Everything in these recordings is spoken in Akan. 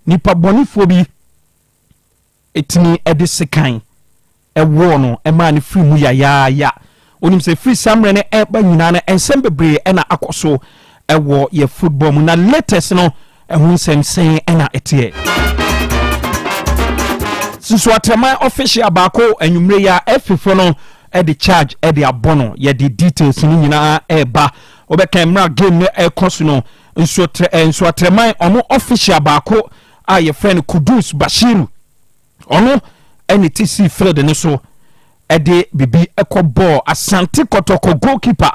nipa bɔnifoɔ bi etimi ɛde sekan ɛwɔ no ɛma ne firi mu yayaaya onim sɛ firi samre ne ɛba nyinaa no ensɛm bebree ɛna akɔso ɛwɔ yɛ football mu na latest no ɛho nsɛm sɛn ɛna ɛteɛ sinso atraman official baako anwumre ya ɛfifo no ɛde charge ɛde abɔ no yɛde details no nyinaa ɛba obɛka mmra game no ɛkɔ so no nso atraman ɔno official baako a yɛfrɛ no Kudus Bashiru ɔno ɛne TC field no so ɛde bibi ɛkɔ ball Asante Kotoko goalkeeper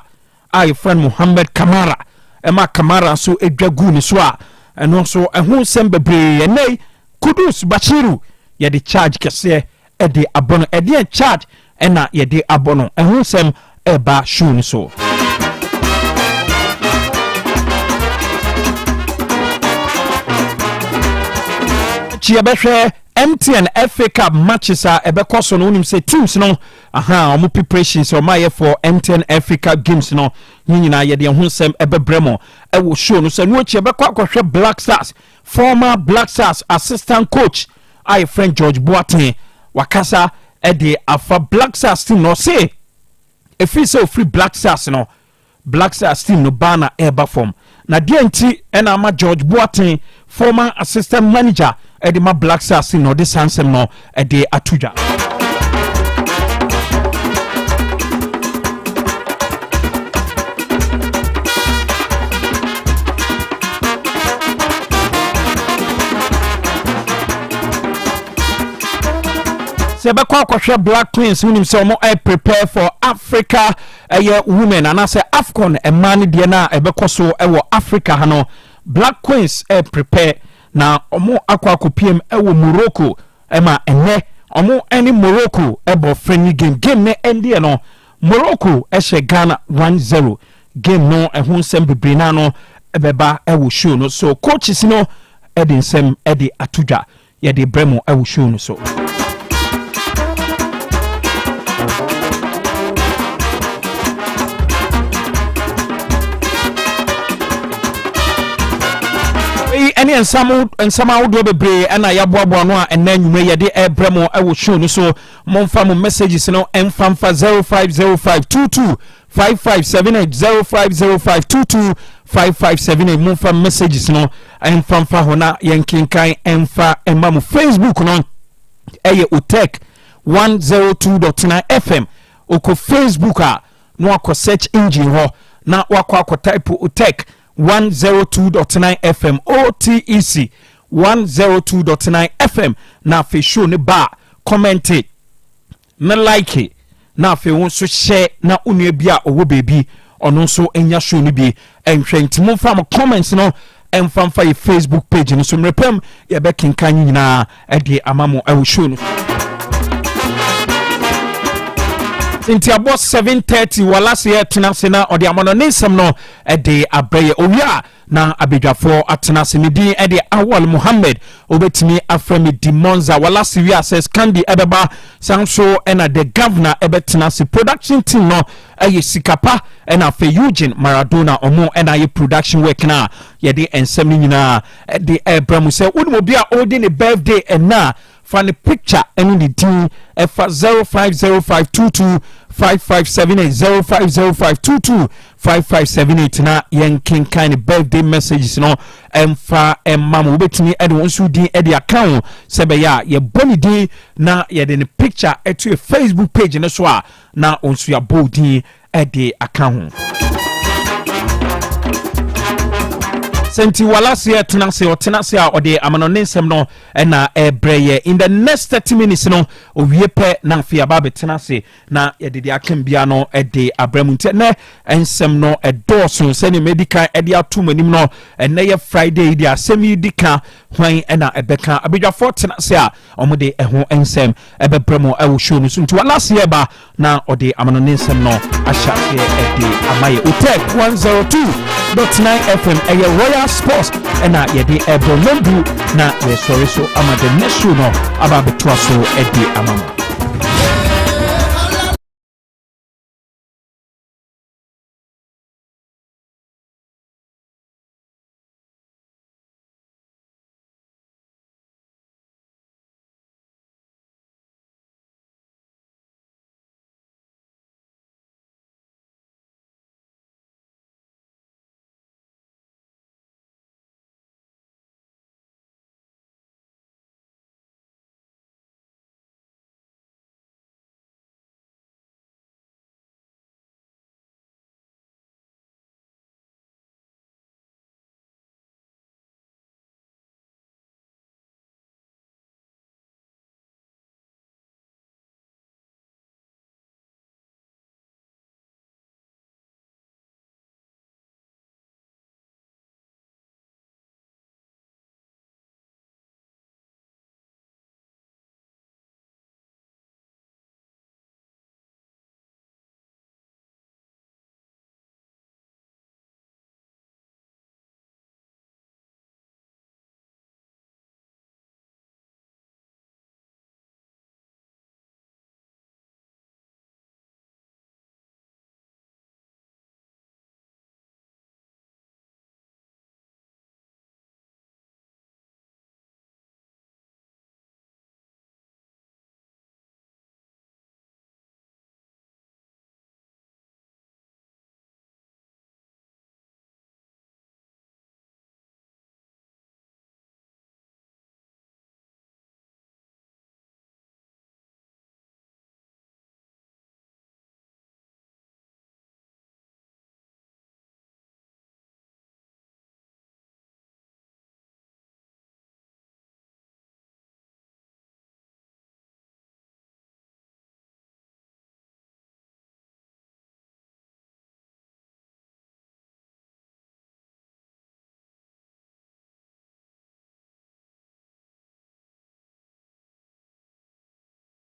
a yɛfrɛ no Mohammed Kamara ɛma Kamara so ɛdwa gu ne so a ɛno so ɛho nsɛm bebree ɛnɛ Kudus Bashiru yɛde charge kɛseɛ ɛde abɔ no ɛde charge ɛna yɛde abɔ no ɛho nsɛm ɛba show no so yɛbɛhwɛ MTN FA Cup matches a ɛbɛkɔ so no wonim sɛ teams no ɔmo preparations ɔmayɛ for MTN FA Cup games no nyinaa yɛde ɛho nsɛm ɛbɛbrɛ mo ɛwɔ show no sɛ no akyi ɛbɛkɔ akɔhwɛ Black Stars former Black Stars assistant coach a friend George Boateng wakasa ɛde afa Black Stars team no say ɛfiri sɛ ofiri Black Stars no Black Stars team no bana ɛba form na deɛ nti ɛna ama George Boateng former assistant manager ɛde ma Black Stars team no de sansem no ɛde atuja se bɛkɔ akɔhwɛ Black Queens wonim sɛ ɔmo prepare for Africa women anase AFCON ɛma ne deɛ na ɛbɛkɔ so ɛwɔ Africa ha no Black Queens prepare na ɔmo akɔ PM ɛwɔ Morocco ɛma ɛnɛ ɔmo ɛne Morocco ɛbɔ friendly game ne ɛndeɛ no Morocco ɛhyɛ Ghana 1-0 game no ɛho nsɛm bebree na no ɛbɛba ɛwɔ show no so coaches no ɛde nsɛm ɛde atodwa yɛde brɛmo ɛwɔ show no so any ensama wodo bebre na yaboaboa no a ena nwume yede ebremo ewo show no so momfa mo messages no emfamfa 050522 5578 050522 momfa messages no emfamfa hona yenkinkan emfa emma mo Facebook no eye Otec 102.9Fm oko Facebook a no akọ search engine ho na wakọ type Otec 102.9FM OTEC 102.9FM na fe show ne ba comment na like na fe won so share na onua bia owo baby ono so enya show ne bi enhwe ntimo fam comments no emfamfa ye Facebook page no so mrepem ye be kinkan nyina e de amamo e show no Inti abo 7:30 wala se tena se na ode amono nsem no de abreye owia na abedwafo atena se ne din de Awal Mohammed obetimi aframi Demonza wala se wi access candy ebeba sanso na the governor ebetena se production team no sikapa na fe Eugene Maradona omo na ye production work na ye de ensem ni nyina de ebramu se woni obi a odi ne birthday na Funny picture and the team F 050522 5578 050522 na yanking kind of birthday messages no emfa emmam obetini ede wonsu din ede account sebeya ye boni din na ye de picture eto Facebook page no so a na onsu ya bodin ede account Senti wala se tena se a ode amanone nsem no na ebreye in the next 30 minutes no owie pe na afia ba betena se na yedede akem bia no ede abramu nte ne ensem no edoso se ne medical ede atomanim no ene ye Friday dia asemi dika hwan na ebeka abedwafo tena se a omode eho ensem ebebremo ewo show no so nti wala se ba na ode amanone nsem no ahya se ede amaye Otec 102.9FM eye Royal Sports and yedi ebo lembu na we sorry so ama the next show no aba betwa so edi amama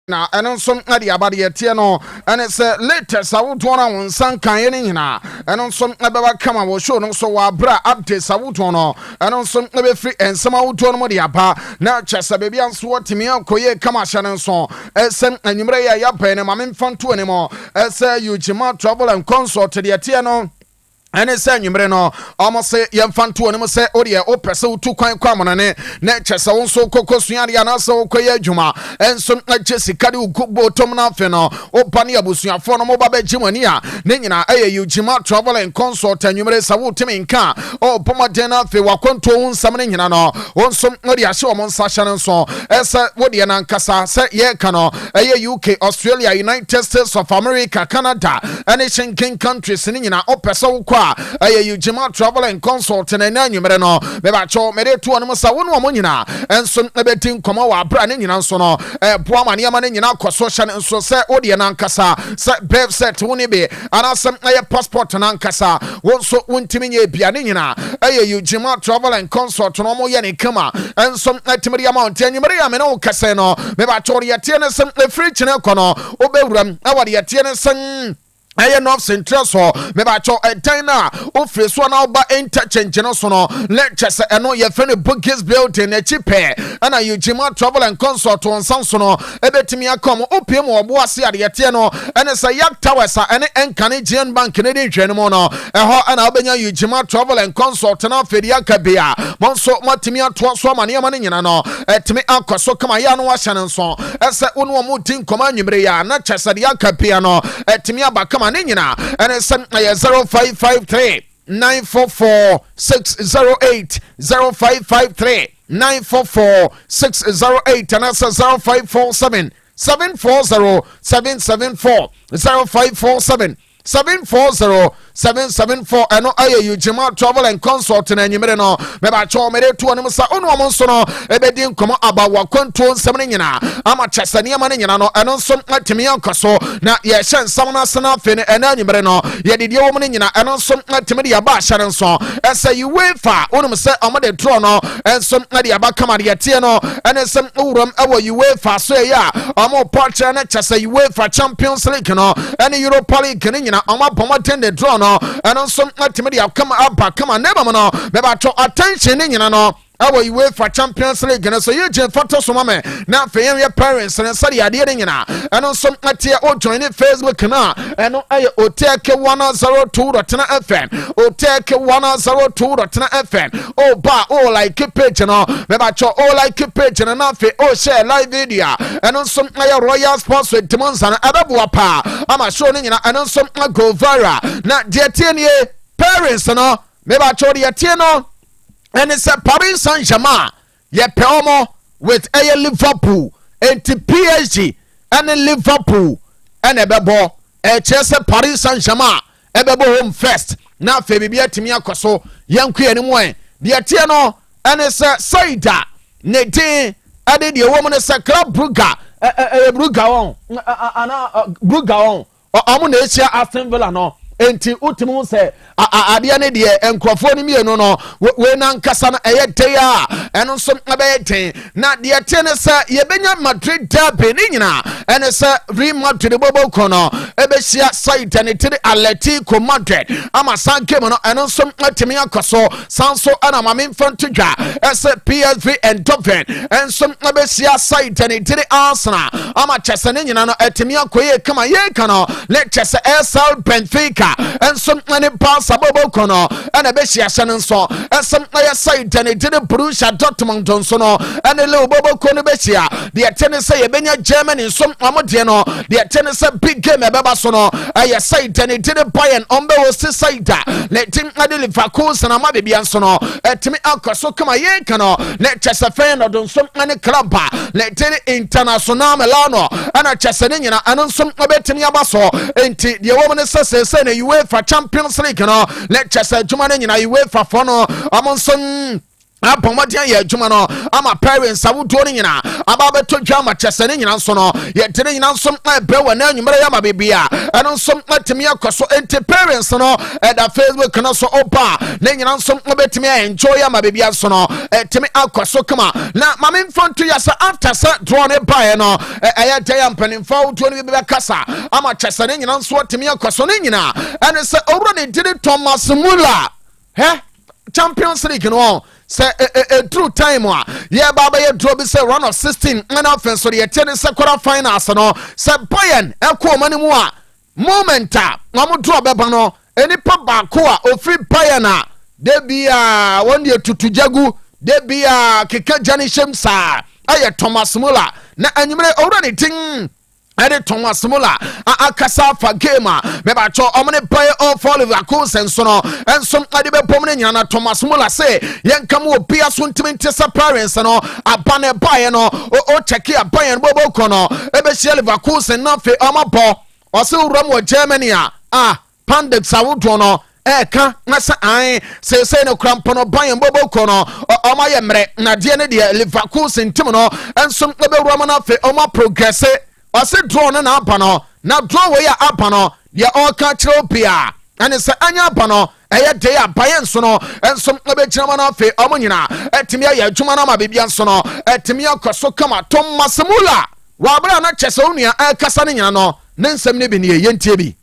na ɛno nso ade abade yɛteɛ no ɛne sɛ latest awotoɔ no a wo nsa nkaeɛ no nyinaa ɛno nso ɛbɛba kama wɔ show no nso wɔ aberɛ a updates awotoɔ no ɛno nso ɛbɛfiri ɛnsɛm awotoɔ no mu de aba na kyɛ sɛ baabi a nso wɔtumi akɔyɛ kama hyɛ no nso ɛsɛ anwummerɛ yɛ a yɛapɛe no ma memfa nto anim ɛsɛ Ujima Travel and Consort deɛ teɛ no ɛne sɛ nwummere no ɔmo se yɛmfa ntoɔ no mu sɛ wodeɛ wopɛ sɛ wotu kwan kɔ amonane na kyɛ sɛ wo nso kɔkɔ suadeɛ anaasɛ wokɔyɛ adwuma ɛnso agye sika de wobɔtom no afe no woba ne abusuafoɔ no moba bɛgye mu ani a ne nyinaa ɛyɛ Ujima Travel and Consort anwummere sɛ wotumi nka ɔpɔmɔden no afe wakɔntoɔ wo nsɛm no nyina no wo nso wode ahyɛ ɔmo nsa hyɛ no nso ɛsɛ wodeɛ no ankasa sɛ yɛka no ɛyɛ UK, Australia, United States of America, Canada ɛne Schengen countries ne nyinaa wopɛ sɛ wokɔ ɛyɛ Ujima Travel and Consort na ɛna nwummere no bɛbɛkyɛw mede toɔ no mu sa wo ne ɔmo nyinaa ɛnso ɛbɛdi nkɔmmɔ wɔ aberɛ ne nyinaa nso no ɛboa ma nneɛma no nyinaa kɔ so hyɛ no nso sɛ wodeɛ no ankasa sɛ birth set wo ne bi anaasɛ ɛyɛ passport no ankasa wo nso wontimi nyɛ bia ne nyinaa ɛyɛ Ujima Travel and Consort no ɔmo yɛ ne kama ɛnso ɛtumi de ama wo nti anwummere yɛ me ne wo kɛsɛ no bɛbɛkyɛw de yɛteɛ no sɛm ɛfiri kyene kɔ no wobɛwuram ɛwɔ de yɛteɛ no sɛm ɛyɛ North Central so mebacho ɛdan na ofiri so na oba interchange no so no lecture sɛ ɛno yɛ fɛ no Bugis building na chipe ana Ujima Travel and Consort on sanso no ebetimi akom opie mo obo ase ade yɛte no ɛne sɛ Yak Towers a ɛne Enkane GN Bank ne de hwɛ no mo no ɛhɔ ana obenya Ujima Travel and Consort na afedi akabia mo nso matimi ato so amane amane nyina no ɛtimi akoso kama ya no wahyɛ no nso ɛsɛ wo no mo din kɔma nwumere ya na kyɛ sɛ de akabia no ɛtimi abaka and 0553 944 608 0553 944 608 and that's 0547 740 774 0547 740-774 ɛno ayɛ Ujima Travel and Consort na anwummere no mɛbakyɛw mɛde to no sa ono ɔmo nso no ɛbɛdi nkɔmɔ aba wakɔntuo nsɛm no nyinaa ama kyɛ sɛ nneɛma no nyinaa no ɛno nso atumi ankɔ so na yɛhyɛ nsɛm no ase no afei no ɛna anwummere no yɛde deɛ wɔ mu no nyinaa ɛno nso atumi de yɛba ahyɛ no nso ɛsɛ UEFA wonom sɛ ɔmo de torɔ no ɛnso de yɛba kama de yɛteɛ no ɛne sɛ wowuram ɛwɔ UEFA so ɛyɛ a ɔmo pɔkyerɛ no kyɛ sɛ UEFA Champions League no ɛne Europa League no nyinaa ɔmo abɔmɔden de draw no ɛno nso atumi de akama aba kama ne ma no bɛbakyɛw attention ne nyina no ɛwɔ UEFA Champions League no so yɛgye photo so mame na afei yɛyɛ parents ne sɛde adeɛ ne nyina ɛno nso ateɛ o join ne Facebook no ɛno ɛyɛ Otec 102.9Fm Otec 102.9Fm o ba o like page no bɛbakyɛw o like page no na afei o share live video ɛno nso ɛyɛ Royal Sports with Demonza no ɛbɛboa paa ama show ne nyina ɛno nso go viral na deɛ tie nie parents no bɛbakyɛw deɛ tie no and it's a Paris Saint-Germain. Ye peomo with a Liverpool and PSG and Liverpool and Ebebo. Chelsea Paris Saint-Germain. Ebebo home first. Now Febia Timia Koso. Yanku anymore. The Atiano and it's a Saida. Nete added the woman is a club Bruga. Brugaon. Brugaon. Or Amunesia Aston Villa no. Enti utimu se adeɛ ne deɛ nkurɔfoɔ no mmienu no we nankasa no ɛyɛ den a ɛno nso ɛbɛyɛ den na deɛ te ne sɛ yɛbɛnya Madrid derby ne nyinaa ɛne sɛ Real Madrid bɔbɔkɔ no ɛbɛhyia side ne tiri Atletico Madrid ama san game no ɛno nso atumi akɔ so san so ɛna ma memfa nto dwa ɛsɛ PSV Eindhoven ɛnso ɛbɛhyia side ne tiri Arsenal ama kyɛ sɛ ne nyinaa no atumi akɔ yɛ kama yɛka no le kyɛ sɛ SL Benfica ɛnso ɛne Sababo kono and a besia shannon so and some side and it didn't Borussia Dortmund so no and a little Bobo Kono Besia the tennis say Benya German in some Amodiano the tennis a big game a babasono I side and it didn't buy an umber was to side let him adili Facos and Amabi Biansono at me Alco so come a yenkano let Chester fan or don't some any club let International Milano and a Chesanina and some Abetini Abaso and the woman says saying UEFA Champions League let Chester Jumani in a UEFA for no Amonson apɔmɔden yɛ adwuma no ama parents awodoɔ no nyina aba bɛtɔ dwa ama kyɛsɛ ne nyina nso no yɛde ne nyina nso ɛbrɛ wɔ na anwummerɛ yɛ ama bebia ɛno nso atumi akɔ so enti parents no ɛda Facebook no so opa ne nyina nso bɛtumi enjoy ama bebia nso no ɛtumi akɔ so kama na mame mfonto yɛ sɛ after sɛ draw ne baeɛ no ɛyɛ dɛ yɛ mpanimfa awodoɔ no bi bɛkasa ama kyɛsɛ ne nyina nso atumi akɔ so ne nyina ɛne sɛ owura ne didi Thomas Muller Champions League no say a true time yeah baba ye draw be say round of 16 and offense so the tennis quarter finals no say Bayern eko mani mu a momenta na mo draw beba no eni pa ba ko a ofri Bayern de bia won de tutujagu de bia keka jani shemsa aye Thomas Muller na anyimre already ting Ede Thomas Muller akasa fa game meba cho omne play all for Liverpool senso no enso ade be pomne nyana na Thomas Muller say yenkam obi aso ntimi ntesa parents no abane bae no o check ya bae bobo kono ebe hia Liverpool sen na fe omabo o se uram wo Germany pandits awodo no eka na sa an se no krampo no bae bobo kono oma ye mre na de ne de Liverpool sen tim no enso ebe uram na fe oma progress ɔse draw no na apa no na draw we ya apa no deɛ ɔka kyerɛ pia ɛne sɛ anya apa no ɛyɛ de ya bae nso no ɛnso ɛbɛkyerɛ ma no afe ɔmo nyina ɛtumi ayɛ adwuma no ma bibia nso no ɛtumi akɔ so kama Thomas Muller wɔabra na kyɛ sɛ wo nua ɛkasa no nyina no ne nsɛm ne bi ne yɛntie bi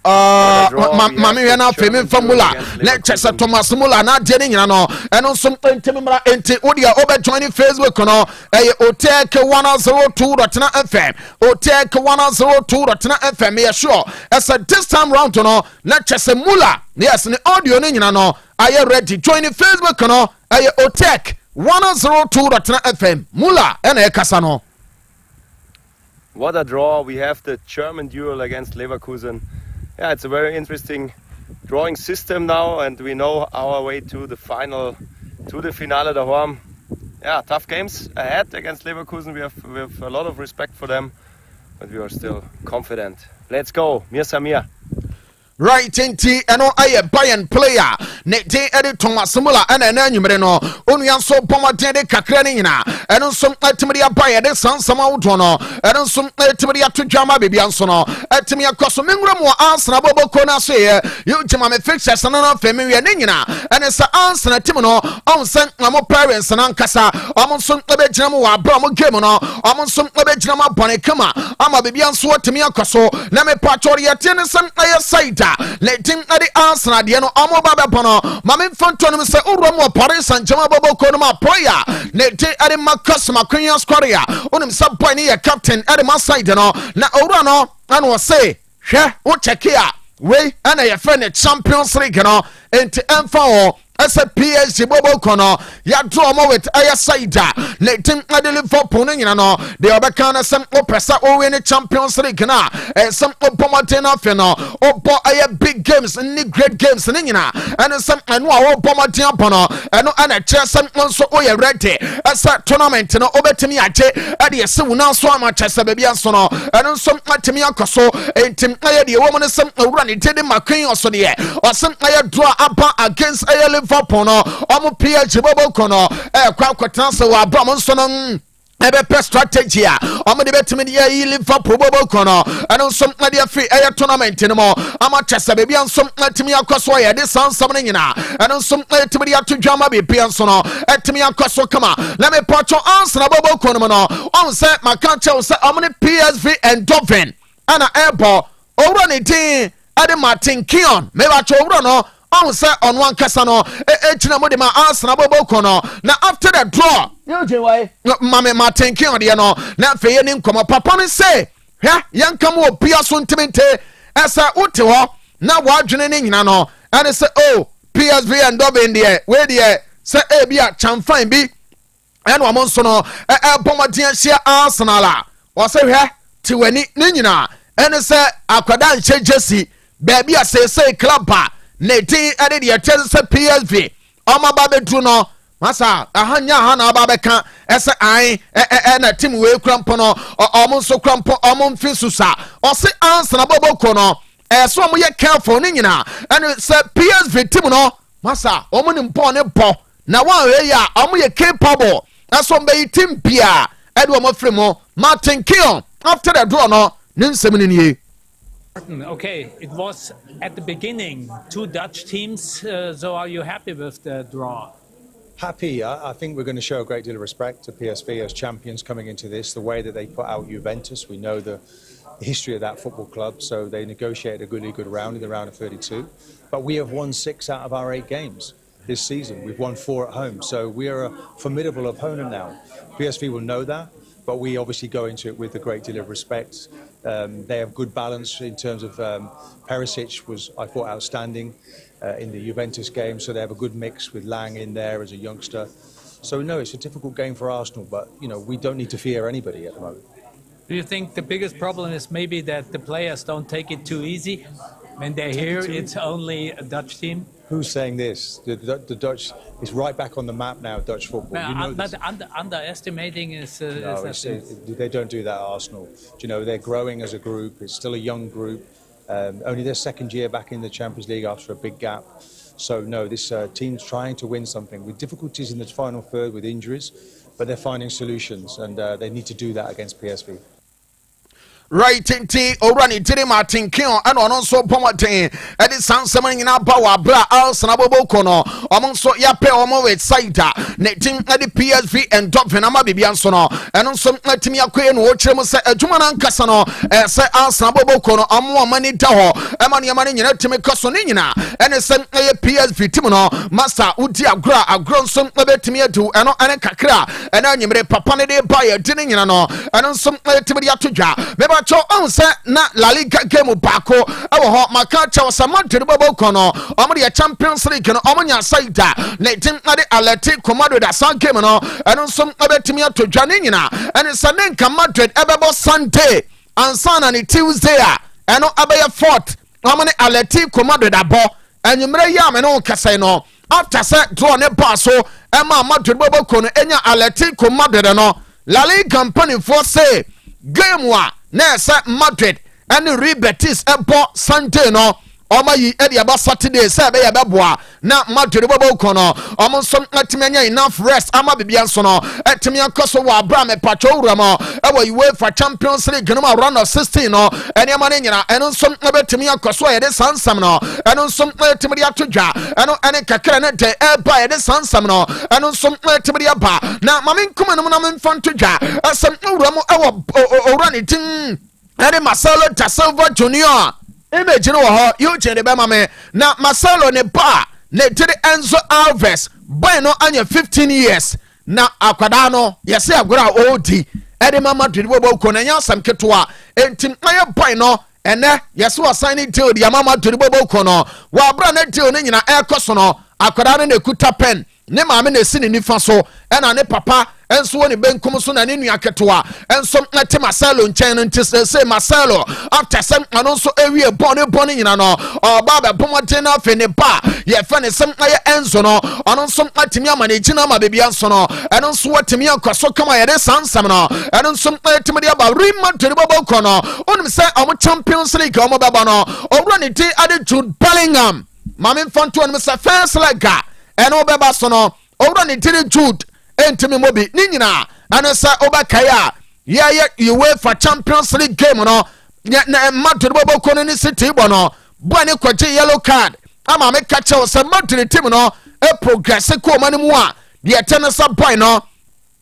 mami we na fe me famula lecture se Thomas Muller na de ne nyina no eno nso ntimi mra enti odia obe join Facebook no Otec 102.9Fm Otec 102.9Fm yeah sure as a this time round no lecture se Muller yes ne audio ne nyina no are you ready join Facebook no Otec 102.9Fm Muller ena ekasa no. What a draw. We have the German duel against Leverkusen. Yeah, it's a very interesting drawing system now, and we know our way to the final, to the finale daheim. Yeah, tough games ahead against Leverkusen. We have a lot of respect for them, but we are still confident. Let's go, Mir Samir. Right enti eno aye Bayern player ne de ede Thomas Muller ena na nyumre no onu yanso pomoden de kakra ne nyina eno nso atimi ya Bayern de sansama wodo no eno nso atimi ya todwama bebia nso no atimi akoso menwura mu Arsenal boboko na so ye you jema me fixtures na na femi we ne nyina ene sa Arsenal tim no on sen na mo parents na nkasa omo nso ebe gyina mu wa bra mo game no omo nso ebe gyina ma bone kama ama bebia nso atimi akoso na me patori ya tiene sen aye side Letim adi Arsenal de no omo ba be bono mame fonto no se uromo Paris Saint-Germain boboko no ma player leti adi Marcus Makunya squaria onim sub boy ni captain adi ma side no na owura no ana wo say hwe wo check ya we ana ye friend Champions League no enti emfa o asa PSG boboko no ya draw mo with aya side letim adi Liverpool no nyina no de obeka na sem opesa o win Champions League na sem opomoten afi no obo aya big games ni great games ni nyina and sem anu a opomoten apono eno ana kire sem nso o ye ready asa tournament no obetimi aje ade ye se wuna so ama chese bebia nso no eno nso atimi akoso entim aya de wo mo ne sem awura ne tedi makwen oso de ye osem aya draw apa against aya Liverpool no omo PSG boboko no kwa kwatanse wa abram nso no ebe pe strategy a omo de betimi de yi Liverpool boboko no eno nso na de free aya tournament no mo ama chese bebia nso atimi akoso ye de sansam ne nyina eno nso atimi de atodwama bebia nso no atimi akoso kama let me portro Arsenal boboko no no on say maka che say omo ne PSV Eindhoven ana airport owura ne tin ade Martin Keown me ba cho owura no on say on one kasa no echina mo de ma Arsenal boboko no na after the draw you je why mame Martin Keown de no na fe ye ni nkomo papa no say hwa yankam obi aso ntimente esa wote ho na wadwene ne nyina no and say oh PSV Eindhoven de we de say e bia chamfan bi eno amon so no bomodin hia Arsenal a wo say hwa ti wani ne nyina and say akwada nche Jesse baby a say club ba Neti ade de chese PSV oma ba bedu no masa ahanya ha na ba beka ese an na team we krampo no omo so krampo omo mfisusa o se Arsenal boboko no so omo ye careful ni nyina and se PSV team no masa omo ni mpo ne bo na wan we ya omo ye capable aso mbe team bia e do omo free mo Martin Keown after the draw no ne nsem ni nie. Okay, it was at the beginning 2 Dutch teams, so are you happy with the draw? Happy. I think we're going to show a great deal of respect to PSV as champions coming into this. The way that they put out Juventus, we know the history of that football club, so they negotiated a really good round in the round of 32. But we have won 6 out of our 8 games this season. We've won 4 at home, so we are a formidable opponent now. PSV will know that, but we obviously go into it with a great deal of respect. They have good balance in terms of Perisic was, I thought, outstanding in the Juventus game, so they have a good mix with Lang in there as a youngster. So no, it's a difficult game for Arsenal, but we don't need to fear anybody at the moment. Do you think the biggest problem is maybe that the players don't take it too easy? When they're here, it's only a Dutch team? Who's saying this? The Dutch is right back on the map now, Dutch football. But underestimating is... No, they don't do that at Arsenal. They're growing as a group. It's still a young group. Only their second year back in the Champions League after a big gap. So no, this team's trying to win something with difficulties in the final third with injuries, but they're finding solutions, and they need to do that against PSV. Right inti orani tiri Martin Keown and ono so pomoten e di sansema nyina ba wa bra Arsenal boboko no omo so ya pe omo we side ne team e di PSV and Dolphin ama bibia so no eno so atimi akoye no wo kirem se adwuma na nkasa no se Arsenal boboko no omo mani da ho e ma ne nyina timi koso ne nyina ene se e PSV team no master udi agro so betimi adu eno ene kakra ene anyimre papa ne de ba ya di ne nyina no eno so timi di atodwa cho on se na La Liga game baako ewo ho maka cha Madrid boboko no omo de Champions League no omo nya side na team na de Atletico Madrid da san game no eno nso obetimi atodwa ne nyina ene se ne nka Madrid ebebo Sunday ansana ne Tuesday eno abeye fourth omo ne Atletico Madrid abo enyumre ya me no kase no after se draw ne pass so ema Madrid boboko no enya Atletico Madrid no La Liga company for say game wa na sa Madrid and Real Betis ebo Sunday no Oma yi edi aba Saturday say be ya beboa na Madrid boboko no omo nso atimi anya enough rest ama bibia nso no atimi akoso wa abra me pacho wura mo ewo UEFA Champions League no round of 16 no eni ama ne nyina eno nso abetimi akoso ye de sansam no eno nso atimi de atodwa eno ene kakra ne de eba ye de sansam no eno nso atimi de aba na mame nkoma no na memfa ntodwa asem wura mo ewo owura ne tin ene Marcelo da Silva Junior image no ho you change the mama na Marcelo ne ba ne tiri Enzo Alves boy no anya 15 years na akwada no yesi agora odi ede mama Madrid boboko na nya sam ketwa entim aye boy no ene yesi wa signing deal di mama Madrid boboko no wa bra na deal ne nyina ekoso no akwada no ne kuta pen ne maame na esi ne nifa so ena ne papa enso woni benkum so na ne nua ketwa enso ate Marcelo nchen no ntise say Marcelo after some anonso ewie bone nyina no oba be pomoten na fe ne ba ye fe ne sem aye enso no anonso atimi amane gina ma bebia nso no enso atimi akoso kama ye de sansam no enso atimi de aba Real Madrid boboko no onim say omo Champions League omo baba no owura ne ti ade Jude Bellingham mame mfanto onim say first leg eno beba so no owura ne ti Jude entimi mobi ni nyina anasa obakaya ya UEFA Champions League game no na Madrid boboko no ni City bo no bo ne kwaje yellow card ama me kache o se Madrid team no e progress ko manimu a de tenesa boy no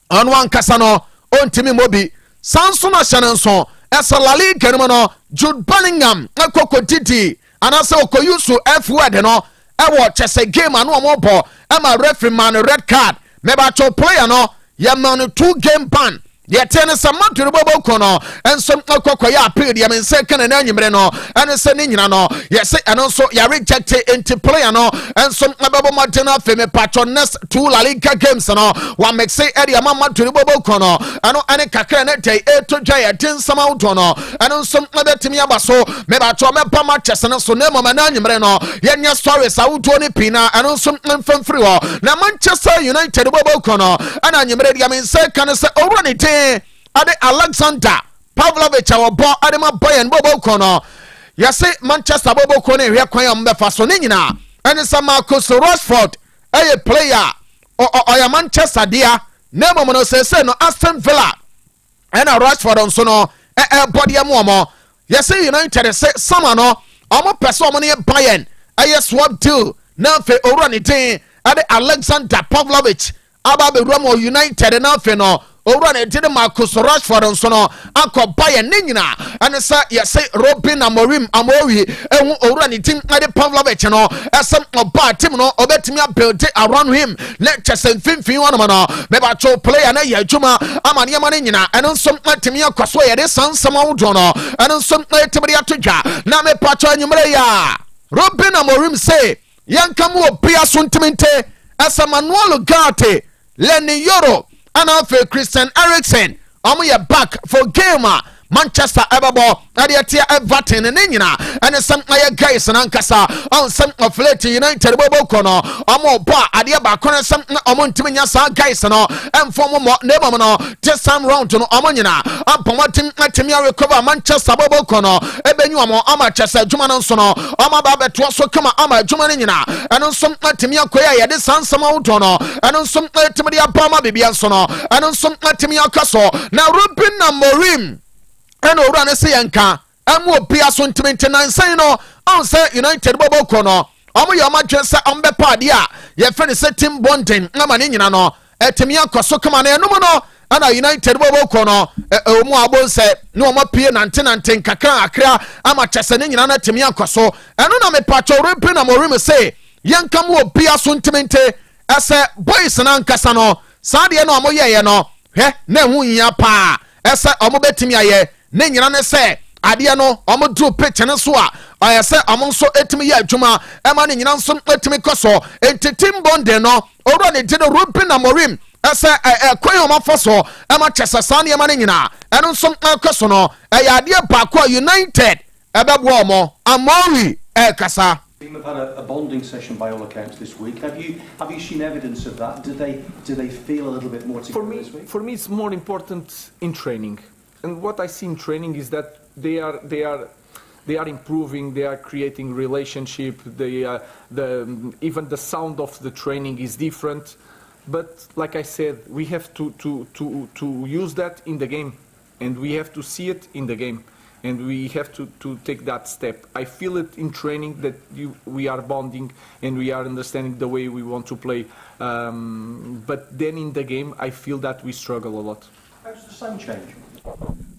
on one kasa no ontimi mobi sanso na shanenso esa La Liga no Jude Bellingham akoko titi anasa okoyusu F word no e wo chese game anu omobo ama referee man red card meba cho player no ya man 2 game ban ye tene sa Madrid boboko no enso akokoya appeal ye men se kana na nyimre no ene se ni nyina no ye se eno so ya reject into player no enso ababo Madina feme patron next 2 La Liga games no wa make say area Madrid boboko no eno ene kakra na tay eto dwa ye tin sama uto no eno so abetimi abaso meba cho meba matches no so na mama na nyimre no ye nya stories awuto ni pina eno so mfamfiri ho na Manchester United boboko no ana nyimre dia men se kana se owura ni ade Alexander Pavlovich awbo ade ma Bayern boboko no yesi Manchester boboko no ehwe kwan am befa so ne nyina ɛne sɛ Marcus Rashford ɛyɛ player ɔyɛ Manchester dia na mmom no sɛ no Aston Villa ɛna Rashford nso no bɔdeɛ mu ɔmo yɛsɛ United sɛ sama no ɔmo pɛ sɛ ɔmo ne Bayern ɛyɛ swap deal na afei owura ne din ɛde Alexander Pavlovich aba bɛwura mu United na afei no owura ne din Marcus Rashford nso no akɔ Bayern ne nyina ɛne sɛ yɛsɛ Robin Amorim ɛhu owura ne din ɛde Pavlovich no ɛsɛm ɔba team no ɔbɛtumi abuild around him na kyɛsɛ mfimfini wɔnom no bɛbatwo player na yɛ adwuma ama nneɛma no nyina ɛno nso atumi akɔ so yɛde sansɛm ahodoɔ no ɛno nso ɛtumi ato dwa na mepatwo anwummerɛ yi a Robin Amorim sɛ yɛnka mu obia so ntimente ɛsɛ Manuel Ugarte Lenny Yoro ana afei Christian Eriksen ɔmo yɛ back for game Manchester ɛbɛbɔ ɛde ɛtia Everton ne nyina ɛne sɛm ɛyɛ guys nankasa ɔnsɛm ɔflete United bɔbɔ kɔ no ɔmo bɔ adeɛ baako ne sɛm ɔmo ntimi nya saa guys no ɛmfɔ mo mɔ ne bɔm no this time round no ɔmo nyina apɔmɔ tim atimi recover Manchester bɔbɔ kɔ no ɛbɛnyu ɔmo ama kyɛsɛ adwuma no nso no ɔmo ba bɛtoa so kama ama adwuma no nyina ɛno nso atimi akɔyɛ yɛde sansɛm ahodoɔ no ɛno nso atimi de apɔ ama bibia nso no ɛno nso atimi aka so na Robin Amorim ɛna owura ne se yɛnka ɛmu obia so ntimente nansan no ɔn sɛ United bɔbɔ kɔ no ɔmo yɛ ɔmo adwene sɛ ɔmo bɛpa adeɛ a yɛfrɛ ne sɛ team bonding ama ne nyina no ɛtumi akɔ so kama na ɛnum no ɛna United bɔbɔ kɔ no ɔmo abo nsɛ ne ɔmo pie nante nkakra akra ama kyɛsɛ ne nyina no ɛtumi akɔ so ɛno na mepatwɔ Robin Amorim se yɛnka mu obia so ntimente ɛsɛ boys na nkasa no saa deɛ no ɔmo yɛyɛ no hwɛ na ɛho nyia paa ɛsɛ ɔmo bɛtumi ayɛ ne nyina ne sɛ adeɛ no ɔmo duro pitch ne so a ɔyɛ sɛ ɔmo nso etimi yɛ adwuma ɛma ne nyina nso etimi kɔ so team bonding no owura ne di no Robin Amorim ɛsɛ kwan ɔmo afɔ so ɛma kyɛsɛ saa nneɛma ne nyina ɛno nso ɛkɔ so no ɛyɛ adeɛ baako a United ɛbɛboa ɔmo Amori ɛkasa. Have had a bonding session by all accounts this week. Have you seen evidence of that? Do they feel a little bit more together this week? For me, it's more important in training. And what I see in training is that they are improving. They are creating relationship. Even the sound of the training is different. But like I said, we have to use that in the game, and we have to see it in the game, and we have to take that step. I feel it in training that we are bonding and we are understanding the way we want to play. But then in the game, I feel that we struggle a lot. How does the sound change?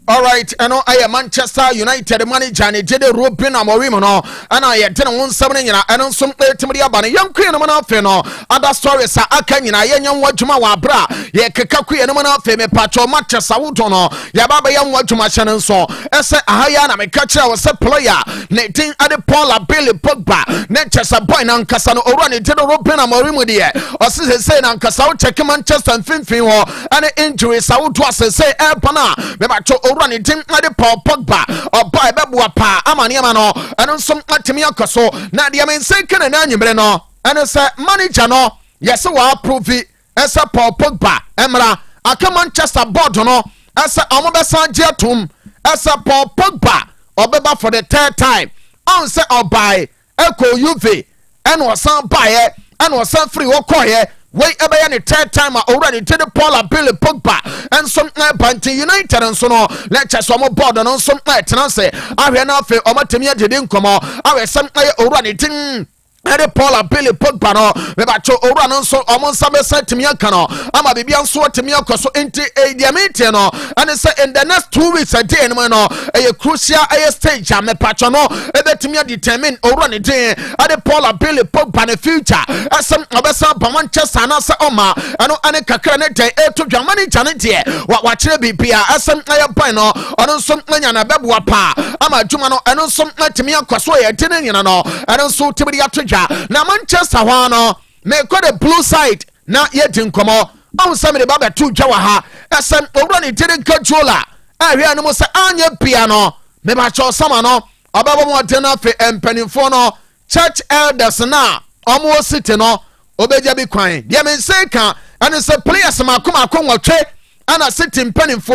All right, I know I am Manchester United manager and Jede Robin Amorim no and I didn't want something and on some Timothy Abana young queen man of no other stories are akanyina yan wajuma wa bra ye kekaku and man of me patro Manchester Wutono ya baba yan wajuma shannon so ese ahaya na me catch was a player netin ade Paula Billy Pogba Manchester boy na nkasa no owura ne Jede Robin Amorim de o say na nkasa wo check Manchester finfin ho and injuries a wo to say e pana me patro owura ne tim ade Paul Pogba oba ebeboa pa amane ama no eno nso atimi akoso na de men say kana na anyimre no eno say manager no yes wa approve ese Paul Pogba emra aka Manchester board no ese omobesa jetum ese Paul Pogba obeba for the third time on say obai eko UV eno osan bae eno osan free wo koye wait ebaya ne third time already to the Paula Billy Pogba and some Banting United and so no let's just some board and on some tenancy I na fe omatemi agede nkomo awe some already tin Ede Paula Billy Pogba no me ba cho owura no so omo nsa be setimi aka no ama bibia nso otimi akoso enti ediamete no and say in the next 2 weeks a day no no a crucial stage me pacho no ebetimi determine owura ne den ade Paula Billy Pogba ne future asem obesa ba Manchester na se oma eno ane kakra ne den to dwa manager ne de wa kire bibia asem aye boy no ono nso nya na beboa pa ama dwuma no eno nso atimi akoso ye de ne nyina no eno nso tibiri ato na Manchester hwano me ko the blue side na ye dinkomo on some de baba tu dwa wa ha esem owura ne tiri controller ahwe anu mo se anya bia no me ba cho sama no obabo mo de na fe empanimfo no church elders na omo city no obeja bi kwan de me say kan and say players makoma akonwatwe ana city empanimfo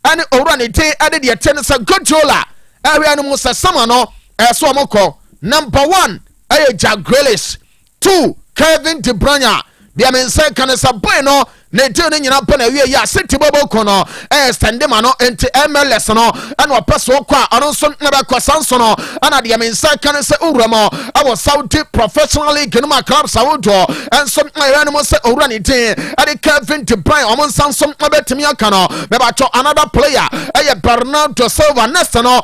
ani owura ne te ade de te ne se controller ahwe anu mo se sama no eso omoko number 1 Jack Grealish 2 Kevin De Bruyne dia men say kan sa boy no na deal no nyina pa na wie ya City bobo kono stand ma no enti MLS no ana opeso kwa ano so na ba kwasanso no ana dia men say kan say uramo awo Saudi Professional League no ma club Saudi and some na mo say urani tin ade Kevin De Bruyne o mon sanso betimi aka no me ba cho another player Bernardo Silva next no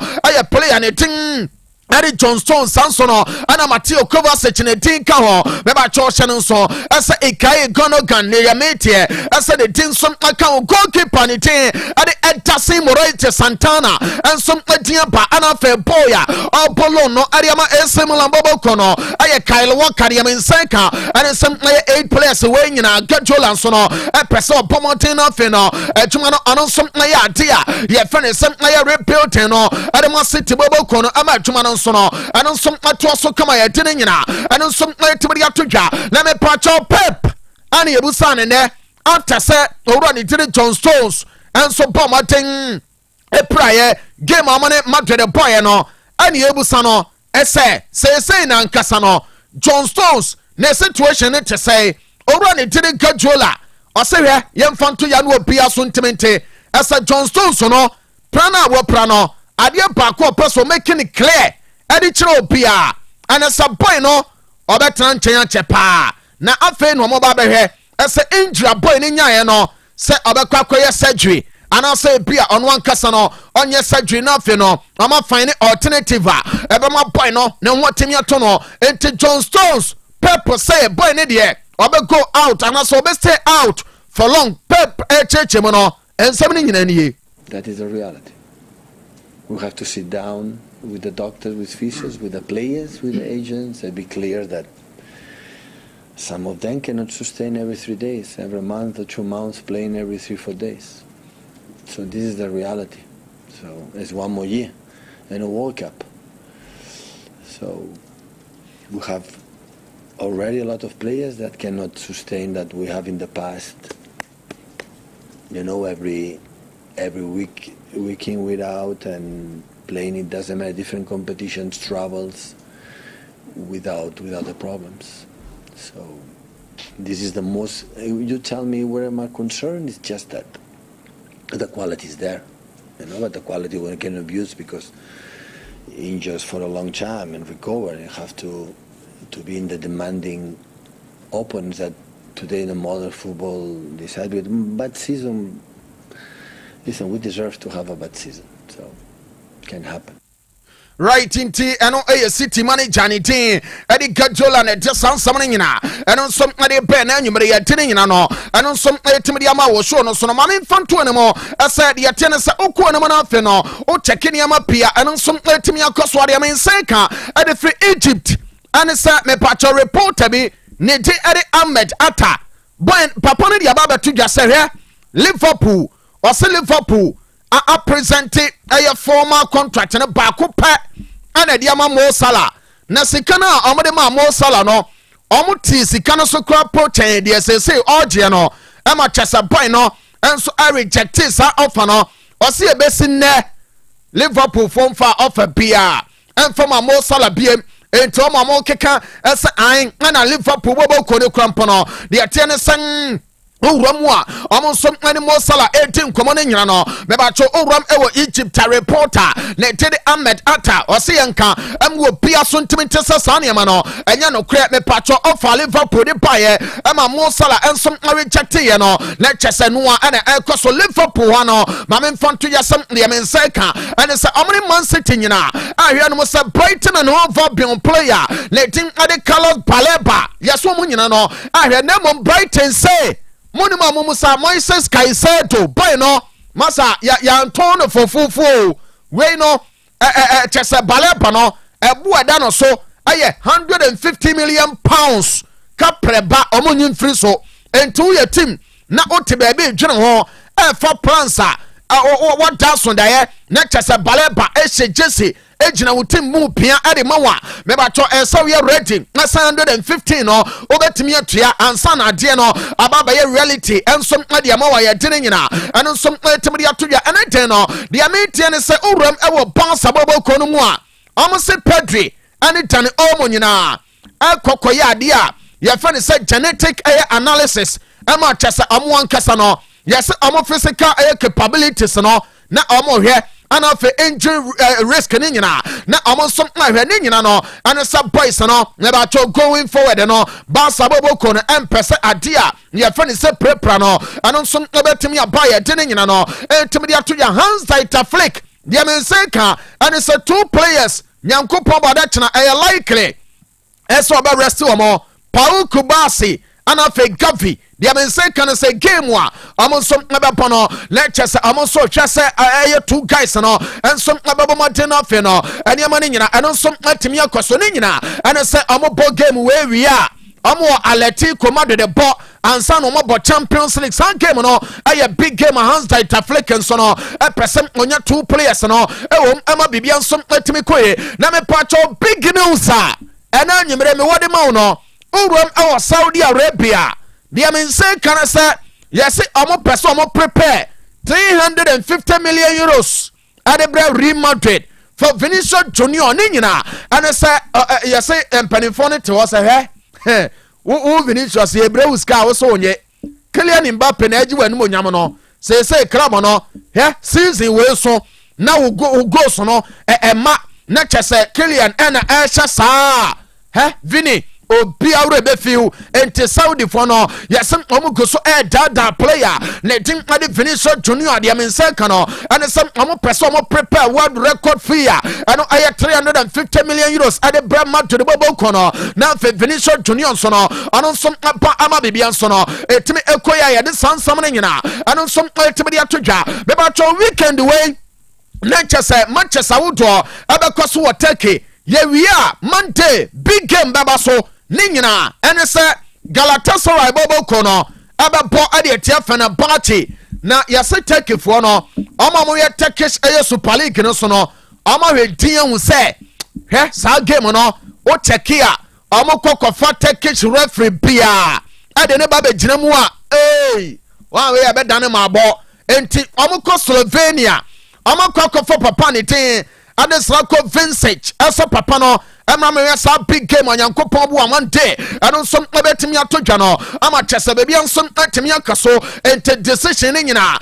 player ne tin Eddie John Stones Sansono ana Mateo Kovacic ne tinka ho meba choshe no so asa Ikaye Gonogan ne yametie asa de tinsom aka goalkeeper ne tin ade Edasi Morite Santana ensom adia ba ana fe boya obolo no ariama esemula bobo kono aye Kyle Walker ya mensenka ane sem 8 players we nyina gajola so no pese opomotin no fe no adwuma no anonsom na ya adia ye fe ne sem na ya rebuilding no ade mo City bobo kono ama adwuma no so no anu som atoso kama ya tene nyina anu som tibiri atodwa na me pacho Pep ani ebusane ne after say owura ni tiri John Stones enso bom aten epraye game amane Madrid boy no ani ebusa no ese say na nkasa no John Stones na situation ne te say owura ni tiri Gajola osehwe yemfanto ya no obia so ntimente ese John Stones no prana wo prano ade ba ko person making it clear adi chiro bia ana saboy no obetra nchen achepa na afi no mo ba behwe ese injury boy ni nyae no se obekwa koye surgery ana se bia ono ankasa no onye surgery na afi no ama find alternative ebe ma boy no ne ho temi ato no enti John Stones Pep say boy ne de obe go out ana so obe stay out for long Pep echeche mo no ensem ni nyina ni. That is the reality. We have to sit down with the doctors, with physios, with the players, with the agents, and be clear that some of them cannot sustain every 3 days, every month or 2 months, playing every 3-4 days. So this is the reality. So it's 1 more year and a World Cup. So we have already a lot of players that cannot sustain that we have in the past. You know, every week in, week out, and playing, it doesn't matter, different competitions, travels, without the problems. So this is the most, you tell me where am I concerned, it's just that the quality is there, you know, but the quality one can abuse because injures for a long time and recover and have to be in the demanding opponents that today in the modern football decide with bad season. Listen, we deserve to have a bad season, so it can happen. Right into eno City manager ni tin edi Gajola na de sansam nyina eno som ade be na anwumre ya tin nyina no eno som etimdi ama wo show no so no ma me fanto ne mo asa de yete ne se okuo ne mo na afi no o check ne ama pia eno som etimi akoso ade me nsenka ade free Egypt ane sa me pacho reporter bi ne de ede Ahmed Atta boy papa ne dia ba betu dwa se hwe Liverpool or say Liverpool a presented a formal contract and a baku pa and a diama Mo Salah. Nasikana Amadema Mo Salah no Omuti Sikana so crap protein the SSA Orgiano Emma Chessa boy no and so I reject this offer no or see a basin there Liverpool form far offer PR and from a Mo Salah BM into a Mo Keka as I and a Liverpool Bobo Kodo Crampono the Atenasan Uramwa, almost some animal Salah 18 common in Yano, Mebacho Uram Ewo Egypt reporter, Netted Ahmed Atta, or Sianka, and will be a Suntimitessa Saniamano, and Yano create me patcho of Liverpool de Paye, Emma Mo Salah and some rejectiano, Letches and Noa and a Coso Liverpool, Mamin Fontuya something, I mean Seka, and it's a only man sitting in. I hear was a Brighton and over beyond player, letting other colors Paleba, yes, woman, you know, I heard them on Brighton say. Monima Mumusa Moises Kaiseto, boy no, Massa ya Antonio for full, we no, Chesa Balepano, a Buadano so, aye, 150 million pounds, Capreba, Omunion Friso, and to your team, na Otibaby, General, for Plansa, what does on there, not Chesa Baleba, Eshe Jesse. Ejina wutim mu pia ade mawa me ba to so we ready na 115 no obetimi atua ansa na ade no ababa ye reality enso ade mawa ye de nyina eno nso etimi atoya ene den no de ametie ne se uram ewo bonsa bobo konu mu a omo se Pedri ani tane omo nyina akokoye ade a your friend say genetic analysis ama chese amo ankasa no yes amo physical capabilities no na amo hwe ana fe injury risk ni nyina na amo som na hwe ni nyina no ana sub boys no na ba cho going forward no ba saboboko no empese adia your friend say prepra no ana som obetimi abaye de ni nyina no entimi dia to ya hands tight flick dia men say ka ana say 2 players nyankopon ba da chena likely eso ba rest omo Paul Kubasi ana fe Gavi dia men say can say game wa amon som ebe no lecture say amon so hwe say 2 guys no ensom ebe mo de na fe no ene ma ni nyina eno som atimi akoso ni nyina ene say amon bo game we wi amo Atletico Madrid de bo ansa no mo bo Champions League san game no big game hands tight African so no person onya 2 players no ewom ama bibia nsom atimi koye na me pacho big news ena nyimre me wode ma no urum awo Saudi Arabia dia men say can say yes omo person omo prepare 350 million euros at the Real Madrid for Vinicius Junior ni nyina and say yes empanifone to us he wo Vinicius Hebrew ska wo so onye Kylian Mbappe na ajiwa nimo nyam no say club no he season we so na wo go so no ma na chese Kylian na ehya saa he Vini obi awre be fiu enti Saudi for no yesem omugo so dada player na dim ade Vinicius Junior de men say kan no and some omo person omo prepare world record fee and 350 million euros ade brama to the bobo kono na Vinicius Junior so no anon some ama bibian so no etimi ekoya ya de sansam ne nyina anon some etimi de atodwa be ba cho weekend way Manchester wodo abekoso Otec ye wia Monday big game baba so ni nyina ene se Galatasaray bobo kono abebo ade etia fana party na yase tekefo no omo ye Turkish Super League no so no omo we din hu se he sa game no o chekia omo kokofa Turkish referee bia ade ne baba gina mu a wa we be dane ma bo enti omo ko Slovenia omo kokofa papa ne tin ade srako Vincent eso papa no emra me sa big game onyankopon bu one day eno som obetimi atodwa no ama chese be bia nsom atimi akaso ente decision ni nyina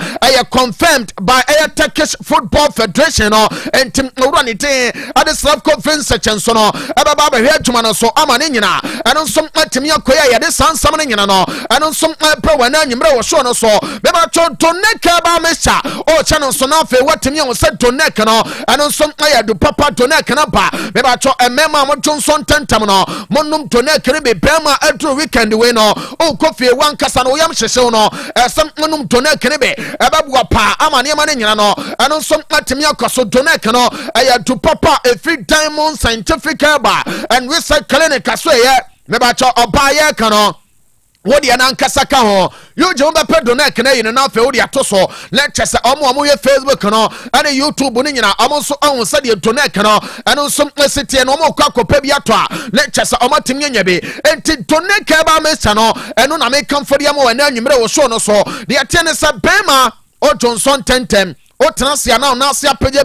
confirmed by Turkish Football Federation no ente owura ni tin ade srako Vincent enso no ebaba ba hwe adwuma no so ama ni nyina eno nsom atimi akoya ye de sansam ni nyina no eno nsom pra wana nyimre wo so no so be ba cho Doneka ba mesha o channel so na fe watimi on se Doneka no eno nsom ayadu papa Doneka na ba be ba cho mo Johnson tentam no monum Doneka be brema adru weekend we no o kofie wan kasa no yam hyehye no esem monum Doneka be ebabua pa amane amane nyina no eno nsom atimi akoso Doneka no ayadu papa every diamond scientific ba and research clinic aso ye me ba cho oba ye kan no wodi ana nkasa ka ho yo je mba pe Doneka na yin na fe wodi atoso lecture se omo ye Facebook no ana YouTube ni nyina omo so on se de Doneka no eno so city no omo kwa kopa bi ato a lecture se omo tim nyanya bi enti Doneka ba mesa no eno na me kan fodi am wana nwumre wo so no so de atene se bema o Johnson tentem o transia na se apagya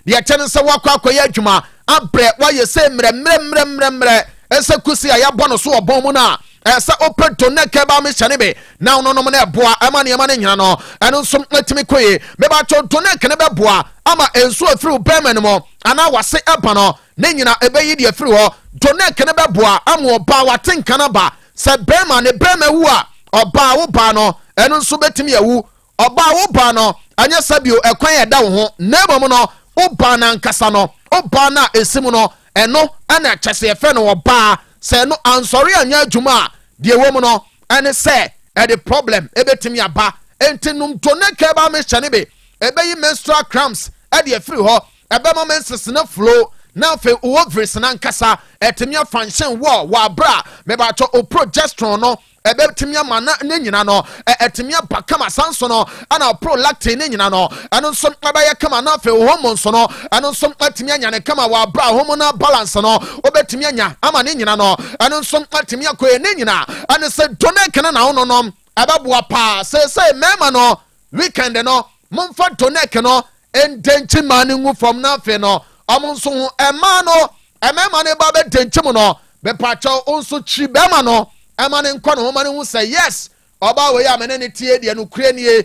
de atene se wakwa akoya adwuma abre wa ye se mre ese kusi aya bono so obon mu na esa open Doneka ba me chane be na no na boa ama ne nyina no eno nsom atimi koye me ba cho Doneka ne be boa ama enso afiri Berman mo ana wase eba no ne nyina ebe yi de afiri ho Doneka ne be boa ama oba watenka na ba se Berman wu a oba wo ba no eno nso betimi awu oba wo ba no anya sabio ekwan ya da wo ho nebo no oba na nkasa no oba na esimu no eno ana chese efe no oba se no ansori anya adwuma de wo mu no ene se the problem ebetimi aba entinum Doneka ba me chane be ebe yi menstrual cramps e de afiri ho ebe mo menses na flow na fe ovaries na nkasa etimi function wa bra me ba cho o progesterone no ebe timi ama na nyina no etimi ba kama sanso no ana prolactin nyina no eno nso abaye kama na fe hormones no eno nso atimi anya ne kama wa bra hormonal balance no obetimi anya ama ne nyina no eno nso atimi akoye ne nyina ane se Doneka na ono no ababua pa se mema no weekend no momfa Doneka no endenchi mani ngu from na fe no amonso ema no emema ne ba be denchi mu no be pacho onso chi bema no emane nkɔ no homa ne hu say yes oba we ya mene ne tie de no kure nie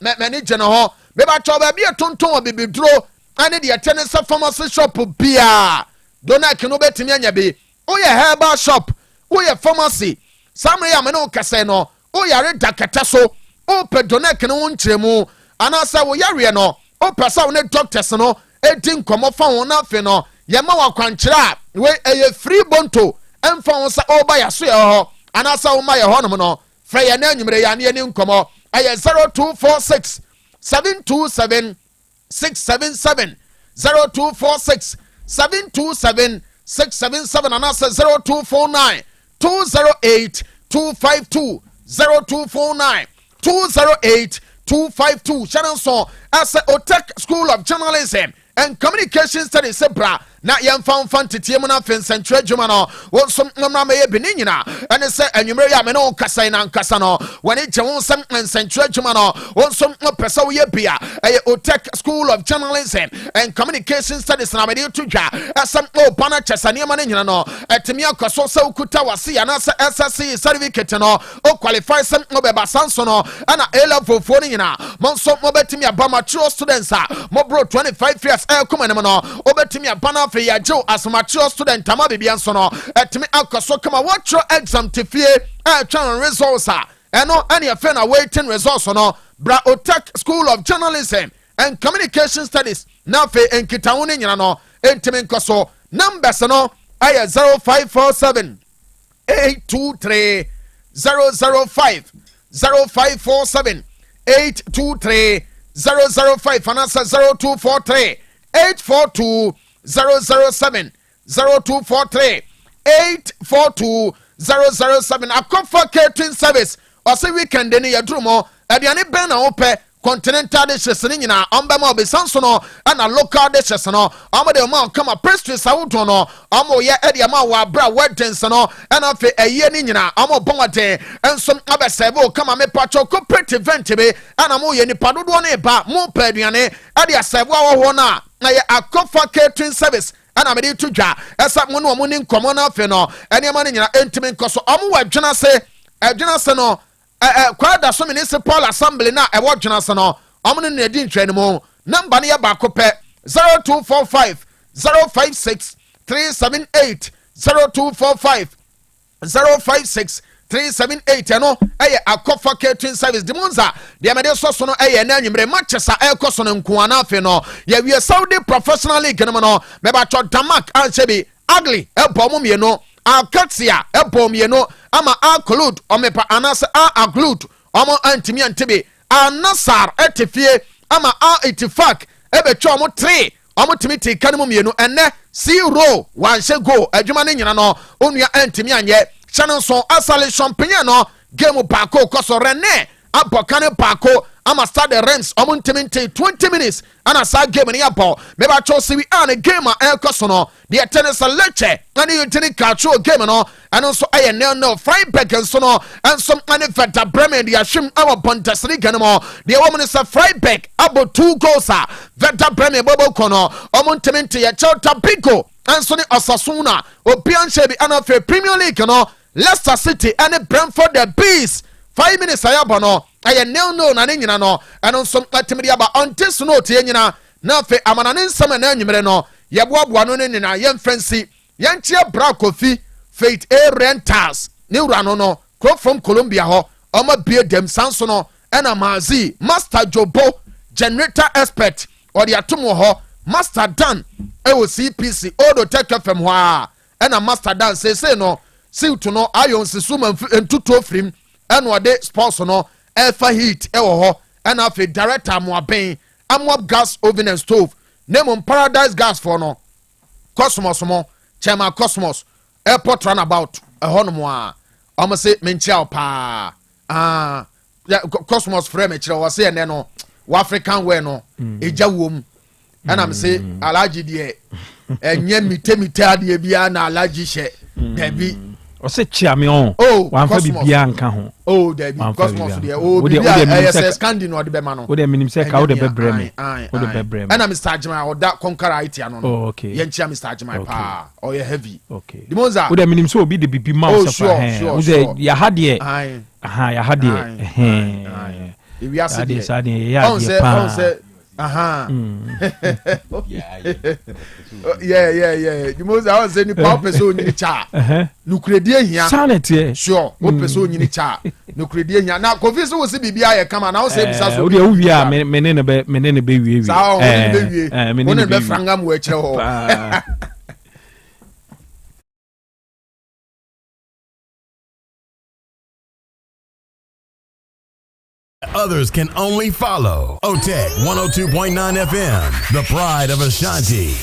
me ne gye no ho me ba cho ba bia tonton obibiduro ane de yɛtene sɛ pharmacy shop bia dona ke no betimi anya bi woyɛ herbal shop woyɛ pharmacy samre ya mene kase no woyare dakata so ope dona ke no nkyeremu anasa wo yare no opesa wo ne doctors no edi nkomo fa wo na afi no yɛma wakwankyerɛ we ɛyɛ free bonto ɛmfa wo sɛ oba ya so yɛ hɔ anasa wo ma yɛ hɔ no no fra yɛ na anwumere ya ne nkomo ɛyɛ 0246 727 677 0246 727 677 and that's 0249 208 252 0249 208 252 Shannon so as Otec School of Journalism and Communication Studies sebra na yɛmfa mfa nteteɛ mu no afe nsɛntwerɛ adwuma no wo nso mmra mɛyɛ bi ne nyina ɛne sɛ anwummerɛ yɛ a me ne wo nkasa na nkasa no wɔne gye wo nsɛm nsɛntwerɛ adwuma no wo nso pɛ sɛ woyɛ bi a ɛyɛ Otec School of Journalism and Communication Studies na mede to dwa ɛsɛm ɔba no kyɛ sɛ nneɛma no nyina no ɛtumi akɔ so sɛ wokuta wase anaasɛ SSC certificate no o qualify sɛm wobɛba sa nso no ɛna A-level foɔ no nyina mo nso mobɛtumi aba mature students a mobro 25 years ɛkoma ne mu no wobɛtumi aba no afei yɛgyew as mature student ama bibia nso no ɛtumi akɔ so kama wɔtwerɛ exam tifie ɛtwɛn results a ɛno ɛne yɛfɛ na waiting results no bra Otec School of Journalism and Communication Studies na afei nkitaho no nyina no ɛntimi nkɔ so numbers no ɛyɛ 0547 823 005 0547 823 005 and that's 0243 842 007 0243 842 007 Akofa catering service ɔsɛ weekend ne yɛduru aduane bɛn na wopɛ continental dishes ne nyina ɔmbɛma ɔbɛsan so no ɛna local dishes no ɔmo de ɔma kama pastries awodo no ɔmo yɛ ɛde ama wɔ abra weddings no ɛna afei ɛyɛ ne nyina ɔmo bɔn ɔden ɛnso abɛsɛbe o kama me patro corporate event be ɛna mo yɛ nipa dodoɔ ne ba mo pɛ aduane ɛde asɛbe awɔ na yɛ Akofa catering service ɛna mede to dwa ɛsa mo no ɔmo ne nkɔmɔ na afei no ɛnneɛma ne nyina ɛntimi nkɔ so ɔmo wɔ adwena se no kwada so municipal assembly na ɛwɔ dwena se no ɔmo ne na di ntwɛn mu number ne yɛ baako pɛ 0245 056 378 0245 056 378 ɛno ɛyɛ Akofa catering service Demonza deɛ mede so no ɛyɛ na anwumere Manchester ɛkɔ so no nkoa na afei no yɛwie Saudi Professional League no mu no mɛbatɔ Damak anhyɛ bi ugly ɛbɔ mo mienu Alkatia ɛbɔ mienu ama Alcolud ɔmepa anase Alcolud ɔmo antimi antebe Anasar ɛtefie ama Al-Ittifaq ɛbɛtwa ɔmo 3 ɔmo timi te kan mu mienu ɛnɛ 0 wanhyɛ goal adwuma ne nyina no onua antimi anyɛ Shannon so asale champagne no game baako koso Rene abokane baako ama start the Rams ɔmo ntimi 20 minutes ana sa game ne yabɔ meba cho siwi an game a ɛkoso no de tennis leche ani yutini kacho game no ɛno nso ɛyɛ no Freiburg nso no ɛnso ane Werder Bremen de ahwem ɛwɔ Bundesliga no mo de wɔn ne sɛ Freiburg abo 2 goals a Werder Bremen bobo kono ɔmo ntimi yɛ Celta Vigo ɛnso ne Osasuna obian shebi ana fe Premier League no Leicester City and Brentford the Bees 5 minutes ayaba no aye no na ne nyina no eno nso atimidi aba ontis no tie nyina na fe amana ne nsam na anwumere no yeboaboa no ne nyina ye mfransi ye nchie bra kofi Faith A Rentals ne wura no kro from Colombia ho oma bie dem sanso no ena mazi Master Jobo generator expert or the atomo ho Master Dan ewo CPC Odo Tech FM ho a ena Master Dan say no siutu no ayon sisuma entuto frim eno de sports no efa heat ewo ho ena fe director moaben amwab gas oven and stove name Paradise Gas for no Cosmos mo chema Cosmos airport runabout ehono a omo se menchia pa Cosmos frame chira wo se ene no African way no eja wom ena me se alaji de enye mitemite ade bia na alaji hye dabi o se chia me on wan fa bibia nka ho there be cosmos there bibia scandi no de be ma no wo de minim se ka wo de bebre me wo de bebre me and Mr. Ajima o da conquer it no ye nchia Mr. Ajima pa o ye heavy Demonza wo de minim se obi de bibi ma o se fa wo de ya ha de ya ha de we are said ya de pa yeah. Demonza I was saying the person nyini cha. No credit here. Sanity. Sure. O person nyini cha. No credit here. Na Kofi so say bibia ye come na o say bisa so. O de wia menene be wie. Sa o menene be franga mu akire ho. Others can only follow. Otec 102.9 FM, the pride of Ashanti.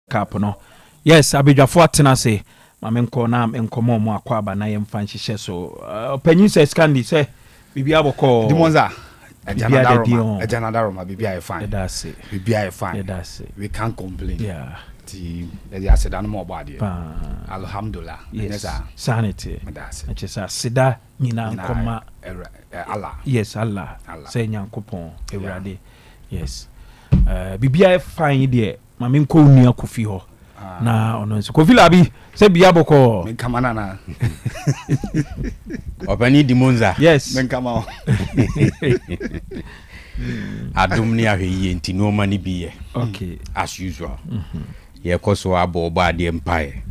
Cap no yes abedwafo atena se ma me nko na enkomo mo akwa aba na ye mfa nhihye so panyin se scandi se bibia boko Demonza Ajana Daroma bibia e fine bibia e fine we can't complain ti ya se dan mo bade alhamdulillah yes sanity achesa sida nyina nkoma Allah yes Allah say nyankopon ewrade yes bibia e fine de mami nko nua kofi ho na ono nso kofi labi se bia boko men kama na Opani Demonza yes men kama adum ni ahwe enti no mani biye okay as usual ye koso abo ba de empire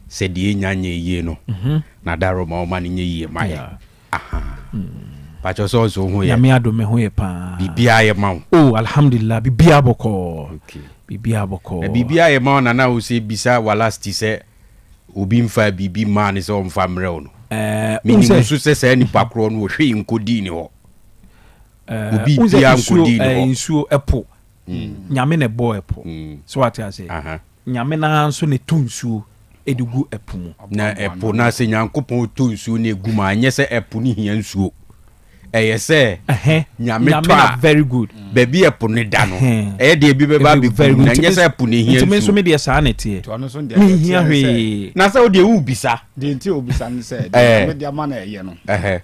se die nyanye ye no na daro ma o mani nye ye mai pacho so ho ye ya me adome ho ye pa bibia ye ma oh alhamdulillah bibia boko okay bibia boko bibia ye ma na o se bisa walasti se obi mfa bibi ma ni so mfa mre no minimum so se ni pakro no hwe nkodi ni ho obi bia nkodi ni ho nsuo epo nyame ne bo epo so what I say nyame na nso ne tonsuo edugu epo mu na epo na se nyankopon tonsuo na egu ma anye se epo ni hia nsuo say nyame to very good baby epo ne da no de bi be ba be very good anye se epo ne hia nsuo nso me de sa na tie to no so de hia hwe na se o de ubisa de nti obisa ne se me de ama na eye no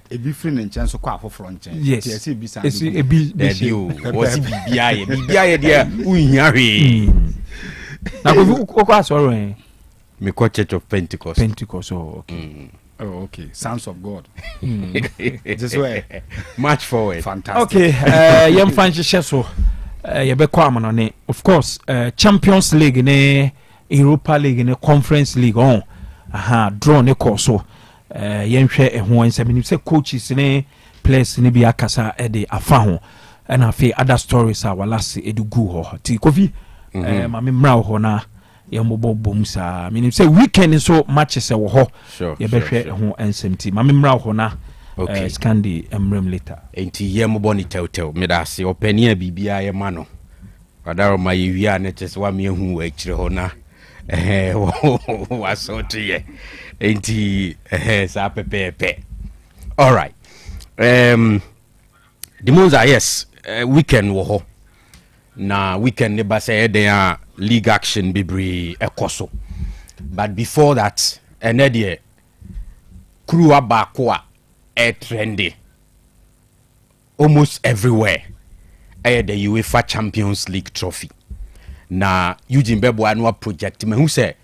ebi free ne nchen so kwa afoforo nchen tie se ebisa ebi o si bibia ye de u hia hwe na ko asoro me ko Church of Pentecost okay oh okay sons of God this way march forward fantastic okay yem fanhye so ye be kwa am no ne of course Champions League ne Europa League ne Conference League on draw ne course so yenhwe ehwo nsem se coaches ne players ne bi akasa e de afa ho and afi other stories are walase edugu ho ti kofi ma me mra ho na yɛmmɔbɔ bom saa menim sɛ weekend so matches ɛwɔ hɔ yɛbɛhwɛ ho nsɛm ti ma memmra hɔ na scandi mmram later enti yɛmmɔbɔ ne tɛwtɛw meda ase ɔpani a biribiaa yɛma no wadaro ma yɛwie a ne kyɛ sɛ wameahu wɔ akyirɛ hɔ na wasɔteyɛ enti saa pɛpɛɛpɛ alright Demonza yes weekend wɔ hɔ na weekend ne ba sɛ ɛdɛn a league action bebree ɛkɔ so but before that ɛnɛ deɛ kuruwa baako a trendy almost everywhere the UEFA Champions League trophy. Na Eugene Bebo annual project me who say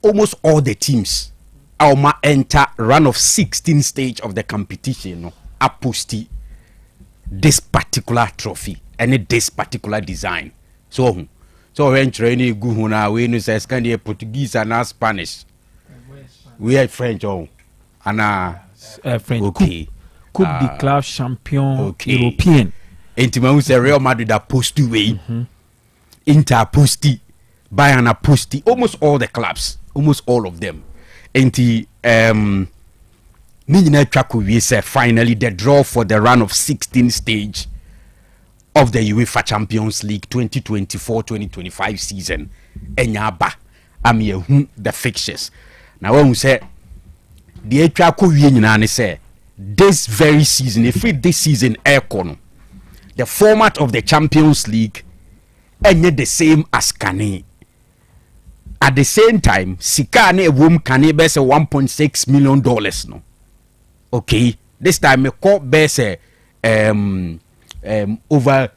almost all the teams ma enter run of 16 stage of the competition no aposti this particular trophy and this particular design. So when training go huna we no say Scandi Portuguese and Spanish. We are French and French. Okay. Coupe de Club champion European. Intima say Real Madrid are posti way. Inter posti, Bayern are posti, almost all the clubs, almost all of them. Enti we say finally the draw for the run of 16 stage of the UEFA Champions League 2024-2025 season. Enyaba amiye the fixtures. Now when we say the etwako wie nyina say this very season, if this season aircon, the format of the Champions League ain't the same as Kane. At the same time, Sikane wom Kane be say $1.6 million no. Okay, this time me call be say over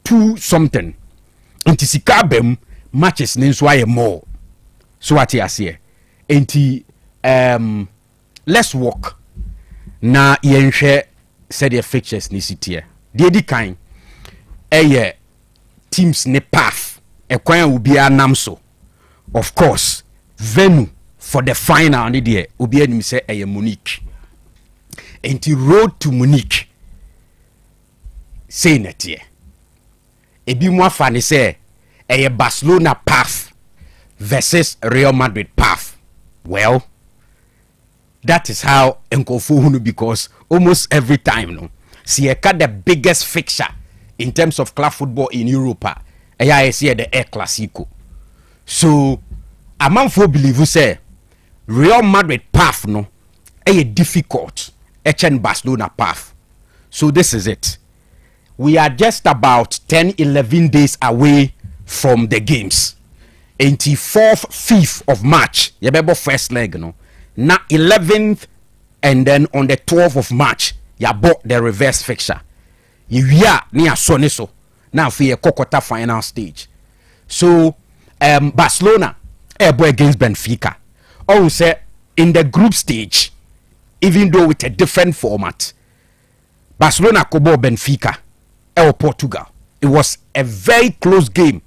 2 something. Inti sika bem matches ne nso aye more. So what you say? Inti let's walk. Na yenhwe said the fixtures ni sitie. The edi kan teams ne path ekwan will be anam so. Of course, venue for the final ni there obi anim say Munich. Enti road to Munich. Say netie. Ebi mo afa ni say Barcelona path versus Real Madrid path. Well, that is how Enkofu because almost every time no see the biggest fixture in terms of club football in Europe see the El Clasico. So among believe say Real Madrid path no difficult Barcelona path. So this is it. We are just about 10-11 days away from the games. Until 4th, 5th of March, yebebo first leg no. Na 11th and then on the 12th of March, ya bought the reverse fixture. You ni asone so. Now for your quarter final stage. So Barcelona boy against Benfica. Oh say in the group stage, even though with a different format, Barcelona kobo Benfica Portugal. It was a very close game.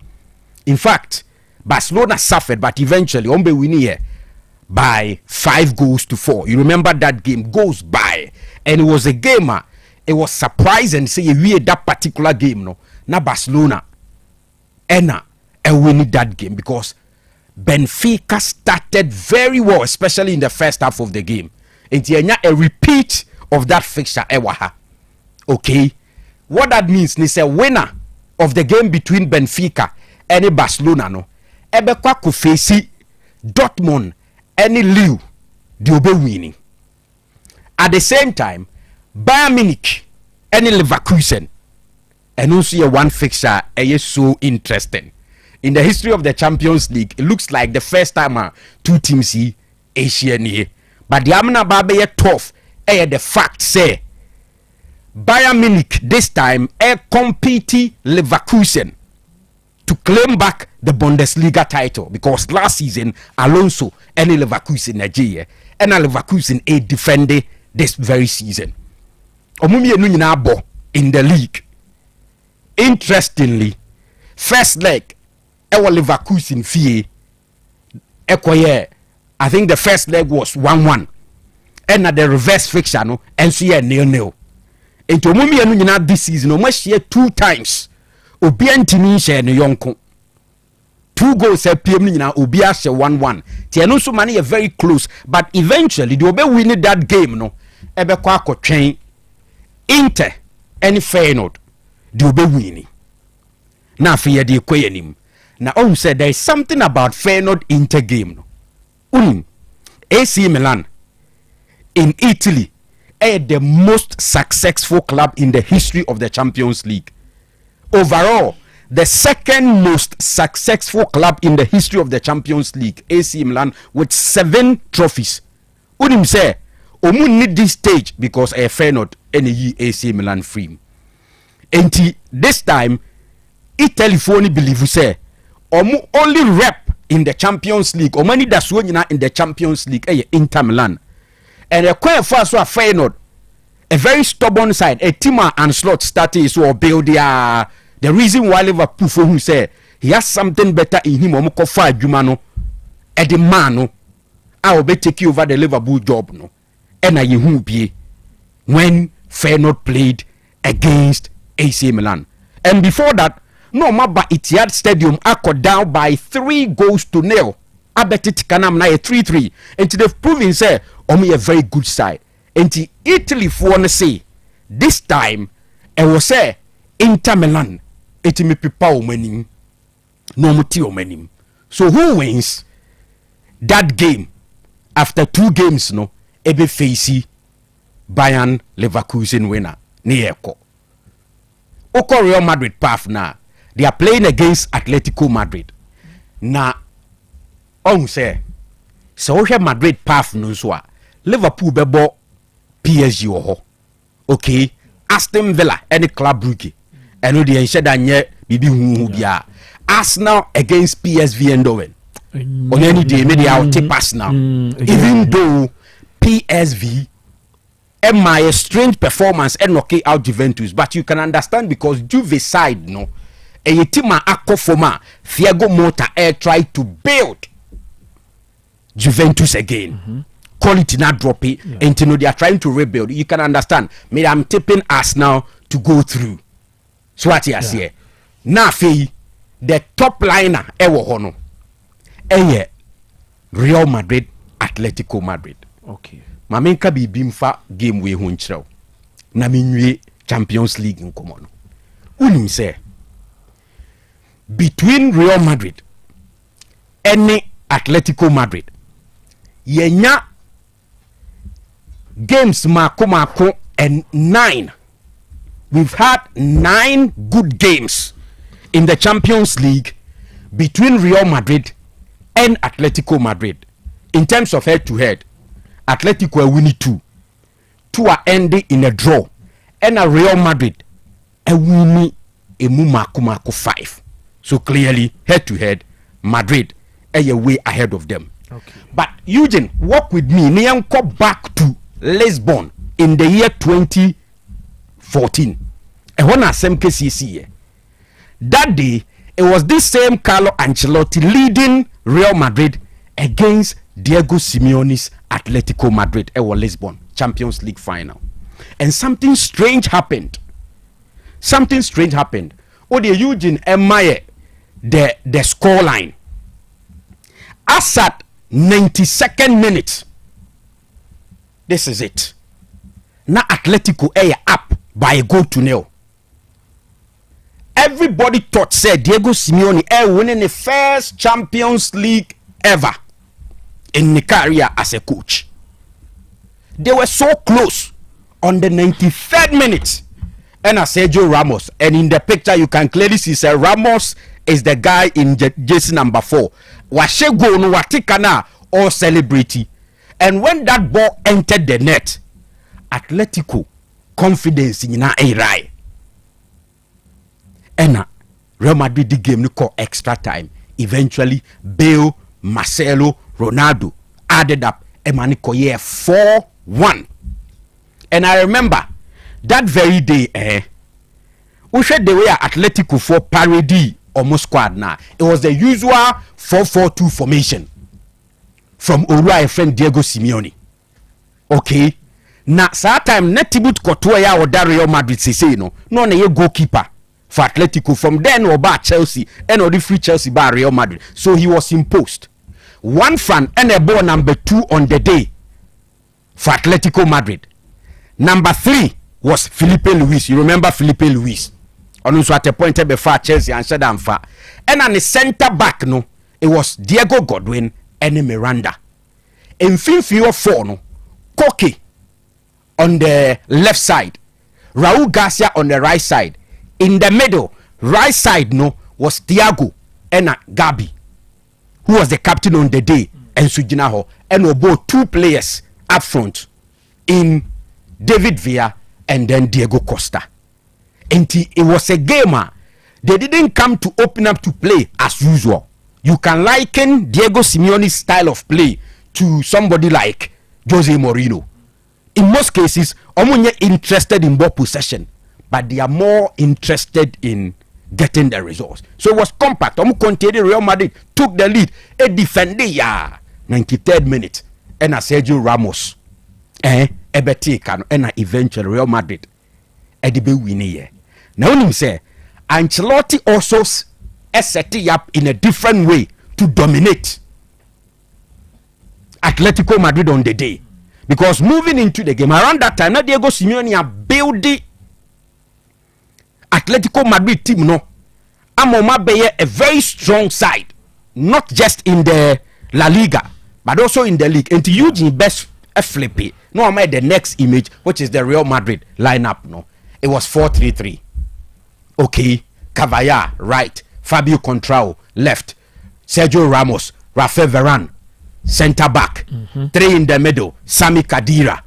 In fact, Barcelona suffered, but eventually Ombe winning here by 5-4. You remember that game goes by, and it was a game. It was surprising. Say we had that particular game, no. Now Barcelona, and winning that game because Benfica started very well, especially in the first half of the game. And a repeat of that fixture, okay. What that means is a winner of the game between Benfica and Barcelona, no. Ebekwa ku face Dortmund any Lille, they will be winning. At the same time, Bayern Munich any Leverkusen, and also one fixture is so interesting. In the history of the Champions League, it looks like the first time 2 teams see Asian here. But the Amna Babe tough, the fact say Bayern Munich this time competing Leverkusen to claim back the Bundesliga title because last season Alonso and Leverkusen Nigeria and Leverkusen defended this very season. Omumi enu nyina abo in the league. Interestingly, first leg Leverkusen fie ekoye I think the first leg was 1-1 and at the reverse fixture no and so 0-0. Into Omumi enu nyina this season o share 2 times. Obi antimi share no yonko. 2 goals a PM nyina obi ahye 1-1 tie no so man very close, but eventually they obe win that game no ebe kwa akotwen Inter any Feyenoord they obe win na afi ye de kwayanim na on said there is something about Feyenoord Inter game no AC Milan in Italy the most successful club in the history of the Champions League. Overall, the second most successful club in the history of the Champions League, AC Milan, with 7 trophies. Unim say, omu need this stage because a Feyenoord any AC Milan free. And this time, Italy phone believe say, omu only rep in the Champions League, or many that's in the Champions League, Inter Milan. And a quite fast so a Feyenoord, a very stubborn side, a team and slot started so build the reason why Liverpool for who say he has something better in him or kofa adwuma at the man no I will be take you over the Liverpool job no and I who be when Feyenoord played against AC Milan. And before that, no maba Etihad Stadium akọ down by 3-0. I bet it canam na 3-3 and they've proven say a very good side. And Italy for say this time I was say Inter Milan it me pipa omanim no muti omanim. So who wins that game after 2 games no ebe face Bayern Leverkusen winner ne eko. Oko Real Madrid path na they are playing against Atletico Madrid. Na on say so we Madrid path no so Liverpool bebo PSG ho. Okay, Aston Villa any club Brugge. Eno de enhye da nye bibi hu bia. Arsenal against PSV Eindhoven. On any day maybe I'll take Arsenal. Even though PSV and my strange performance and knock out Juventus, but you can understand because Juve side no a team akofoma Thiago Motta air try to build Juventus again. Quality not drop it and you know they are trying to rebuild. You can understand. Me I'm tipping Arsenal to go through. So what you say? Now the top liner ewo hono. Real Madrid, Atletico Madrid. Okay. Mamenka bi bimfa game we ho nkyerɛw. Na menwie Champions League nkomo no. Unim say between Real Madrid and Atletico Madrid yenya games mako and 9. We've had 9 good games in the Champions League between Real Madrid and Atletico Madrid. In terms of head to head, Atletico are winning 2. 2 are ending in a draw. And a Real Madrid are winning a mako 5. So clearly, head to head, Madrid are way ahead of them. Okay. But Eugene, walk with me. Go back to Lisbon in the year 2014. And when I same KCC, that day it was this same Carlo Ancelotti leading Real Madrid against Diego Simeone's Atletico Madrid at Lisbon Champions League final. And something strange happened. Oh, the Eugene admire the score line. As at 92nd minute, this is it. Now Atletico are up by a goal to 0. Everybody thought said Diego Simeone winning the first Champions League ever in the career as a coach. They were so close on the 93rd minute. And Sergio Ramos, and in the picture you can clearly see Sir Ramos is the guy in jersey number 4. Washego no watikana or celebrity. And when that ball entered the net, Atletico confidence in na rai. And Real Madrid the game call extra time. Eventually, Bale, Marcelo, Ronaldo added up Emanico 4-1. And I remember that very day, we said the way Atletico for parody almost squad now. It was the usual 4-4-2 formation from Oluwa friend Diego Simeone. Okay. Now, that time Netibut Courtois or Real Madrid say no na ye goalkeeper for Atletico. From then over Chelsea and or the free Chelsea by Real Madrid. So he was imposed. One fan and a ball number 2 on the day for Atletico Madrid. Number 3 was Felipe Luis. You remember Felipe Luis? On also at a point before Chelsea and Shadam Fa. And on the center back, no, it was Diego Godwin and Miranda. In 4 no, Koke on the left side, Raul Garcia on the right side. In the middle, right side no was Thiago and Gabi, who was the captain on the day, and Sujinaho, and both 2 players up front in David Villa and then Diego Costa. And it was a game. They didn't come to open up to play as usual. You can liken Diego Simeone's style of play to somebody like Jose Mourinho. In most cases, omunye interested in ball possession, but they are more interested in getting the results. So it was compact. Real Madrid took the lead. A defender, 93rd minute, and Sergio Ramos, and eventually Real Madrid, be winning. Now him say, Ancelotti also set it up in a different way to dominate Atletico Madrid on the day. Because moving into the game around that time, Diego Simeone building Atletico Madrid team no. Amoma Beye a very strong side, not just in the La Liga, but also in the league. And to Eugene best flippy. No, I made the next image, which is the Real Madrid lineup. No, it was 4-3-3. Okay, Cavalla right, Fabio Contrao left, Sergio Ramos, Rafael Varane center back, 3 in the middle, Sami Khedira,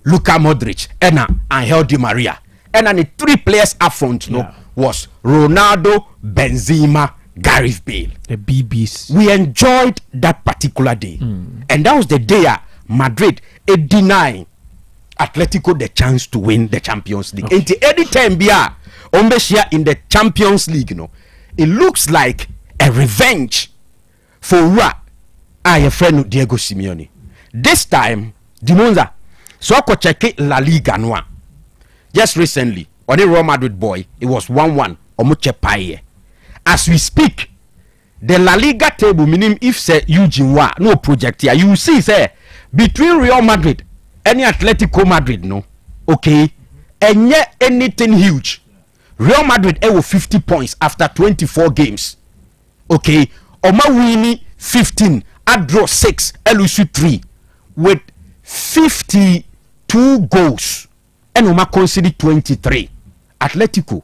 Luka Modric, and Angel Di Maria. And then the 3 players up front was Ronaldo, Benzema, Gareth Bale. The BBs. We enjoyed that particular day. And that was the day Madrid denying Atletico the chance to win the Champions League. And any time in the Champions League, it looks like a revenge for your friend Diego Simeone. This time, Demonza, so I could check La Liga Noa. Just recently, on the Real Madrid boy, it was 1-1. As we speak, the La Liga table, meaning if say Eugene wa no project here, you see say between Real Madrid and Atletico Madrid, no, okay, and yet anything huge. Real Madrid have 50 points after 24 games. Okay, Oma Winnie 15, Adro 6, LUC 3 with 52 goals. And Oma conceded 23. Atletico,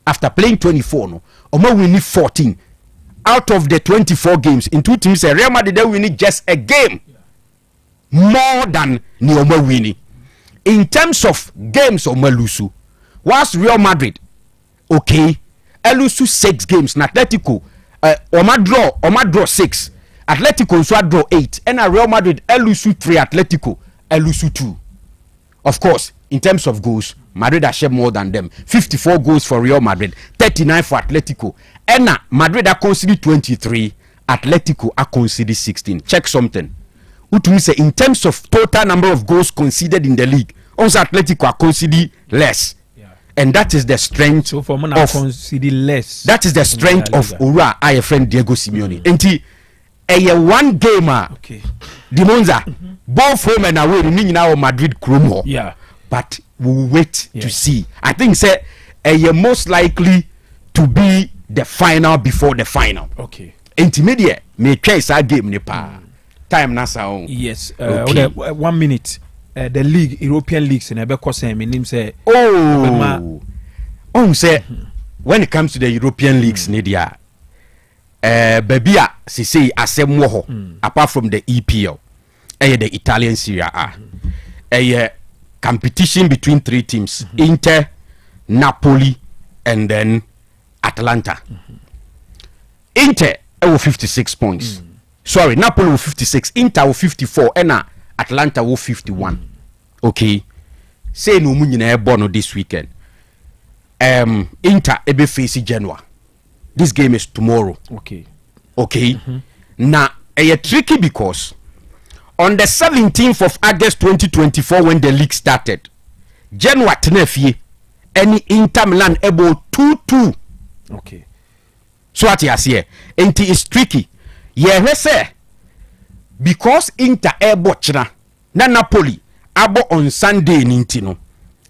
after playing 24, no, Oma winning 14 out of the 24 games. In 2 teams, Real Madrid they winning just a game more than Oma winning. In terms of games, Oma lusu, whilst Real Madrid, okay, Elusu 6 games, na Atletico, Oma draw 6, Atletico so draw 8, and Real Madrid Elusu 3, Atletico Elusu 2. Of course, in terms of goals, Madrid has shared more than them. 54 goals for Real Madrid, 39 for Atletico. And Madrid are conceded 23, Atletico are conceded 16. Check something. What we say in terms of total number of goals conceded in the league, also Atletico are conceded less. And that is the strength so for of conceded less. That is the strength of Ura, our friend Diego Simeone. And a one gamer, okay, Demonza, both home and away, meaning now Madrid Chromo. Yeah. But we'll wait to see. I think say most likely to be the final before the final. Okay. Intermediate may choice our game nipa. Time nasa on. Yes. Okay. 1 minute. The league, European leagues, and Ebeko name say. Say when it comes to the European leagues, Nidia, Babia say asem wo apart from the EPL, the Italian Serie A, competition between 3 teams: Inter, Napoli, and then Atalanta. Inter have 56 points. Sorry, Napoli with 56, Inter with 54, and Atlanta with 51. Okay, say no munyina bono this weekend. Inter ebe face Genoa. This game is tomorrow. Okay. Now, tricky because on the 17th of August 2024, when the league started, Genoa tenefie any Inter Milan able 2-2 Okay. So what you say? It is tricky. Yeah, say because Inter ebo china na Napoli abo on Sunday nintino.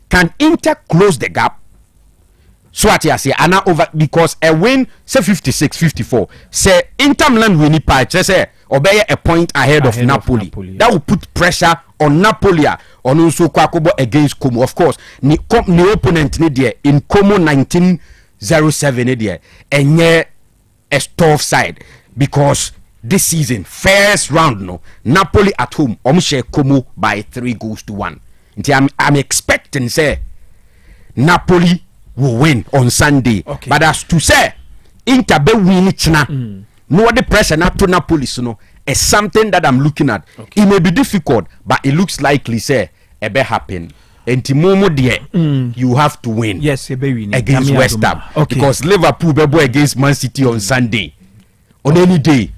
Can Inter close the gap? So what you say? Ana over because a win say 56-54. Say Inter Milan win it say obey a point ahead of Napoli. That will put pressure on Napoli on also Kwakobo against Como. Of course, ni opponent ni there in Como 1907 ni there and yeah a tough side because this season first round no Napoli at home share Como by 3-1. I'm expecting say Napoli will win on Sunday. Okay. But as to say Inter be win it na no the pressure not to Napoli so no is something that I'm looking at. Okay. It may be difficult but it looks likely say it be happen. And Timomo there you have to win. Yes, win against West Ham. Okay. Because Liverpool be against Man City on Sunday. On any day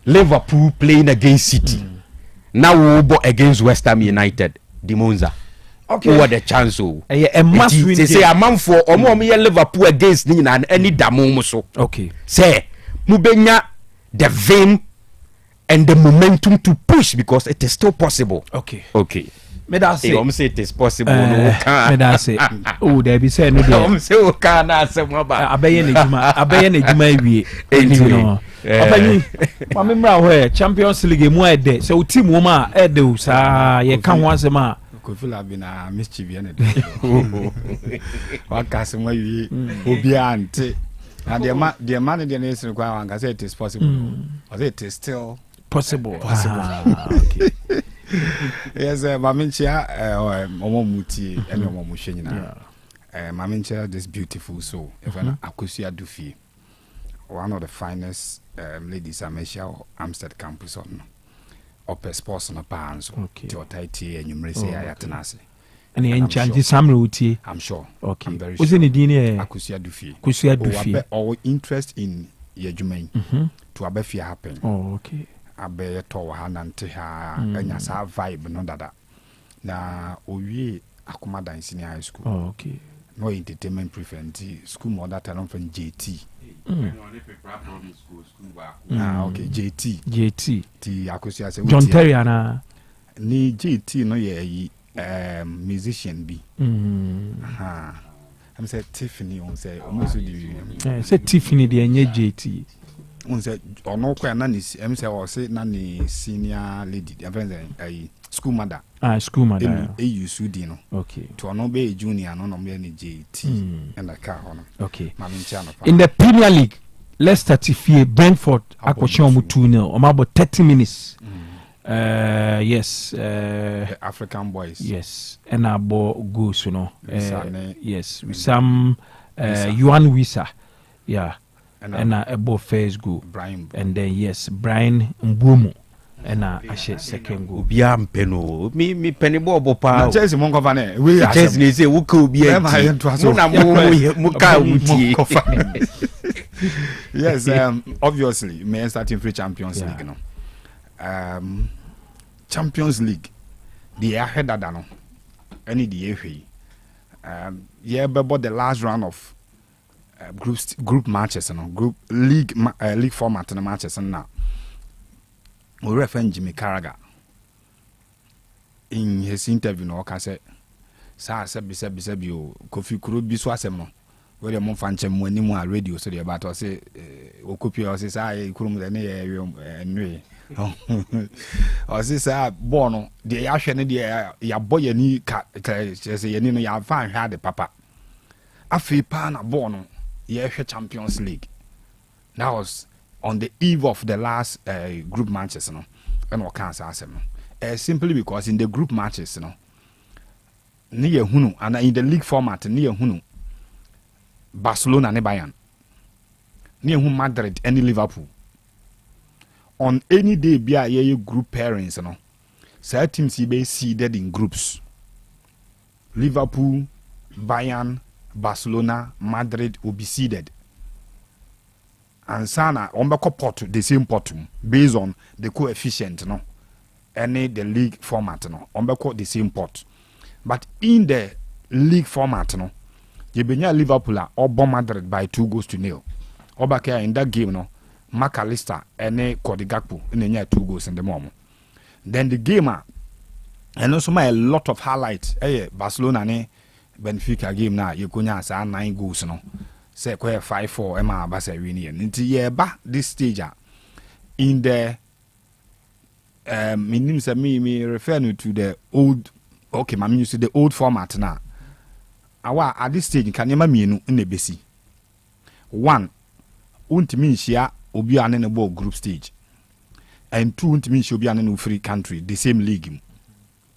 Liverpool playing against City. Now we go against West Ham United. Demonza. Okay. What the chance oh? A must win. They say a man for Liverpool against Nina and any Damomo so. Okay. Say Mubenya the vein and the momentum to push because it is still possible. Okay. Okay. Me that say. I'm say it is possible. No can. Me that say. Oh, there be say no there. I'm say o can na say mo ba. Abeye na juma wie. Anyway. Abanye. Ma me mra ho Champions League mu ede. So team wo ma ede o sa ye kan ho asema. Kofila bi na mischief ye na de. Waka asema wie obi ante. And the man in the nation kwa wanga say it is possible. Or say it is still possible. Okay. Yes, Maminchia, Omomuti, and Omomushina. Maminchia, this beautiful soul. If an Akusia Dufi, one of the finest ladies I mentioned, Amstead campus on Upper Sports on a Pans, Teotaiti, and you may say Ayatanasi. And the enchanted Samruti, I'm sure. Okay, very sure. Wasn't it Akusia Dufi? Kusia Dufi. Or interest in Yejumain to Abefia happen. Oh, okay. Abe to hanante ha enya sa vibe no dada na owie akoma dan senior high school. Oh, okay. No entertainment prefect school mo that time from JT. Okay, JT ti akosia se John Terry ana ni JT no ye musician bi. I'm say Tiffany on say almost the say Tiffany the enye JT. Unse ono kwa na ni say o say na ni senior lady school mother school mother you sudi no okay to ono be junior no be ni JT and the car hono okay in the Premier League Leicester tifie Brentford akwoche omu 2-0 o ma about 30 minutes yes the African boys yes and abo goals you know yes with some Yuan Wisa yeah and above first goal Brian and then yes Brian Mbumo and ashe second goal bia mpeno mi peni bobo pa Chelsea mon ko fane we Chelsea say wo ko bia mo na mo ka muti yes obviously men starting free Champions League no Champions League the ahead that no any the ehwe yeah but the last round of group matches and group league format and matches and now we reference Jimmy Carragher in his interview no ka say sa bi o Kofi Kuro bi so asem no we dey mon fanche mo ani mu a radio so dey about say o copy o say sa e kurum de ne enwe o say sa ball no dey ahwe ne dey ya boy ani ka say yani no ya fa hwa de papa afi pa na ball no Champions League. That was on the eve of the last group matches, and what can't say simply because in the group matches, near Hunu and in the league format near Hunu, Barcelona and Bayern, near whom Madrid and Liverpool. On any day, be a group pairings, certain teams be seeded in groups. Liverpool, Bayern, Barcelona, Madrid will be seeded. And Sana ombeko pot the same pot based on the coefficient any the league format ombeko the same pot. But in the league format Yebenya Liverpool or bomb Madrid by 2-0. Obaka in that game, no, McAllister and Cody Gakpo in the 2 goals in the moment. Then the game, and also a lot of highlights. Barcelona ne Benfica game now, you could say 9 goals, no. Say 5-4, Emma Basa winning. Into this stage in the me referring to the old. Okay, I mean you see the old format now. Awa at this stage can never mean in the BC. 1. Untimi share obi ane ne ball group stage. And 2 untimi share obi ane no free country the same league.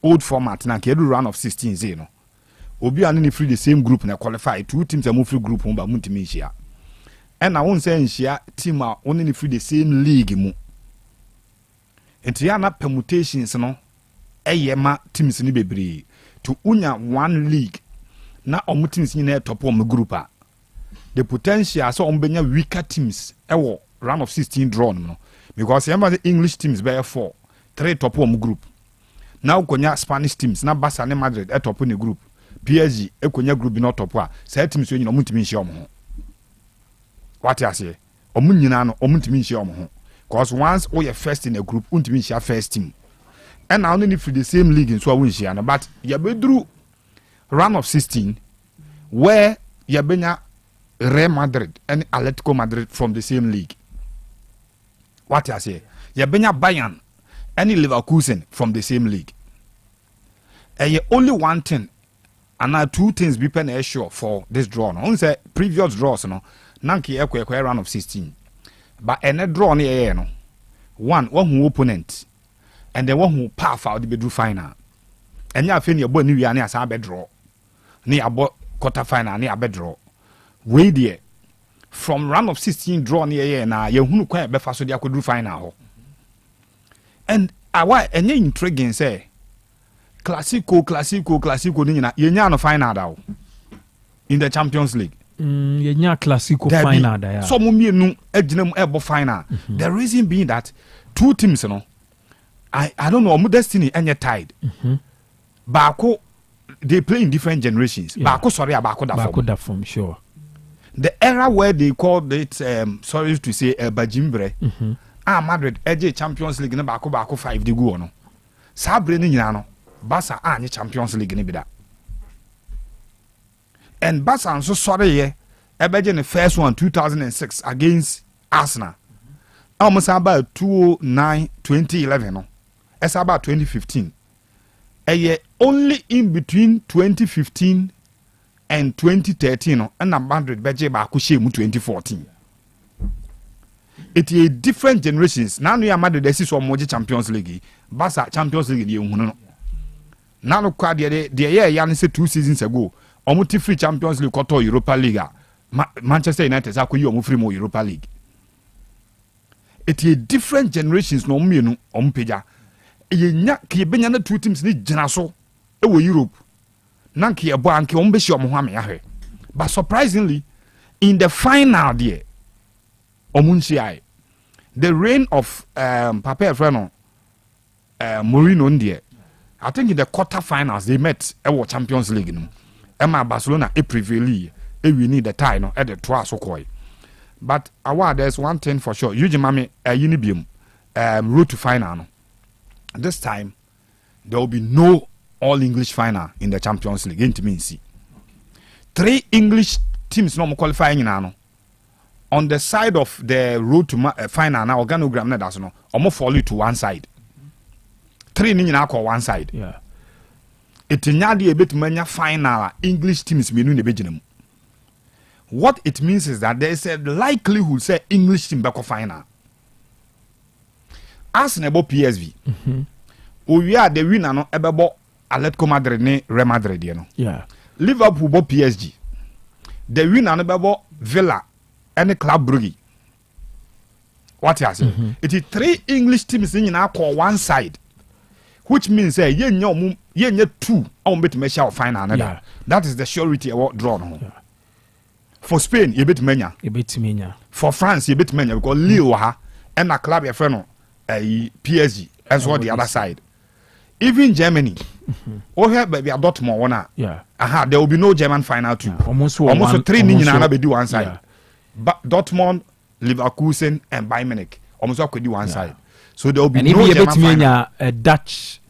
Old format na ke do round of 16 say no. Obi ane ne free the same group na qualify 2 teams a move free group ba untimi share. And I won't say share team a only free the same league mu. Enti ya na permutations no eyema teams ni bebre to unya one league na omo teams ni na top of group a the potential so ombenya weaker teams ewo round of 16 draw no because remember the English teams be 4 3 top of group now konya Spanish teams na Barca ne Madrid e top in group PSG e konya group no top a say teams so nyina omo timi nhye omo ho what you say omo nyina no omo timi nhye omo ho because once we are first in a group untimi nhye first team and now only for the same league in so win share but you be through round of 16 where you benya Real Madrid and Atletico Madrid from the same league. What I say? You benya Bayern and Leverkusen from the same league. And you only one thing and now 2 things be pen sure for this draw. No, only say previous draws no. Nanki ekwe round of 16. But any draw ni no. One who opponent. And then one who path out the bedroom final. And you feel your boy new year as a bed draw. Ni about quarter final ni a bed draw. Way there from round of 16 draw near year na you who quite be fast so they could do final. And why any intriguing say classico ni na you no final da in the Champions League. You classico final da. So mummy no ejinem ebo final. The reason being that 2 teams no I don't know, destiny and you're tied. Bako, they play in different generations. Yeah. Bako da form, sure. The era where they called it, sorry to say, Bajimbre, Madrid, EJ Champions League, na Bako 5 de go no. Sabre ni nyano, Barca any Champions League ni bida. And Barca and so sorry ye, EJ the first one 2006 against Arsenal. Almost about 2011 no. It's about 2015. A year only in between 2015 and 2013, and Madrid Beje Bakushe 2014. It is different generations. Now we are Madrid. This is one Champions League. Barca Champions League. Now look at the year Yanni said 2 seasons ago. Omuti free Champions League quarter Europa League. Manchester United are free more Europa League. It is different generations. No me no ompeja. Yenya ki benya na 2 teams ni gyina so e wo Europe na ki ebo anke ombe shi omo hame ahwe but surprisingly in the final there omunchi ai the reign of Papa Efreno Mourinho there I think in the quarterfinals they met e Champions League no Emma Barcelona e prevail e we need the tie no e the twa so koi but there's one thing for sure you mame yinibium road to final no. This time, there will be no all-English final in the Champions League. Into me, see. 3 English teams no qualifying now. On the side of the road to final now, organogram na that's no. Almost fall to one side. 3 ni na call one side. Yeah. It nyadi a bit manya final English teams menu ne bejinem. What it means is that there is a likelihood say English team back final. Arsenal about PSV. We are the winner no ebebo Atletico Madrid ne Real Madrid you know. Yeah. Liverpool bo PSG. The winner no ebebo Villa and Club Brugge. What you say? It is 3 English teams in na call one side. Which means say ye 2 on bet me shall final another. Yeah. That is the surety about draw no. Yeah. For Spain you bet menya. You bet menya. For France you bet menya because Lille ha and a club your friend PSG and so the other side. Even Germany, Oh here baby a Dortmund one. Yeah. There will be no German final too. Almost 3 ni nyina na be di one side. But Dortmund, Leverkusen and Bayern Munich almost could do one side. So there will be no German final. A Dutch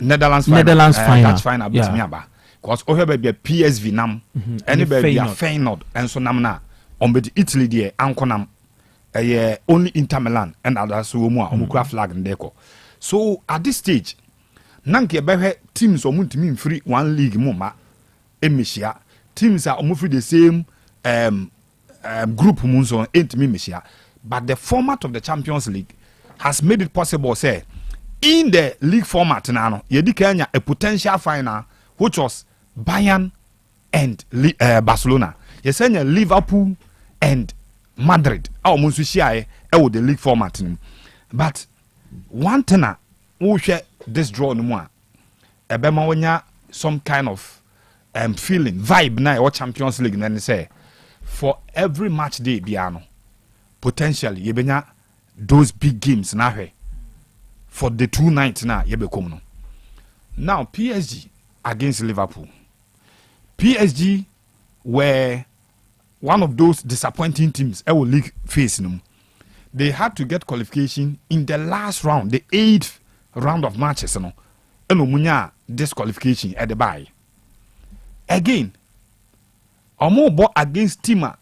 Netherlands final. Dutch final because oh here baby a PSV nam anybody a Feyenoord and so nam na on be Italy there ankonam only Inter Milan and others who mo omukura flag ndeko. So at this stage nanke be teams omuntimi free one league mo ma emishia teams are free the same group munzo entimi mishia, but the format of the Champions League has made it possible say in the league format now yedi Kenya a potential final which was Bayern and Barcelona. You say Liverpool and Madrid munzo share with the league format. But one thing we share this draw no more ebema wonya some kind of feeling vibe na or Champions League na say for every match day biano potentially yebenya those big games na hwe for the 2 nights na yebekom no. Now PSG against Liverpool. PSG were one of those disappointing teams I will league face no. They had to get qualification in the last round, the 8th round of matches no. Eno munya disqualification at the bye. Again, omo ball against Tima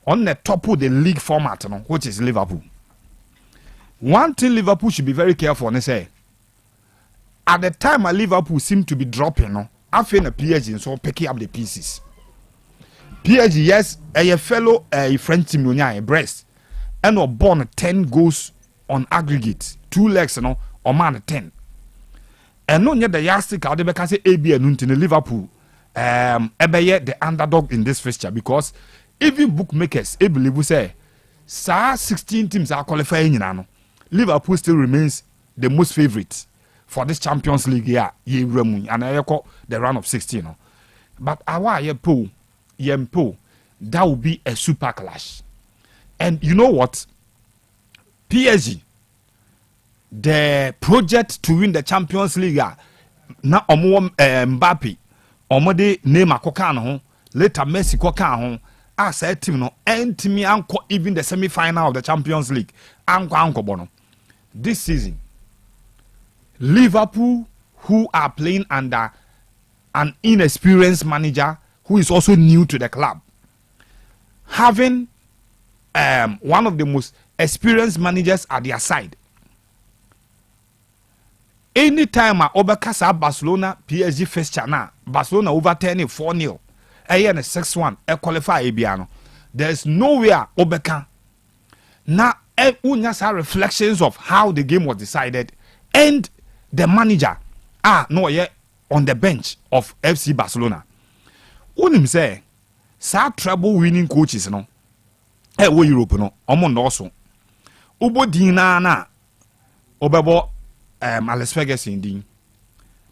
on the top of the league format no, which is Liverpool. One thing Liverpool should be very careful on say at the time Liverpool seemed to be dropping no, after the PSG so picking up the pieces. PSG yes, a fellow French team a Brest and born 10 goals on aggregate, 2 legs no, or man 10. And no the yardstick out there say AB and Liverpool ebeye the underdog in this fixture because even bookmakers believe say 16 teams are qualifying no, Liverpool still remains the most favorite for this Champions League year and I call the round of 16 no. But our yempo that will be a super clash. And you know what? PSG, the project to win the Champions League na omo Mbappe omode Neymar koka no later Messi koka ho as a team no entimi anko even the semi-final of the Champions League anko bono. This season Liverpool, who are playing under an inexperienced manager who is also new to the club, having one of the most experienced managers at their side. Anytime Obakasa Barcelona PSG first chana Barcelona overturning 4-0, and 6-1, qualify Ebiano. There's nowhere Obeka. Now unyasa reflections of how the game was decided, and the manager no yet on the bench of FC Barcelona. Unim say sa treble winning coaches no. Wo Europe no omo no so ubo dina na obebo Alex Ferguson din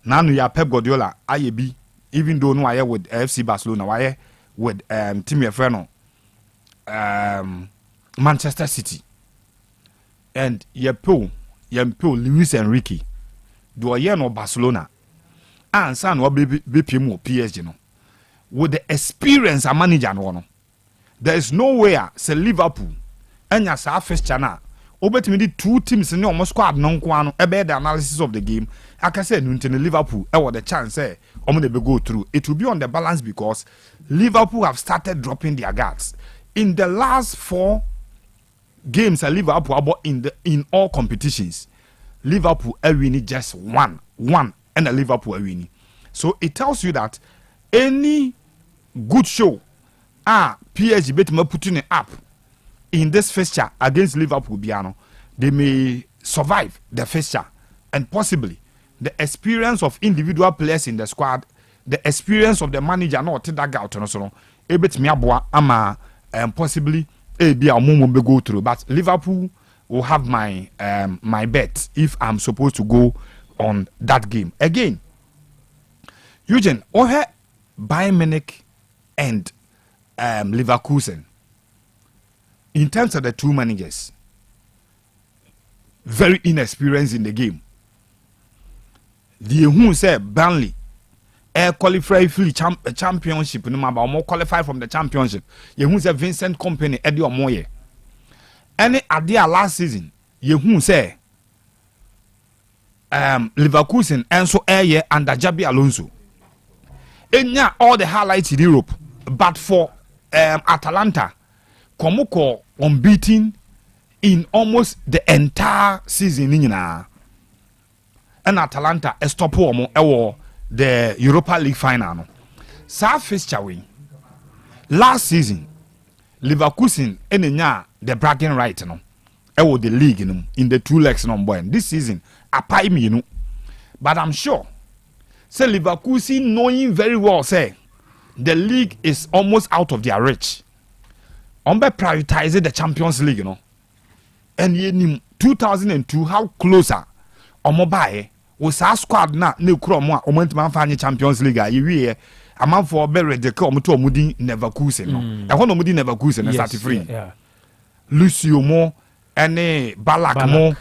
na no ya Pep Guardiola ayebi even though no aye with FC Barcelona aye with team your friend no Manchester City and yempo Luis Enrique do aye no Barcelona ansa no be pm PSG no with the experience a manager no. There is nowhere say Liverpool enya sa first channel obetimi di 2 teams in almost squad no nko ano ebe the analysis of the game aka say nuntin Liverpool e the chance say omo dey go through. It will be on the balance because Liverpool have started dropping their guards in the last 4 games at Liverpool about in all competitions. Liverpool winning just one and the Liverpool winning. So it tells you that any good show PSG betima putting it up in this fixture against Liverpool Biano, they may survive the fixture and possibly the experience of individual players in the squad, the experience of the manager not that out no so e betimi aboa ama possibly be a moment go through, but Liverpool will have my my bet if I'm supposed to go on that game again. Eugene Bayern Munich and Leverkusen, in terms of the 2 managers, very inexperienced in the game. the who say Burnley qualify free championship no ma ba more qualify from the championship. You who say Vincent Company Eddie Omoye. Any idea last season, you who say Leverkusen and so air under Jabi Alonso. Enya all the highlights in Europe, but for Atalanta, Komoko unbeaten in almost the entire season. And Atalanta stop the Europa League final. Sa fixture win. Last season, Leverkusen enya the bragging right no. The league in the 2 legs no boy. This season, apart me but I'm sure. Say Leverkusen knowing very well say the league is almost out of their reach. Ombe prioritizing the Champions League, And in 2002, how closer Omobaye was our squad na ne kromwa omantima fa Champions League a yewie amanfo be ready ka omoto omudi Leverkusen no. E ho no omudi Leverkusen na start free. Yeah. Lucio Mo any Balak Mo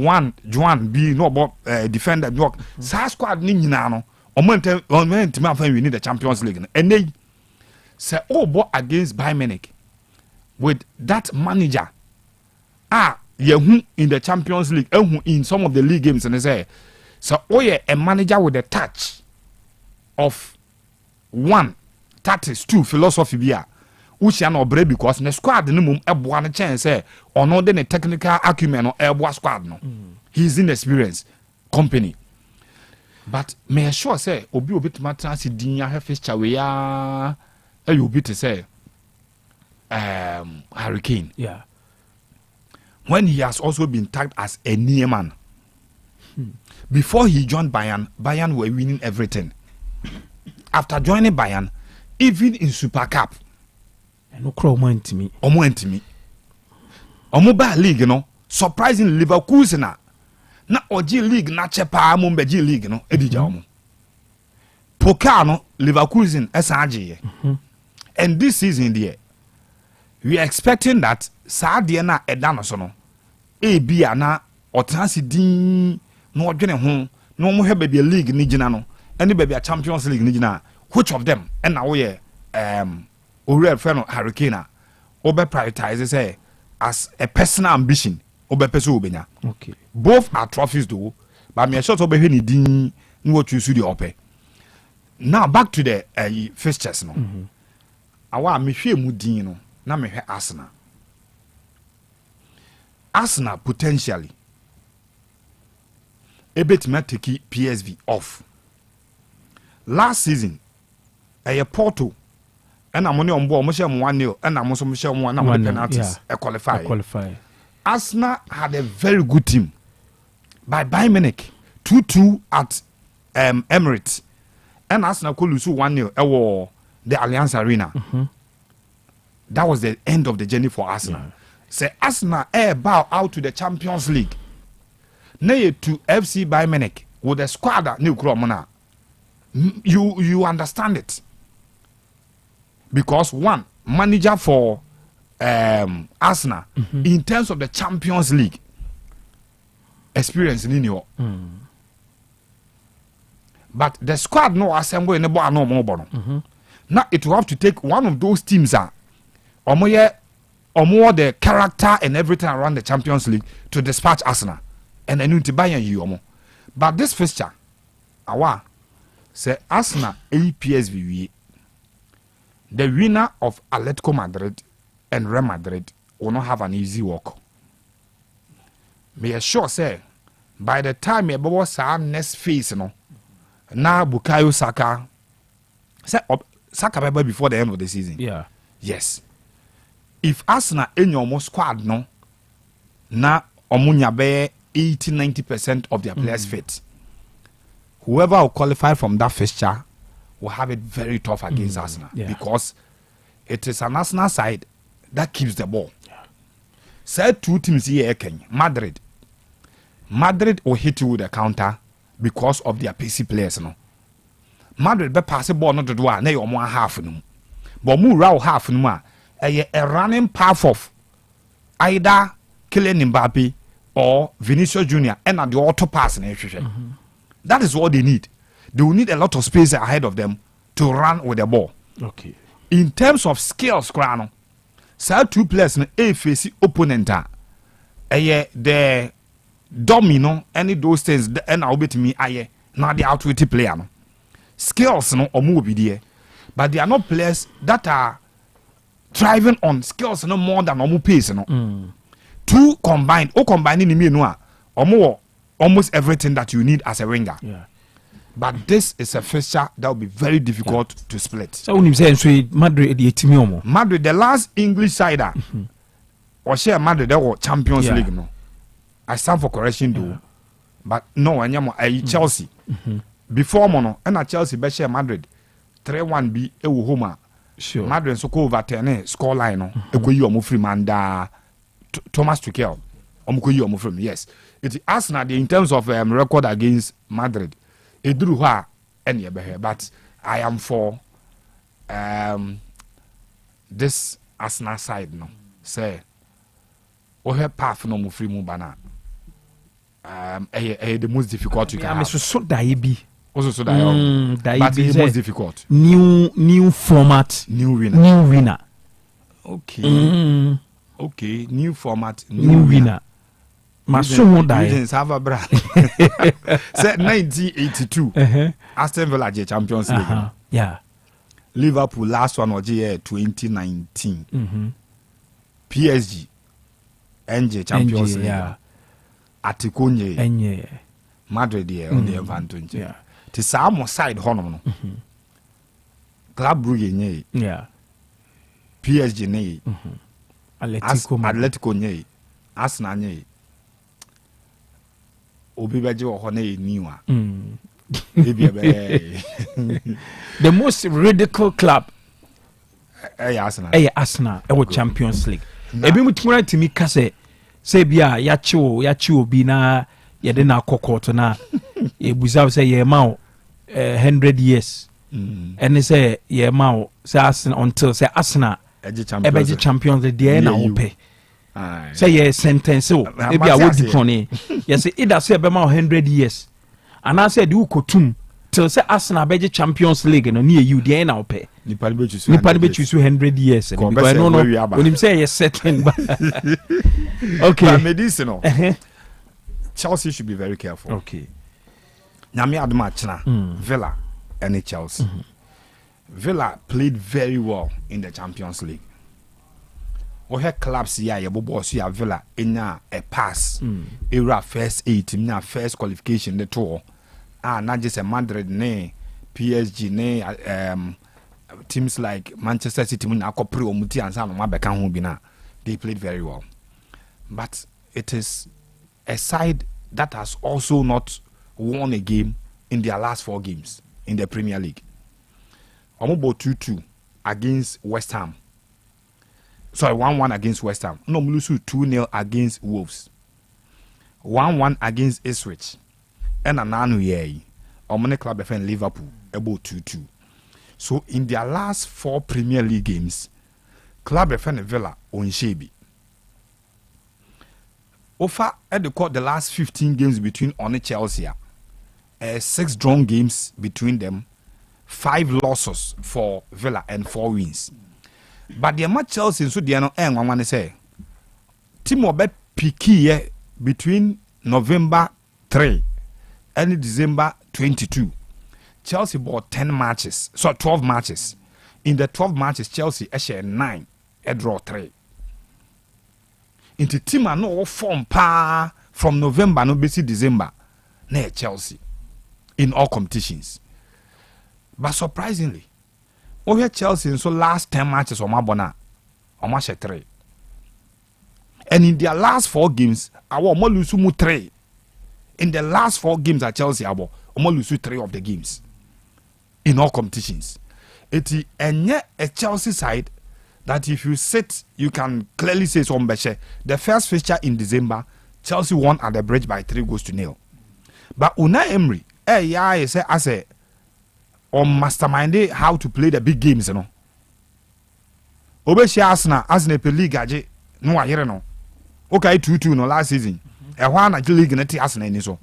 one Juan B no about defender block sa squad ni nyina no omantima fa win the Champions League and they say against Bayern Munich with that manager yehu in the Champions League in some of the league games and they say so a manager with a touch of one that is two philosophy bia which are not brave because the squad no mum eboa no chance say ono the technical acumen no eboa squad no he's inexperienced company but me sure say obi obitima trans din ya have fixture we ya you obi to say Hurricane. Yeah. When he has also been tagged as a near man. Before he joined Bayern, Bayern were winning everything. After joining Bayern, even in Super Cup, no crow went me. Omoba League, surprising Leverkusen na Oji League na chepa Mumbe G League, Edija. Pokano Leverkusen SRG. And this season there, we are expecting that Sadia na Edanosono. Bia na otansi din no odwene ho no mo hebe be league ni gina no any be a Champions League ni gina which of them and na we Oriel Feno Hurricane obe prioritize say as a personal ambition obe person obenya. Okay, both are trophies though, but me sure obe hwe ni din ni what you see the ope. Now back to the fixtures no. Awa me hwe mu din no na me hwe Arsenal potentially a bit take PSV off. Last season, a Porto and I'm only on board 1-0 and I'm also one penalties qualify. Arsenal had a very good team. By Bayern Munich 2-2 at Emirates, and Arsenal could lose 1-0 at the Allianz Arena. That was the end of the journey for Arsenal. Yeah. Say Arsenal bow out to the Champions League. Nay to FC Bayern Munich with a squad that new Kromona. You understand it. Because one manager for Arsenal in terms of the Champions League experience in your but the squad no assemble in the bar no more. Now it will have to take one of those teams or more the character and everything around the Champions League to dispatch Arsenal and then to buy you. But this fixture, say Arsenal PSV, the winner of Atletico Madrid and Real Madrid will not have an easy walk. May assure say by the time our next phase, now Bukayo Saka say Saka before the end of the season. Yeah. Yes. If Arsenal in your squad no na omunya be 80-90% of their players fit, whoever will qualify from that fixture will have it very tough against Arsenal because it is an Arsenal side that keeps the ball. Said two teams here Madrid will hit you with a counter because of their PC players Madrid be pass the ball not to do na your more half no but mu raw half no a running path of either Kylian Mbappe or Vinicius Junior and at the auto pass That is what they need. They will need a lot of space ahead of them to run with the ball. Okay. In terms of skills, Krano, so 2 players in a face opponent, the domino, any those things, and I'll bet me, now the outwitty player. No. Skills, no, or more be there, but they are not players that are thriving on skills, no more than normal pace. No. 2 combined, or combining in me, no, or more, almost everything that you need as a winger. Yeah. But this is a fixture that will be very difficult to split. So when you say Madrid, Madrid, the last English sider, or share Madrid, they were Champions League. No, I stand for correction though, but no, I Chelsea. Before mono, and Chelsea be share Madrid 3-1 be a home. Sure. Madrid so go over 10 score line. No, eko yi omo free man da Thomas Tuchel. Omo ko yi omo free. Yes, it's Arsenal in terms of record against Madrid. Edru ha any but I am for this Arsenal side no say o have path no mo free mu bana the most difficult you can have. So that be also so that but the most difficult new format, new winner. Okay. Okay, new format, new winner. Masumo die. Said 1982. Aston Villa Champions League. Yeah. Liverpool last one was 2019. PSG NJ Champions League. Yeah. Atikonye. Enye. Madrid on the advantage. Yeah. To some side hono. Club Brugge nye. Yeah. PSG nye. Atletico nye. Arsenal nye. The most radical club Arsenal Champions League. Ebi mutumura timi kase say bia yachi obi na yede na kokoto na ebuza say ye ma 100 years and say ye ma say Arsenal until say Arsenal ebeji Champions League dey na ope. Say yes sentence maybe I would funny. Yes, either say be 100 years. And I said you kotum till say Arsenal be Champions League no near you dey na pay. Ni palibe choose 100 years. Because no when him say yes certain. Okay. But medicinal. Chelsea should be very careful. Okay. Nyame admatch na Villa and Chelsea. Villa played very well in the Champions League. Ohe clubs ya bobo so ya Villa enya a pass era first 8 na first qualification the tour not just a Madrid ne PSG ne teams like Manchester City mun akopre omuti ansa no mabeka ho bi na they played very well, but it is a side that has also not won a game in their last 4 games in the Premier League. Omobo 2-2 against West Ham. Sorry, 1-1 against West Ham. No, Mulusu 2-0 against Wolves. 1-1 against Ipswich. And Ananu Yei. Omane Club FN Liverpool. About 2-2. So in their last 4 Premier League games, Club FN Villa on Shebi. Ofa at the court the last 15 games between One Chelsea. 6 drawn games between them. 5 losses for Villa and 4 wins. But the match Chelsea so they no one say team will be picky between November 3 and December 22. Chelsea bought 10 matches, so 12 matches. In the 12 matches, Chelsea share 9, a draw 3. Into team are no form pa from November no basic December. Near Chelsea in all competitions. But surprisingly, over Chelsea so last 10 matches on Mabona, on match 3. And in their last 4 games, our Molusumu 3. In the last 4 games at Chelsea, our Molusu 3 of the games in all competitions. It is a Chelsea side that if you sit, you can clearly say so. The first fixture in December, Chelsea won at the bridge by 3-0. But Unai Emery, as a or masterminded how to play the big games, you know. Obeshi Arsenal as a league aje no ahire no. Okay 2-2 no last season. E hwa na league na ti Arsenal ni so.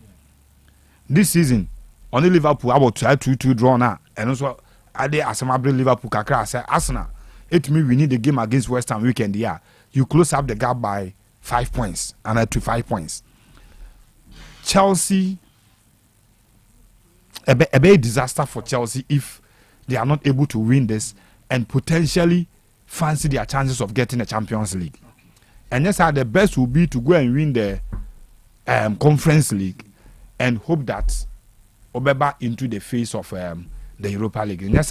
This season only Liverpool about 2-2 draw now, and also I did Asamabri Liverpool kakra say Arsenal. It means we need the game against West Ham weekend. Yeah, you close up the gap by 5 points and to 5 points. Chelsea, a big disaster for Chelsea if they are not able to win this and potentially fancy their chances of getting the Champions League. And yes, the best will be to go and win the Conference League and hope that Obeba into the face of the Europa League. And yes,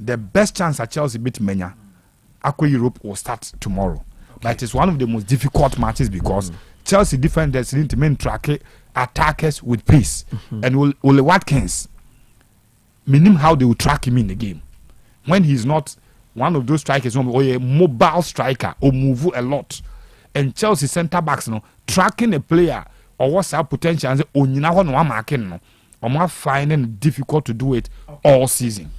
the best chance at Chelsea beat Menya, Aqua Europe will start tomorrow. Okay. But it's one of the most difficult matches because Chelsea defenders need to main track attackers with pace. And Ole Watkins, meaning how they will track him in the game. When he's not one of those strikers or a mobile striker or move a lot. And Chelsea centre backs tracking a player or what's our potential and say, oh, you know what I'm marking, I'm finding it difficult to do it all season.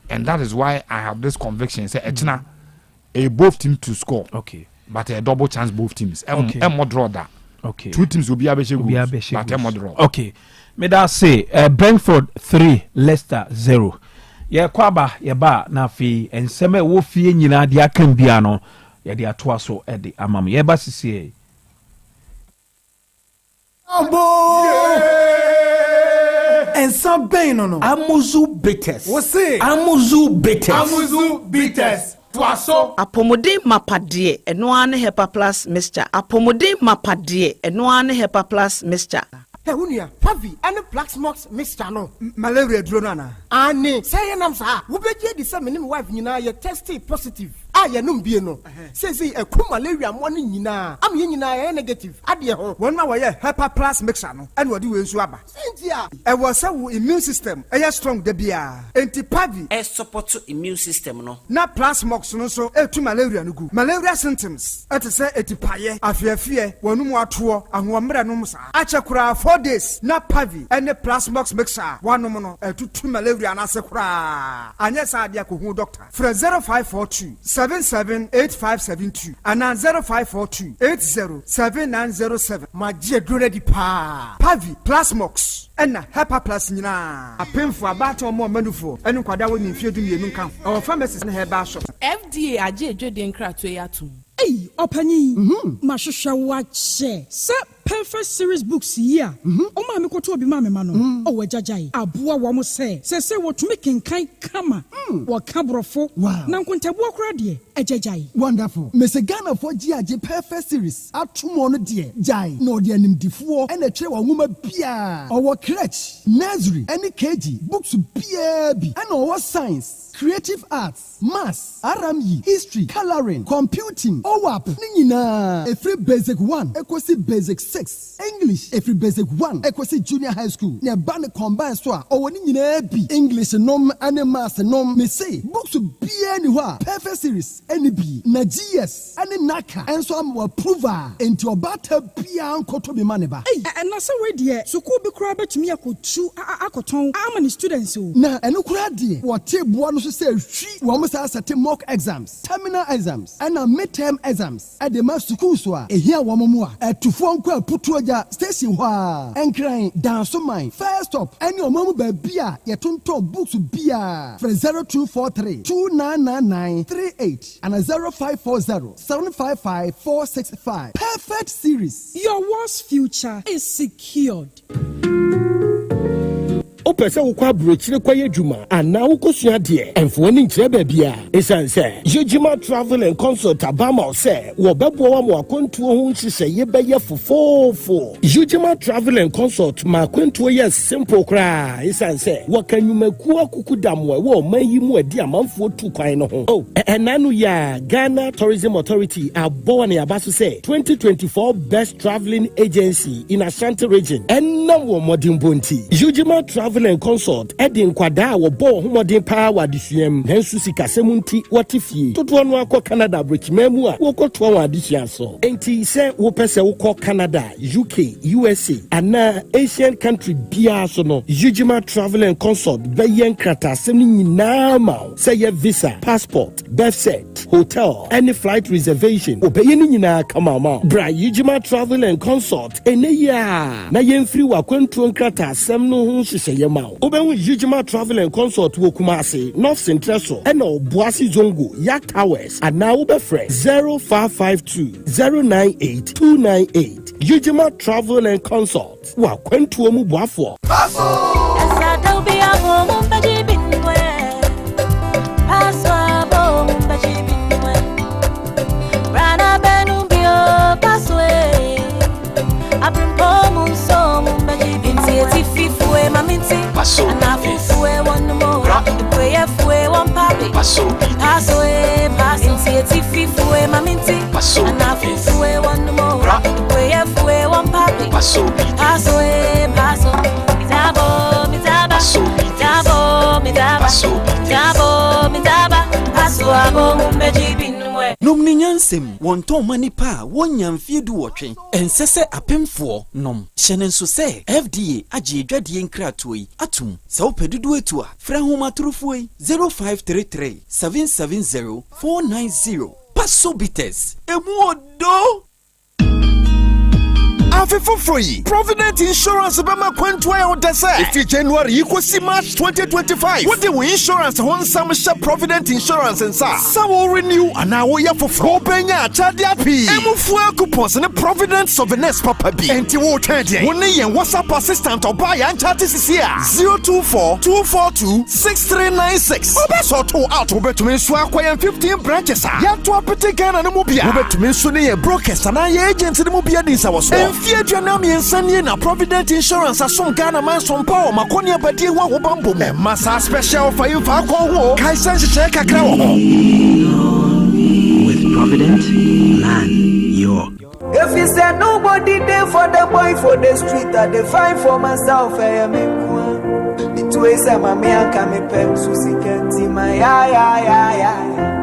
And that is why I have this conviction. Say, a both teams to score. Okay. But a double chance both teams. Okay. More draw that. Okay. 2 teams will be able to but a more draw. Okay. May I say Brentford 3, Leicester 0. Yeah, kwaba yeba na fi enseme wo fie nyina de akam bia no ye de atoa so e de amam ye ba sisi and some pain no amuzu bitters what say amuzu bitters twaso apomode mapade eno ane hepa plus mixture apomode mapade eno ane hepa plus mixture. Hey, unia, Pavi, and the black smokes mixture no malaria dronana. Ane, say nam sa. Ubeje di sa minim wife nyina ye tested positive. Ya num bie no. Say a ku malaria money nyina. Am ye nyina ye negative. Ade ho. Won ma wo ye Hyper Plus mixture no. And wodi we nsu aba. Sentia. E was say immune system. E strong de bia. Enti Pavi e support immune system no. Na plus mox no so e tu malaria no gu. Malaria symptoms. E te say etipaye, afiafie, wonum ato, ahomre no msa. Achekura 4 days na Pavi and the Plasmox mixer one no to malaria na sekura anya sa dia ko hu doctor from 0542 778572 and 0542 807907 magie drone di pa Pavi Plasmox and Hyper Plus nyina apemfo abato mo manufo enu kwada woni mfiedu mienu kan our pharmacies na herbal shop FDA age edwede nkrato yatum Hey, Opani, Mashusha wache. Sa perfect series books here. Oma mi koto obi mame mano. Owe jajai. Abua wamo se wotumi kenkai kama. Wakabrofo. Wow. Na nkontabu akura die. Ejajai. Wonderful. Mese Ghana for GAG perfect series. Atumo no die. Jai. No die nimdifuo. Ene tre wa nguma bia. Owo crèche, nursery, any KG. Books bia bi. Ene owo science, creative arts, maths, RME, history, coloring, computing. OWAP. Nina. Every basic 1. Equasi basic 6. English. Every basic 1. Equasi junior high school. Ne bane combine so. Owo nina bi. English nom ane maths nom. Me say books be anywhere. Perfect series. Any bi. Na GS. Ane naka. And so I'm approver. Into a batter bia ankoto bi maneba. Hey, and na say we die. So ko bi kura betumi akotu akoton. Amani students o. Na eno kura die. What table no so say hwi. Wo mo say set mock exams, terminal exams, and midterm exams. At the mass school so a here wo mo a. Etufo nko aputuoja station ho a. Enkran dance mine. First stop. Any omamu ba bia ye tonto books bia. For 0243 299938 and 0540 755 465. Perfect series. Your world's future is secured. Opese ukwa brochire kwa yedwuma ana ukosua de emfo ni nkyere ba bia esanse Yojima Travel and Consult abama se wo bebo wa mo akontuo ho nhihye ye beye fofofo Yojima Travel and Consult ma akontuo ye simple kra esanse wo kanyumaku akukudamwe wo mayi mu adi amanfo tu kwan no ho enanu ya Ghana Tourism Authority abo na abaso se 2024 best traveling agency in Ashanti region enna wo modern bonti Yojima Travel and Consult Edin Kwada wo bo homodin pa wadisuam nansu sikasemunti watifie toto no akọ Canada brechimemu a wo kọto wa adisia so enti se wo pese wo kọ Canada UK USA ana Asian country bia so no Yojima Travel and Consult bayen krata asem nyina ma say ye visa passport birth cert hotel, any flight reservation. Obeye ni nyina kama ma. Bra Ujima Travel and Consult. Ene ya. Na yemfiri wa kwentu nkrata asem no ho hyehyeye ma. Obehu Ujima Travel and Consult wo Kumasi, North Central so. Eno Boasi Zongo, Yak Towers. And now ubefre 0552 098 298. Ujima Travel and Consult. Wa kwentu mu boafo. Nom ni nyansem wonton mani pa wonyam fiedu wotwen ensese apemfo nom hyene nso se FDA agye dwadie nkratoi atum se opedudu etu a fra homa turufoi 0533 770 490 Paso Bites emu odo Afifo free Provident Insurance bema kwentwa ya odese ifi January yikosi March 2025 what the insurance hon sam sha Provident Insurance nsa sawo renew ana wo ya fofo penya achade api emufu coupons ne Provident Souvenirs papa bi enti wo twede woni yen WhatsApp assistant oba ya nchate sisi a 024-242-6396 obeso to out obetumi nso akoya 15 branches a ya to apete Ghana ne mobia obetumi nso ne ye brokers na ye agent ne mobia din sa woso Fiedranam Yensani na Provident Insurance asom Ghana man som power makoni abadi wa ho bambo massa special for you fa ko ho kaisan hye kakra wo with Provident man yo if you say nobody there for the boy for the street I dey find for myself I am the two is my me and come pen susi kenti my ya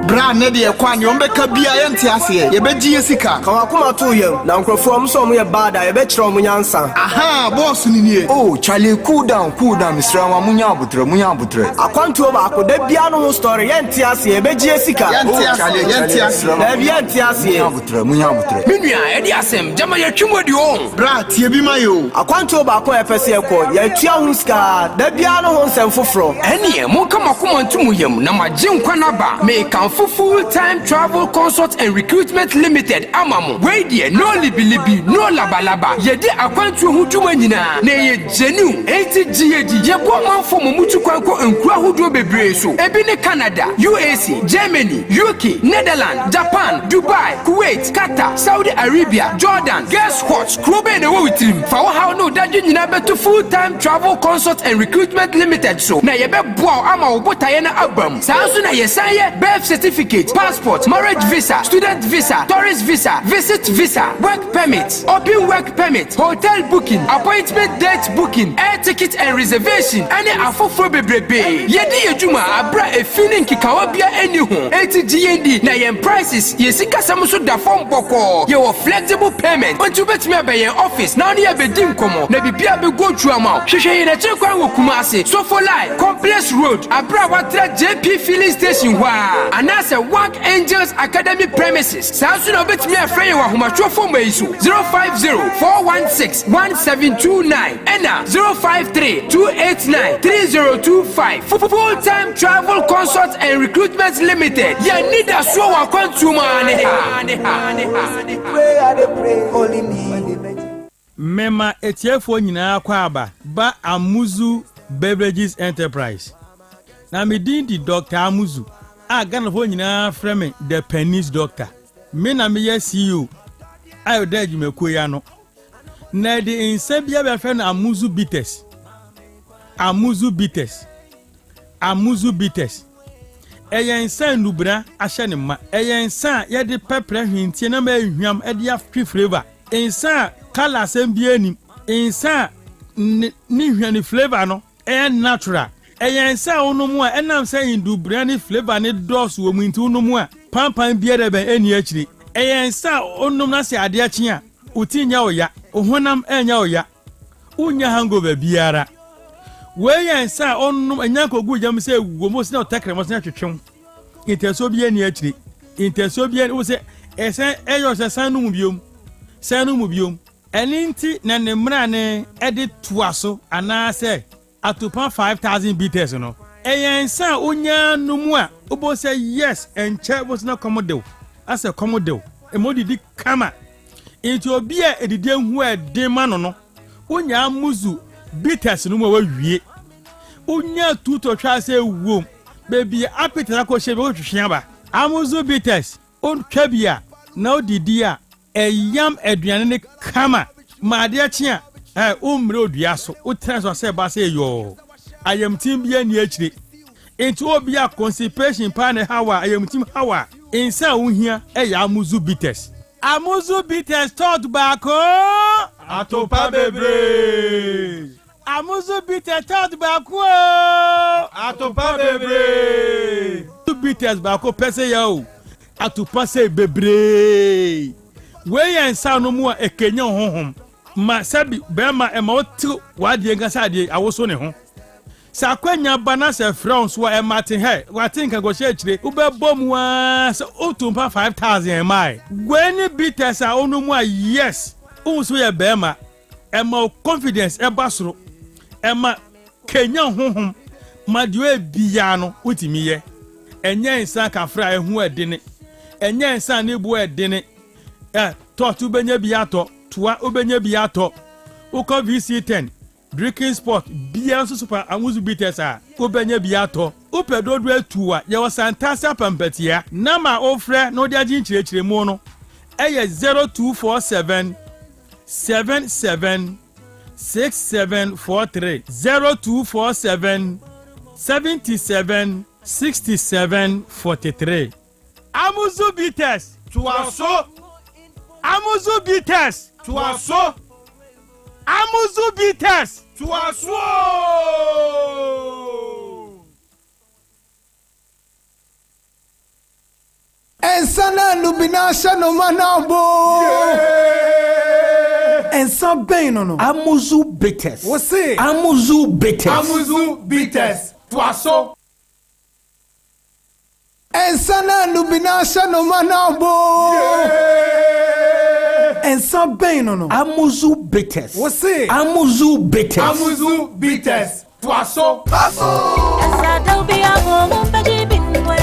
Bra ne de kwani ombeka bia ye ntiase ye beji yesika ka wakoma to yem na nkrofo mso mo ye bada ye be kire mo nyansa aha boss ni nie oh Charlie cool down Mr. wa munya abutre akwanto ba akoda bia no ho story ye ntiase ye beji yesika ye ntiase na bia ntiase munya abutre minua e de asem jama ye twimodi o bra tie bi mayo akwanto ba ko ye pese ye ko ye tua hu ska da bia no ho nsem foforo ene mo kama koma ntumu yem na magye nkwa na ba me kan Full-time Travel Consult and Recruitment Limited amamu wey die no libi no labalaba ye de akwantu hu dwuma nyina na ye genu 80GAD ye bo manfo mutu kwanko enkura hodo bebre so ebi ne Canada, UAC, Germany, UK, Netherlands, Japan, Dubai, Kuwait, Qatar, Saudi Arabia, Jordan. Guess what? Krobe na wo witrim fa wo ha no dadwe nyina beto Full-time Travel Consult and Recruitment Limited so na ye be boa ama wo botaye na abam sa so na ye san ye birth certificate, passport, marriage visa, student visa, tourist visa, visit visa, work permit, open work permit, hotel booking, appointment date booking, air ticket and reservation. Any afofro bebrebe. Yedi ejuma abra e feeling kikawa bia eni ho. 80GND na yen prices. Yesika samuso da form boko. Ye wo flexible payment. Ontu betimi abaye office. Na oni abedi nkomo. Na bibia be go through amount. Hwehwe ye na chenkwan wo Kumasi. So for life, Complex Road, abra watra JP filling station wa. Anase Work Angels Academy premises. Samsung obetimi afrey wa homatwo form isu 050-416-1729 ena 053-289-3025. Full-time Travel Consult and Recruitment Limited. Ya need a so wa kwantu mane Mema etiefo nyina kwa aba ba Amuzu Beverages Enterprise. Na medin di Dr. Amuzu a Ghana fo nyina frame the Pennies Doctor. Me na me ye CEO. Ayo da jimeko ya no. Na de inse bia be fe na Amuzu Bitters. Amuzu Bitters. Amuzu Bitters. Eyen san nubra ahye ne ma. Eyen san ye de pepper hwintie na ma hwam e de afri flavor. Insan color sem bia ni. Insan ni hwani flavor no e natural. Eyen sa onomu a enam sa indubra ni flavor ni dos wo mu nti onomu a pampan bia de be eni akiri. Eyen sa onom na se ade achi a utinya oya ohonam enya oya unya hangover biara we yen sa onom enya kogu jam se wo mo se na otekre mo se na twetwem inteso bia eni akiri intensio bien wo se esen eyo se san no mu biom eninti na ne mra ne ede toaso ana se atopa 5000 bitters no eyen san onya no mu a obo say yes enche was na komodo as a komodo emodidi kama into obi a edidi hu e de ma no onya muzu bitters no mu wa wie onya tuto twa say wom baby appetite ko shebe o twhwea ba amuzu bitters on twabia na odidi a eyam aduane ne kama maade chia umre odua so utraso say ba say yo ayam tim bia ni akire into obi a constipation pa ne hawa ayam tim hawa insa uhia eya amuzu bitters tot back atopa bebre amuzu bitters tot back atopa bebre bitters back pese ya o atopa say bebre we yansa no mu a ekenya honhom ma sabi bema ema otu wade ngasa ade awoso ne ho sakwanya bana se France wa ematin he watin go she chire ubebom wa so otumpa 5000 mai gweni bitters a onu mu a yes unso ye bema ema confidence e basoro ema kenya honhom ma de bia no utimi ye enye nsa kafra ehu edene enye nsa ne bu edene to benya biato toa obenya biato uko VC10 drinking sport bia so super amuzu bitters a obenya biato upedodo atuwa ye wasantasa pampatia na ma ofre no de agin chirechire mu no eye 0247 77 6743 0247 77 6743 amuzu bitters tuaso amuzu bitters tuaso amuzu bitters tuaso ensana lubina shano manabo ensa ben no amuzu bitters wose amuzu bitters tuaso ensana lubina shano manabo ensa ben no amuzu bitters wose amuzu bitters tuaso esa dobi amo mumbaji binwe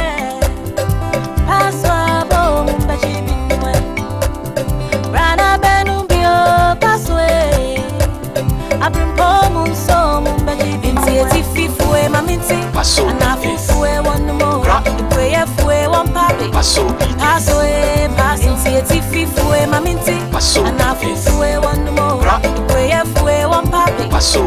paso amo mumbaji binwe rana benu bio paswe abrimpo munso mumbaji binwe tififwe maminti anafufwe one more the fue one papi paso tififwe maminti anafufwe one more the fue one papi paso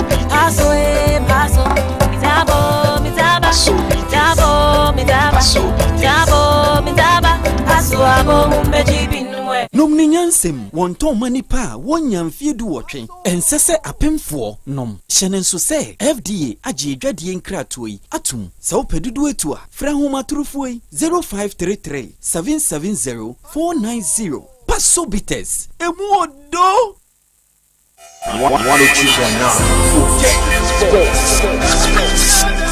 midaba paso abo mumbeji binwe Nomni nyansem wonton manipa wonyamfie du wotwen ensese apemfo nom hyenenso se FDA agye dwadie nkratoyi atum se opedudu etu a fra homa turufoi 0533 770 490 paso bitters emu odo 102.9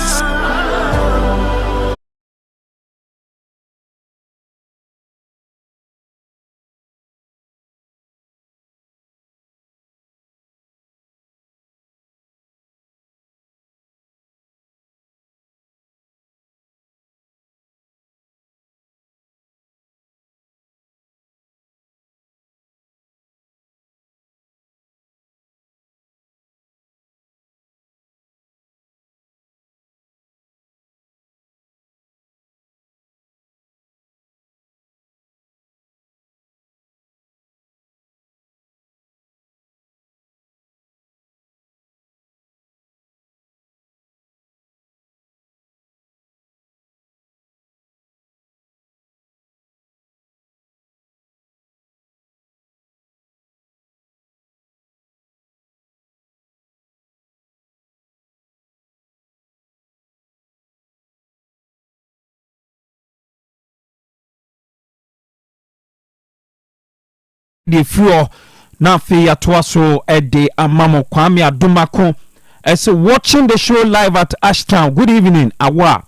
the floor na fe yatoa so ede amamo Kwame Adumako as watching the show live at Ashtown. Good evening, Awa.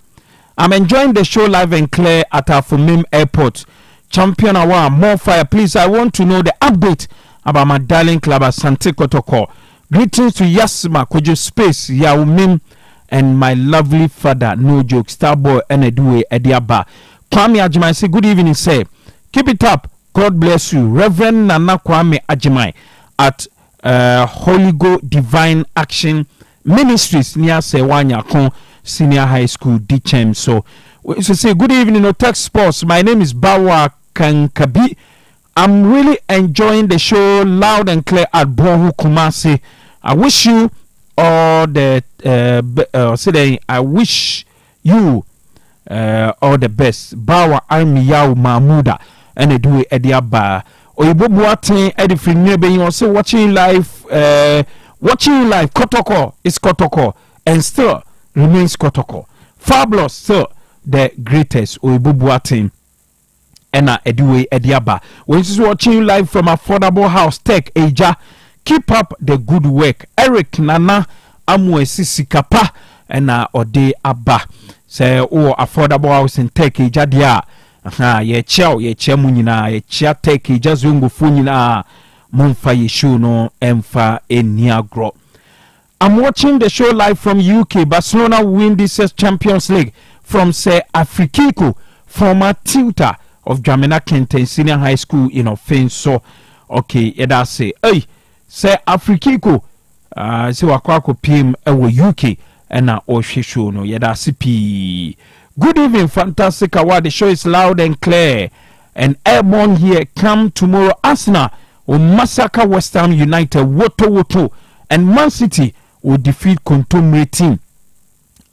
I'm enjoying the show live and clear at Afumim Airport. Champion Awal, more fire. Please, I want to know the update about my darling club at Sante Kotoko. Greetings to Yasma, Kojo Space, Yaumim, and my lovely father, No Joke, Starboy, and Edue Ediaba. Kwame Ajimai, say good evening, say. Keep it up. God bless you. Reverend Nana Kwame Ajimai at Holy Go Divine Action Ministries near Sewanya Senior High School, DChem. So say good evening, Otec Sports. My name is Bawa Kankabi. I'm really enjoying the show loud and clear at Bohu Kumasi. I wish you all the I wish you all the best. Bawa Army Yao Mahmuda and do it at the Abba. Oyibo Buatin Edifin Nebe, you also watching live Kotoko is Kotoko and still remains Kotoko. Fabulous, still the greatest Oyibo Buatin and Edue Ediaba. When is watching live from Affordable House Tech Aja, keep up the good work. Eric Nana Amwe Sisikapa and Ode Abba say Affordable House in Tech Aja dia. Ye chia munina ye chia Tech just wongo funina monfa ye show no emfa eniagro. I'm watching the show live from UK. Barcelona win this Champions League from say Afrikiko, former tutor of Jamina Kenten Senior High School in offense. So okay, yeda say hey say Afrikiko say wakwako PM ewo UK and na show no yeda CP. Good evening, fantastic award. The show is loud and clear. And airborne here come tomorrow. Arsenal will massacre West Ham United. Woto. And Man City will defeat Contomre team.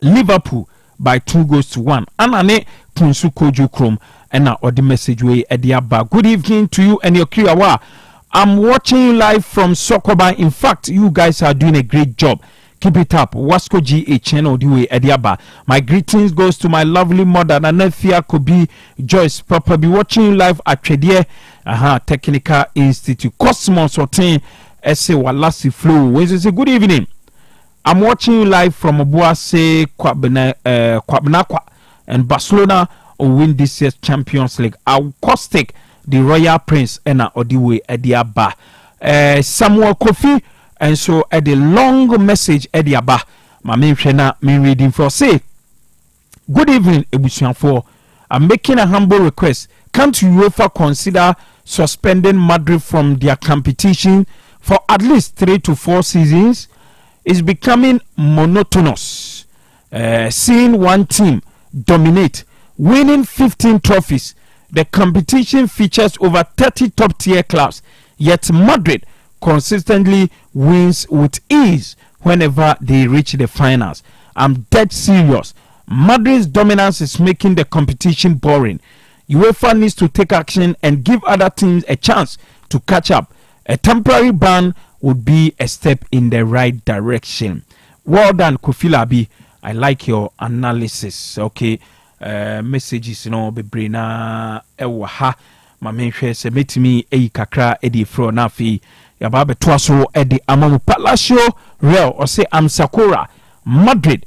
Liverpool by 2-1. Anane Kunsu Koju Krom. And now the message way Ediaba. Good evening to you and your crew. I'm watching you live from Sokoba. In fact, you guys are doing a great job. Keep it up. Wasco GH channel Diwe Ediaba. My greetings goes to my lovely mother Nanefia Kobi Joyce. Proper be watching you live at Tredier Technical Institute. Cosmos Otin Ese Walasi Flow. Wednesday say good evening. I'm watching you live from Obuase Kwabnakwa and Barcelona will win this year's Champions League. I'll caustic the Royal Prince and Odiwe Ediaba. Samuel Kofi. And so at the long message Ediaba, my main trainer me reading for say, good evening, Ebusianfo. I'm making a humble request. Can't UEFA consider suspending Madrid from their competition for at least 3 to 4 seasons? It's becoming monotonous. Seeing one team dominate, winning 15 trophies. The competition features over 30 top tier clubs, yet Madrid consistently wins with ease whenever they reach the finals. I'm dead serious. Madrid's dominance is making the competition boring. UEFA needs to take action and give other teams a chance to catch up. A temporary ban would be a step in the right direction. Well done, Kofi Labi. I like your analysis. Okay, messages, bebre na ewa ha. Ma menhwe se metimi kakra edi fro na fi yaba beto aso edi amamu Palacio Real or say Sakura Madrid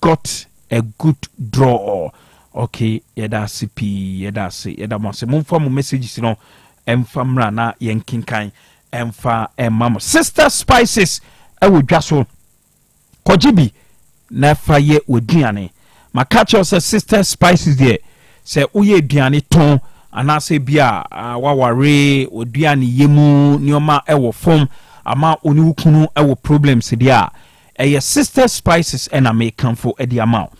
got a good draw. Okay, yeda CP yeda se yeda mo se mumfa mu messages emfa mra na yenkinkan emfa emam Sister Spices ewo dwaso kojibi na fa ye oduane makacho se Sister Spices there se uye aduane ton anase bia waware oduane yemu nioma ewo form ama oni wukunu ewo problems dia eye Sister Spices and American for edi amount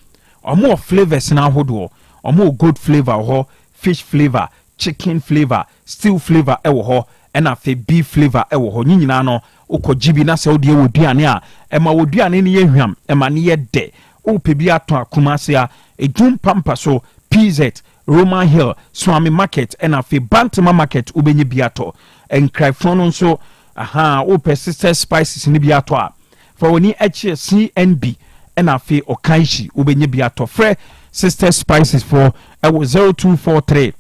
omo flavors na hodo omo good flavor ho fish flavor chicken flavor stew flavor ewo ho and afi beef flavor ewo ho nyina no ukojibi na se odi oduane a ema oduane ne yehwam ema ne yede opebi ato akumase a ejum pampa so PZ Roman Hill Swami Market and afi Bantama Market ubenye biato and Cryphono so ope Sister Spices ni biato a for oni CNB and afi Okaishi ubenye biato fre Sister Spices for 0243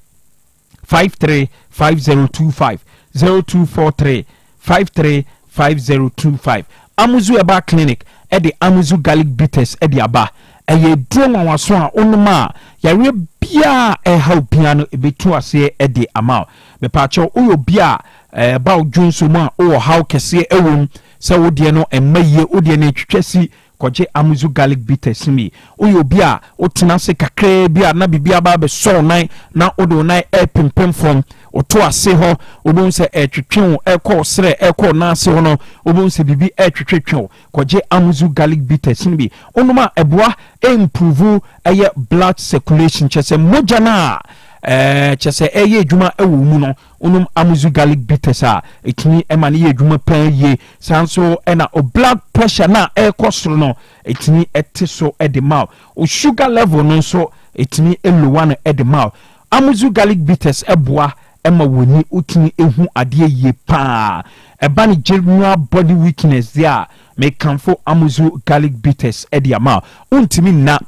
535025 0243 535025 Amuzu Eba Clinic edi Amuzu Garlic Bitters edi aba ɛyɛ duro nwanwaso a onoma yare bia ɛha piano ebetu ase ɛde ama me pa cho oyo bia ba odwunso mu a o how kese ewom sɛ wodie no emaye wodie no twetwasi koje amuzu garlic bitters mi oyo bia otena se kakra bia na bibia ba be so nan na odo nan pimpim from oto ase ho obon se twetwen ekọ sere ekọ na ase ho no obon se bibi twetwetwen koje amuzu garlic bitters mi onuma eboa improve eye blood circulation chese moja na chese eye adwuma ewo mu no onum amuzu garlic bitters a etini ema ne ye adwuma pan ye sanso ena o blood pressure na ekosoro no etini etiso edema o sugar level no so etini elowa no edema amuzu garlic bitters eboa ema woni utini ehu ade ye pa eba ne general body weakness there me kanfo amuzu garlic bitters ediama untimi na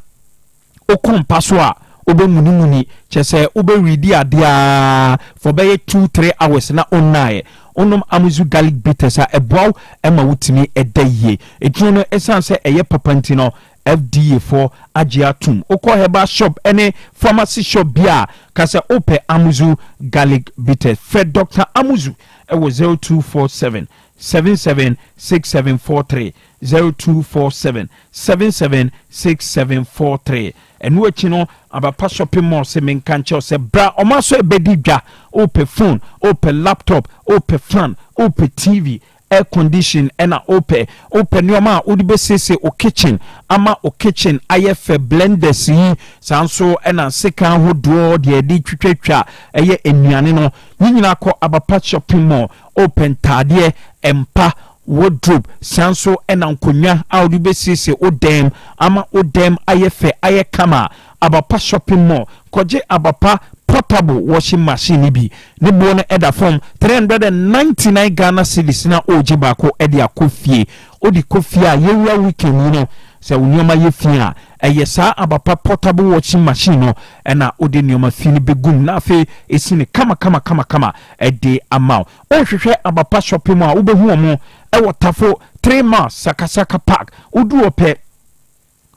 okompa so a obe muni chese obe ready adia for be 2-3 hours na onaye onom amuzu garlic bitters a ebow ema wutimi edaye etunu no esanse eye papanti no FDA for agiatum okọ heba shop any pharmacy shop bia kase ope amuzu garlic bitters fed Dr. Amuzu ewo 0247 776743 0247 776743 enu echi no abapa shopping mall se menkanche se bra omaso ebedi dwa ope phone ope laptop ope fan ope TV air condition ena ope nyoma odi besese o kitchen ama o kitchen ayef blenders yi sanso ena sekan hodo de edi twetwetwa eye enuane no nyina kọ abapa shopping mall open tade empa wardrobe sanso ena nkonwa odi besese odem ama odem ayefe ayekama abapa shopping mall koje abapa portable washing machine bi ne bo no eda form 399 Ghana cedis na oji bako edi akofie odi kofie a yewura weekend no se unyoma yefia eyesa abapa portable washing machine no ena odi nyoma fini begum na afi esini kama edi amount o hwehwe abapa shopping mall ubehu omo ewo tafo 3 miles sakasaka park udu ope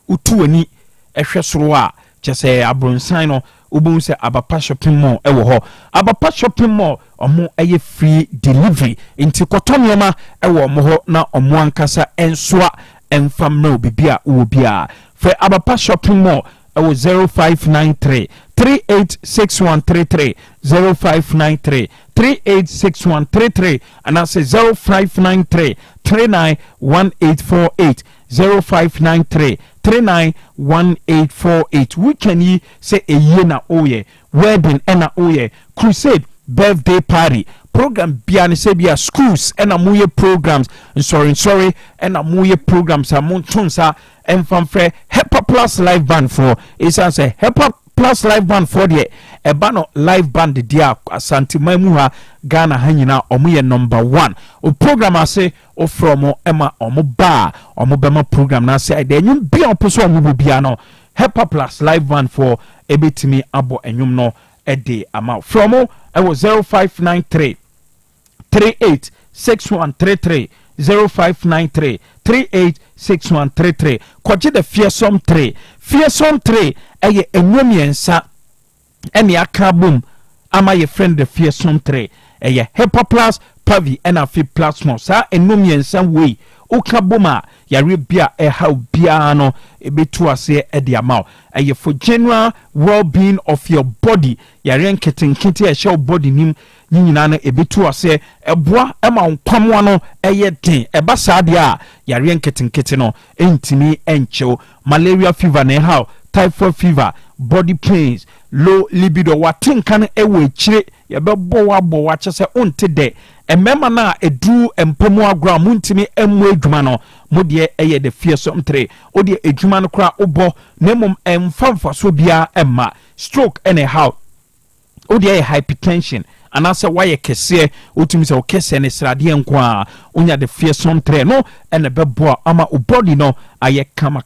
utuani ehwe soro a chese abronsan no ubun se abapa shopping mall ewo ho abapa shopping mall omo eye free delivery inti kotonoma ewo mo ho na omo ankasa ensoa enfamno bibia wo bia fe abapa shopping mall ewo 0593 386133 0593 386133 and I say 0593 391848 0593 391848 we can ye say a year na oye wedding ena oye crusade birthday party program biane se bia schools ena muye programs sorry ena muye programs amontonsa enfamfre Hepa Plus live band for isan say Hepa Plus live band for the ebano live band dia Asante Mamuha Ghana hanyina omuye number 1 o program ase o from ema omo ba omo bema program na say de nyum bia oposo omo bia no Hepa Plus live band for ebetimi abo enyum no ede ama from I was 0593 386133 0593 386133 kwaje the fearsome 3 eye enwomiensa ene akabum ama ye friend the fearsome 3 eye Hepa Plus pavi ena fi plasma sa enwomiensa we ukabuma yare bia how bia no ebetu ase e de amount eye for general well-being of your body yare nketenkete e show body nim nyina na ebetu ase eboa ema nkwamwa no eye den eba saade a yare nketenkete no entimi enchew malaria fever na how typhoid fever body pains low libido watinkan ewe chire yebebo wa chese onte de emema na edu empemu agro muntimi emu adwuma no modie eye de fearsome 3 odie adwuma no kra obo nemum emfamfa so bia emma stroke anyhow odie hypertension anase waye kese otimi se okese ne srade enko a onya de fearsome 3 no ene bebo ama o body no aye kama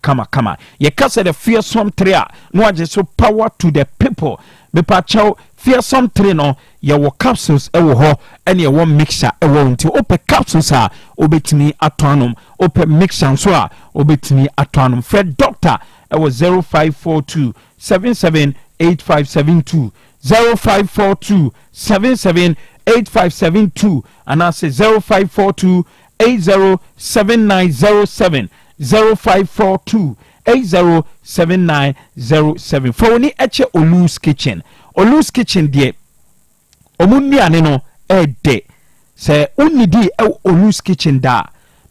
ye kase de fearsome 3 a no age so power to the people me pa chaw fearsome 3 no ye wo capsules ewo ho ene ye wo mixture ewo nti ope capsules a obetimi atoanom ope mixture so a obetimi atoanom Fred Doctor ɛwɔ 0542 778572 0542 778572 anaasɛ 0542 807907 0542 807907 fa woni ɛkyɛ Olu's Kitchen deɛ ɔmo nnuane no ɛɛdɛ sɛ wonnidi Olu's Kitchen da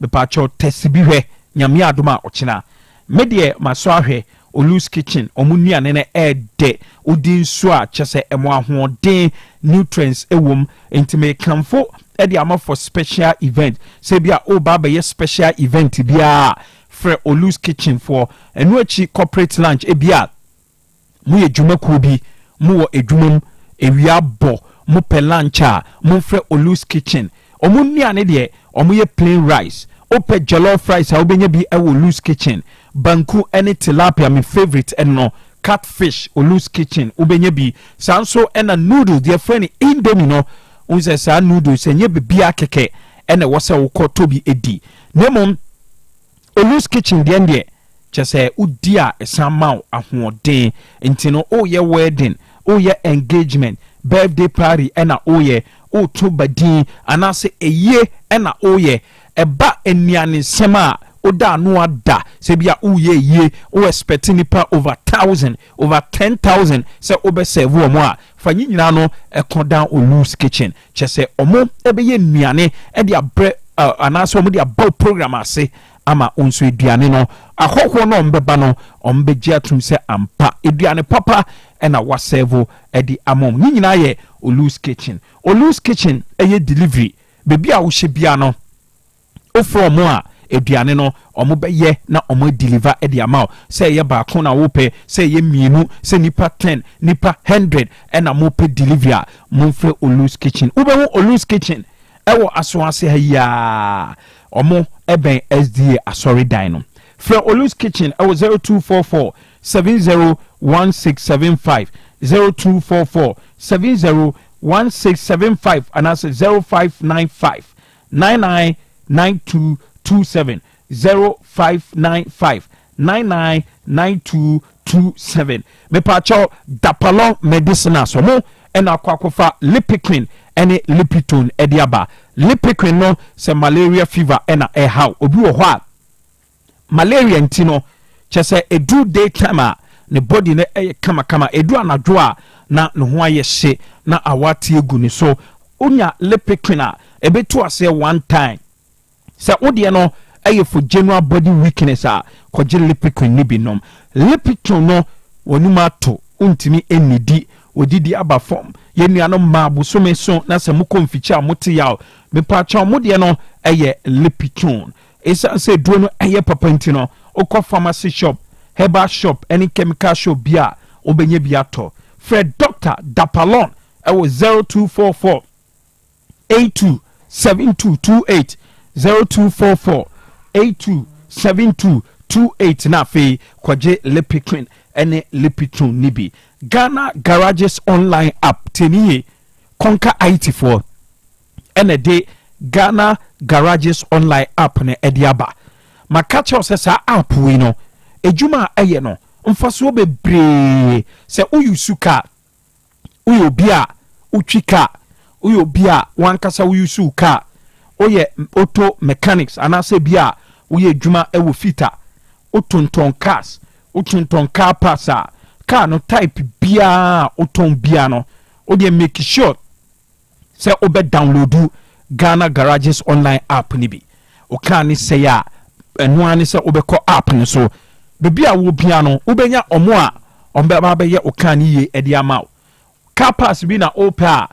bepatwɛ tɛsi bi hwɛ nyame adom a ɔkyena me deɛ maso ahwɛ Olu's Kitchen ɔmo nnuane no ɛɛdɛ wodi nso a kyɛ sɛ ɛmo ahoɔden nutrients ɛwom nti mekamfo ɛde ama for special event sɛ bia woba bɛyɛ special event biaa frɛ Olu's Kitchen for ɛno akyi corporate lunch ebia mo yɛ dwumakuo bi mo wɔ edwumam ewia bɔ mo pɛ lunch a mo frɛ Olu's Kitchen ɔmo nnuane deɛ ɔmo yɛ plain rice opɛ jollof rice a wobɛnya bi ɛwɔ Olu's Kitchen banku ɛne tilapia me favorite ɛno catfish Olu's Kitchen wobɛnya bi saa nso ɛna noodle deɛ frɛ ne indomie no wonsɛ saa noodles ɛnyɛ bibia kɛkɛ ɛna ɛwɔ sɛ wokɔ tobi edi na mmom Olu's Kitchen deɛ kyɛ sɛ wodi a ɛsan ma wo ahoɔden nti no woyɛ wedding woyɛ engagement birthday party ɛna woyɛ woto badin anaasɛ ɛyie ɛna woyɛ ɛba nnuane nsɛm a woda ano ada sɛ bia woyɛ yie wo expect nipa over 1000 over 10,000 sɛ wobɛsɛve wɔ mo a fa nyi nyinaa no ɛkɔ down Olu's Kitchen kyɛ sɛ ɔmo ɛbɛyɛ nnuane ɛde abrɛ anaasɛ ɔmo de abɔ program ase ama onso aduane no ahɔhoɔ no ɔmbɛba no ɔmbɛgye atom sɛ ampa aduane papa ɛna wasɛvo ɛde amom ne nyinaa yɛ Olu's Kitchen ɛyɛ delivery bebi a wohyɛ bia no ofro mo a aduane no ɔmo bɛyɛ na ɔmo deliver ɛde ama wo sɛ ɛyɛ baako na wopɛ sɛ ɛyɛ mmienu sɛ nipa 10 nipa 100 ɛna mo pɛ delivery a mo mfrɛ Olu's Kitchen wobɛhu Olu's Kitchen ɛwɔ asoase ha ya ɔmo ɛbɛn SDA asɔre dan no frɛ Olu's Kitchen ɛwɔ 0244 701675 0244 701675 anaasɛ 0595 999227 0595 999227 mepacho dapalon medicinal so mo ɛna akwakofa lipiquin ɛne lipitone ɛde aba lipiquin no sɛ malaria fever ɛna ɛhaw obi wɔ hɔ a malaria nti no kyɛ sɛ edu daytime a ne body no ɛyɛ kama edu anadwo a na ne ho ayɛ hye na awate egu ne so onya lipiquin a ebetu ase one time sɛ wodeɛ no ɛyɛ for general body weakness a kɔgye lipiquin ne bi nom lipitone no wɔnum ato ntimi enidi odidi aba form yenuano ma bosome so na sɛ mokɔ mfikyia a mote yaw mepacha modeɛ no ɛyɛ lipitone esa sɛ duo no ɛyɛ papa nti no okɔ pharmacy shop herbal shop any chemical shop bia obɛnya bi atɔ frɛ Dr. Dapalon ɛwɔ 0244 827228 0244 827228 na afei kɔgye lipiquin ɛne lipitone nibi Ghana Garages online app teniye Conquer IT4 ɛna de Ghana Garages online app ne ediaba makacha osesa app we no ejuma ɛyɛ no mfaso bebree sɛ uyusu ka uyobia utwika uyobia wankasa uyusu ka oyɛ auto mechanics anase bia woyɛ adwuma ɛwɔ fita otonton cars otonton car parts a car no type bia oton bia no ode make sure sɛ obe download Ghana Garages online app ni bi o kan ni sɛ ya ɛno ani sɛ obɛkɔ app no so bebia wo bia no wobɛnya ɔmo a ɔmbɛba bɛyɛ o kan ni ye ɛde ama car parts bi na opɛ a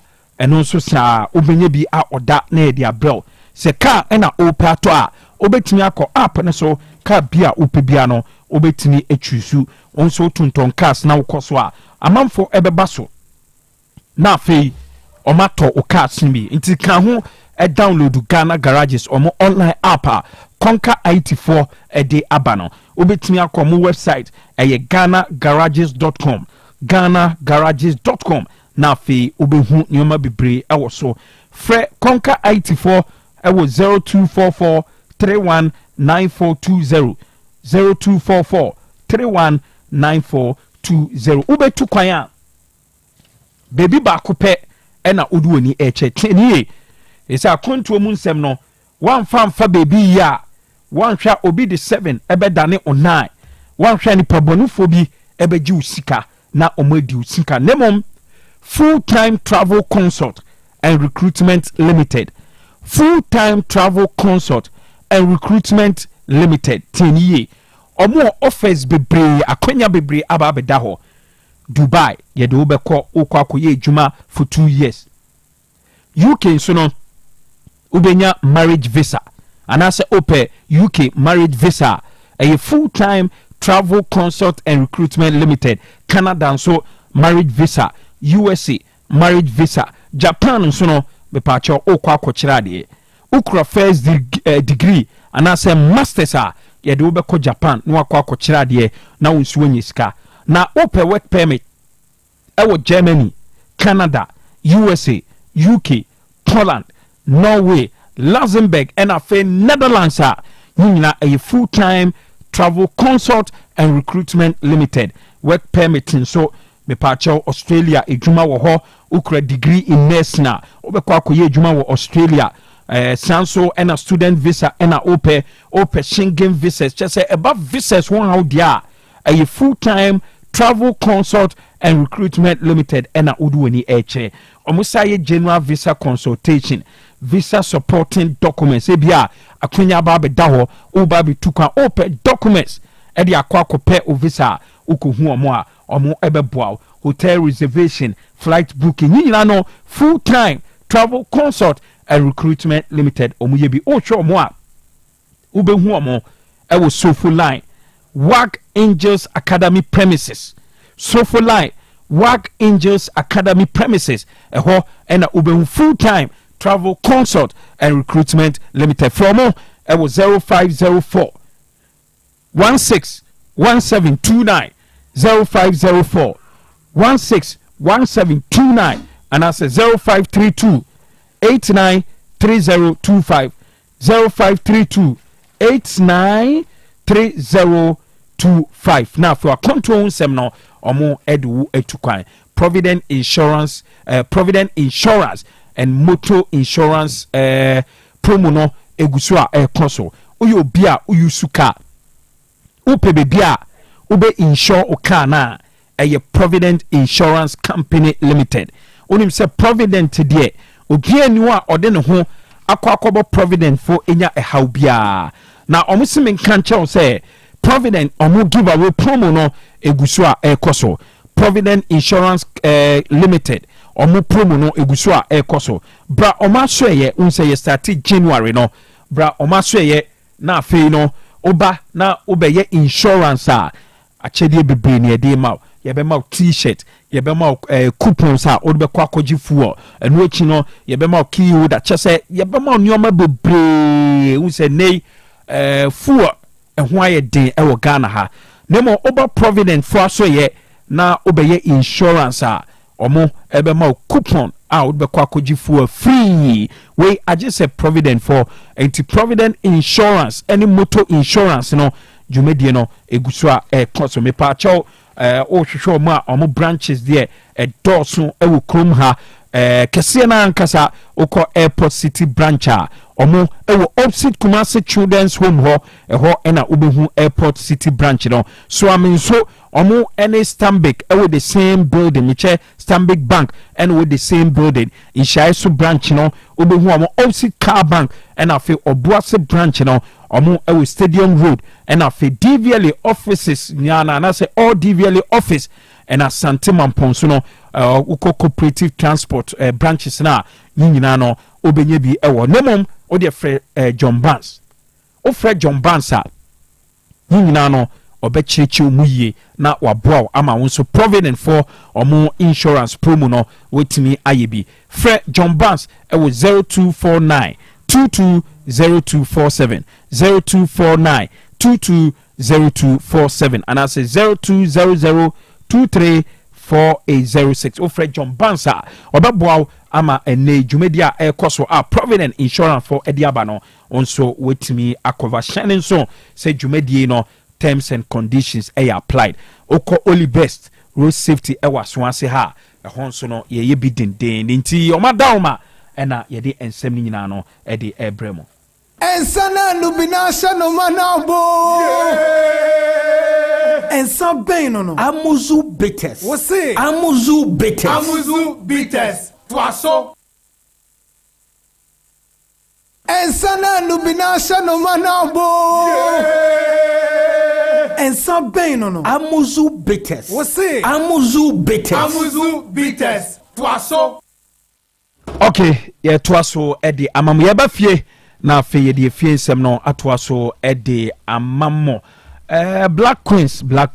ɛno nso saa wobɛnya bi a ɔda na ɛde abrɛw sɛ car ɛna opɛ ato a obetumi akɔ app no so car bia opɛ bia no obetumi atwisu onso tunton cars na wokɔ so a amanfo ɛbɛba so na afei ɔmatɔ o cars bi nti ka ho download Ghana Garages ɔmo online app a Conquer IT4 ɛde aba no obetumi akɔ mo website ɛyɛ ghanagarages.com ghanagarages.com na afei obehu nneɛma bebree ɛwɔ so frɛ Conquer IT4 ɛwɔ 0244 319420 0244 319420 ubetu kwanya baby ba kope ena oduoni eche tenie esa akontuo mu nsem no wan fa baby ya wan hwa obi de 7 ebe dane o 9 wan hwa ni pabonufo bi ebe ji usika na omadi usika nemom full-time travel consult and recruitment limited full-time travel consult and recruitment limited tenie omo offers bebre akonya bebre aba beda ho Dubai yede obekọ okọ akoye ejuma for 2 years UK so no ubenya marriage visa anase ope UK marriage visa a full-time travel consult and recruitment limited Canada so marriage visa USA marriage visa Japan so no bepacho okọ akochira de ukra first degree anase masters a yede obekọ Japan no akọ akochira de na wonsuo nyisika na open work permit ewo Germany, Canada, USA, UK, Poland, Norway, Luxembourg and afe Netherlands a nyina a full-time travel consult and recruitment limited work permit so me pacho Australia ejuma wo ho ukra degree in nursing na obekọ akoye ejuma wo Australia sanso and a student visa and a open Schengen visas just say above visas one how dia a full-time travel consult and recruitment limited and a uduweni eche omusaye general visa consultation visa supporting documents ebia akwenya ba be daho oba be tuka open documents e de akwa kope o visa ukohu omo ebeboa hotel reservation flight booking nyina no full time travel consult and recruitment limited omuye bi o hwe omo a ubehu omo e wo sofu line WAG Angels Academy premises Sofo line WAG Angels Academy premises eho ena ubehu full time travel consult and recruitment limited from e was 0504 161729 0504 161729 and I say 0532 893025 0532 893025 now for a control seminar omo edu etukwan Provident Insurance and Motor Insurance promo no eguso a ekoso uyo bia uyu suka upe bebia ube insure o car na eye Provident Insurance Company Limited onim se Provident de obia ni wa ode ne ho akwakobo Provident for enya ehaw bia na omusime nkanche say Provident omo give away promo no eguso a ekoso Provident Insurance Limited omo promo no eguso a ekoso bra oma so ye unse ye start January no bra oma so ye na afei no oba na obeye insurance a achede bebre ne de ma ye be ma t-shirt ye be ma coupons a obe kwa akoji fuo eno echi no ye be ma key holder chese ye be ma nyoma bebre unse nei fuo ehun aye den e wo Ghana ha nemo oba Provident for so ye na obeye insurance a omo ebe ma coupon a obe kwa akoji fuo free we aje se Provident for anti Provident Insurance any motor insurance no jumedie no eguso a koso me pa cho o hwehwe ma omo branches there doso e wo krom ha kese na ankasa ukọ Airport City branch a omo ewo opposite Kumasi Children's Home ho eho ena ubehu Airport City branch no so aminso omo any Stanbic ewo the same building miche Stanbic Bank and with the same building Ishaisu branch no ubehu omo opposite Car Bank and afi Obuase branch no omo ewo Stadium Road and afi DVLA offices nyana na say all DVLA office and Asante Mamponso no uko cooperative transport branches na nyina no obenye bi ewo nemom o de frɛ John Barnes o frɛ John Barnes a nyina no obekyereche omuyie na waboa ama won so Provident for omo insurance promo no wetimi ayebi frɛ John Barnes ewo 0249 220247 0249 220247 and I say 0200 234806 ofre John Bansa obaboa ama ene dwumedia ekoso a Provident Insurance for ediaba no onso wetimi akova shane so se dwumedie no terms and conditions applied oko only best road safety Swansea ha ɛhɔ nso no yɛyɛ bi denden nti ɔmadaoma ɛna yɛde nsɛm no nyinaa no ɛde ɛbrɛ mu ensana nubina shano manabo ensa bɛn no amuzu bitters wɔse amuzu bitters toaso ensana nubina shano manabo ensa bɛn no amuzu bitters wɔse amuzu bitters toaso okay yɛtoa so ɛde amamu yɛba fie na afei yɛde fie nsɛm no atoa so ɛde amammo black queens wonim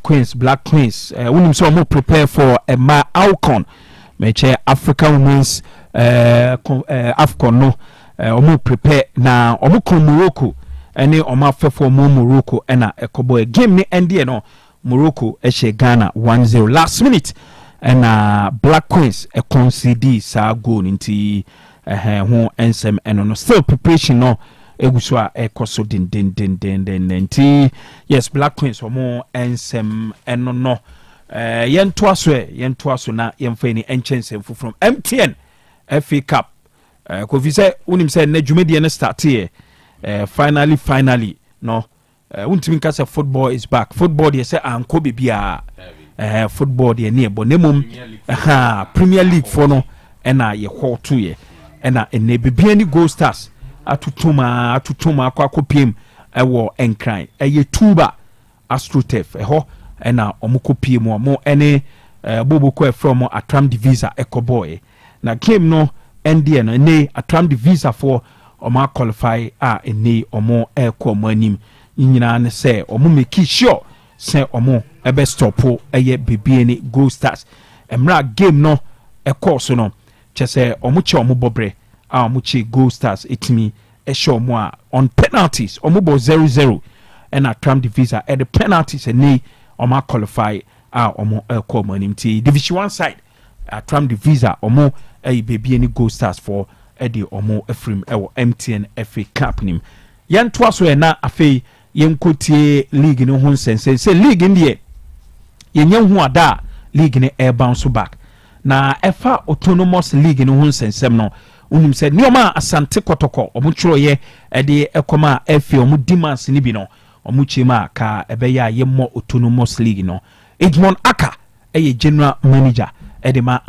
sɛ ɔmo prepare for ma Alcon meche African Women's Afcon no ɔmo prepare na ɔmo kɔ Morocco ɛne ɔmo afɛfo ɔmo Morocco ɛna ɛkɔbɔ game ne ɛndeɛ no Morocco ɛhyɛ Ghana 1-0 last minute ɛna black queens concede saa goal nti ho ensem eno no still preparation no eguso a ekoso din nti yes black queens omo ensem eno no yentoa so na yemfa ni enchense from MTN FA Cup kofi se unim se na dwumedie no start here finally no untimi ka se football is back football dey say anko bibia football dey ne bonemum Premier League for no ena ye hot to ye ena ene bibia ni Gold Stars atutuma akopiem ewo enkran eye tuba astrotef eho ena omukopiem mo ene boboko e from Atram Divisa ekoboy na game no ndie no ene Atram Divisa for omo qualify ene omo ekomo anim nyina ne se omo make sure se omo ebe stopo eye bibia ni Gold Stars emra game no course no chese omuche omu bobre omuche Gold Stars etimi show mo on penalties omubo 0-0 and Atram Divisa at the penalties and omu qualify omu elko manimti Division 1 side Atram Divisa omu baby any Gold Stars for edi omu efrim ewo MTN FA Cup nim yantoa so na afei yenkotie league no ho sense league ndie yenye hu ada league ne air bounce back na efa autonomous league no hun sensem no unim said nioma asante kotoko omuchro ye ede ekoma efe omu demands ni bi no omuchima ka ebeya ye mo autonomous league no Edmond Aka eye general manager ede ma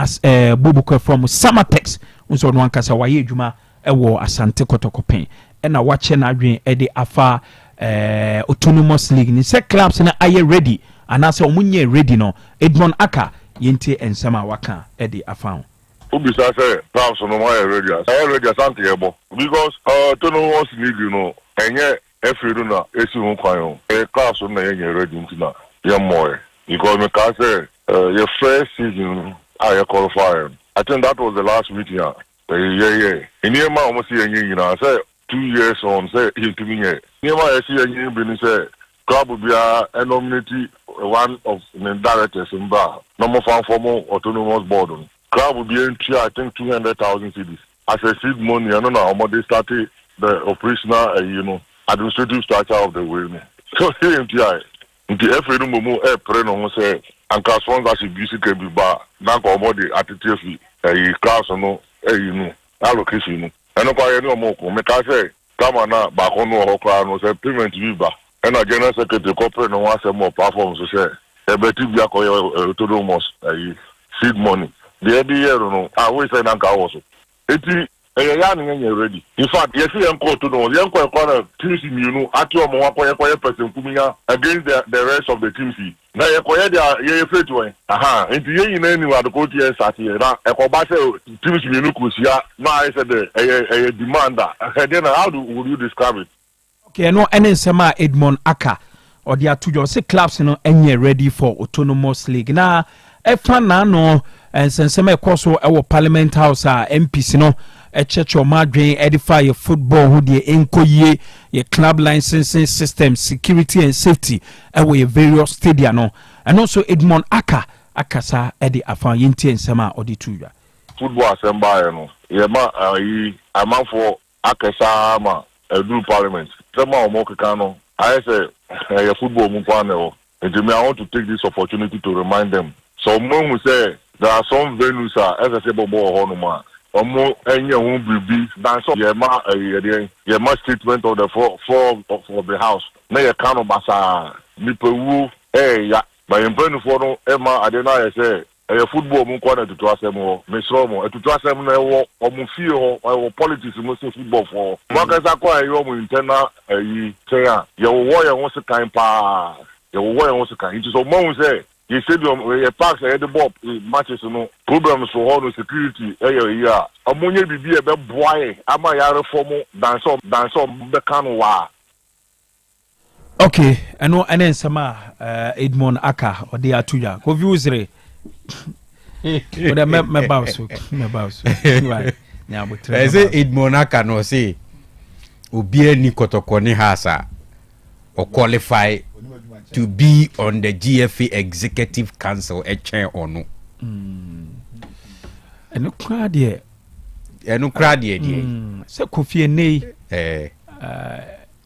bubuko from Samatex unso no ankasa waye adwuma ewo asante kotoko pen ena wache na adwen ede afa autonomous league ni se clubs na aye ready anase omunye ready no Edmond Aka yente ensama waka edi afan ubisa say clubs no my ready asante yebo because autonomous league no enye efiru na esi hu kwan clubs no enye ready ntina ye moye because me ka say your first season I qualify I think that was the last meeting yeah eniema almost enye nyina say 2 years on say into me eniema esi enye bi ni say club be a nominate one of the directors in Bar. Number fan for more autonomous board. Club will be entry, I think 200,000 cedis. As a seed money, I don't know how much they started the operational, administrative structure of the way. So here MTI, the FA no more pre no say and class sponsorship can be bar. Now come about the attitude class no allocation. And no quite no more. Make I say come on now back on no no say payment to be bar. And a general secretary corporate no want some more platforms to say a better be autonomous seed money. The idea no I always say nanka also. Eti yarning ready. In fact, yes, you go to know young corner teams you know at your more person coming against the rest of the teams. Now you acquire their free to into you anywhere the coach here sat here. Now a combat teams you know kusia now I said a demander. Then how would you describe it? Okay, no any sema Edmond Aka or the two say clubs no any ready for autonomous league. Na efa na no and sema ekoso ewo Parliament House MPs no e church o madwen edify your football who the enkoye your club licensing system security and safety ewo your various stadia no and also Edmond Aka akasa edi afan yenti sema odi tuya football assembly no ye ma aman for akasa ma edu parliament. Some of Mokano, I say, football mukwane. And I want to take this opportunity to remind them. So when we say there are some venues as I say Honoma. Any won't be dance up your statement of the four of the house. May a kind of basa nipu yeah. But in front of Emma, I don't know. I say a football mukwane to trust them or Miss Romo to trust them or mufio or politics must football for. Marcus acquire your internal say your warrior wants to kind pa your warrior wants to kind. It is a moment say. You said your parks at the Bob matches problems for all the security. Yeah, ammonia be a bad boy. Am I a reform dance on the canwa? Okay, I know and then some Edmond Aka or the Atuya. Go views re. But I met my boss. Right now, but I say Edmond Aka no say Ubie Nikotokoni Hasa or qualify to be on the GFA Executive Council a chair or no. And no crowd here. And no crowd here. So Kofi ne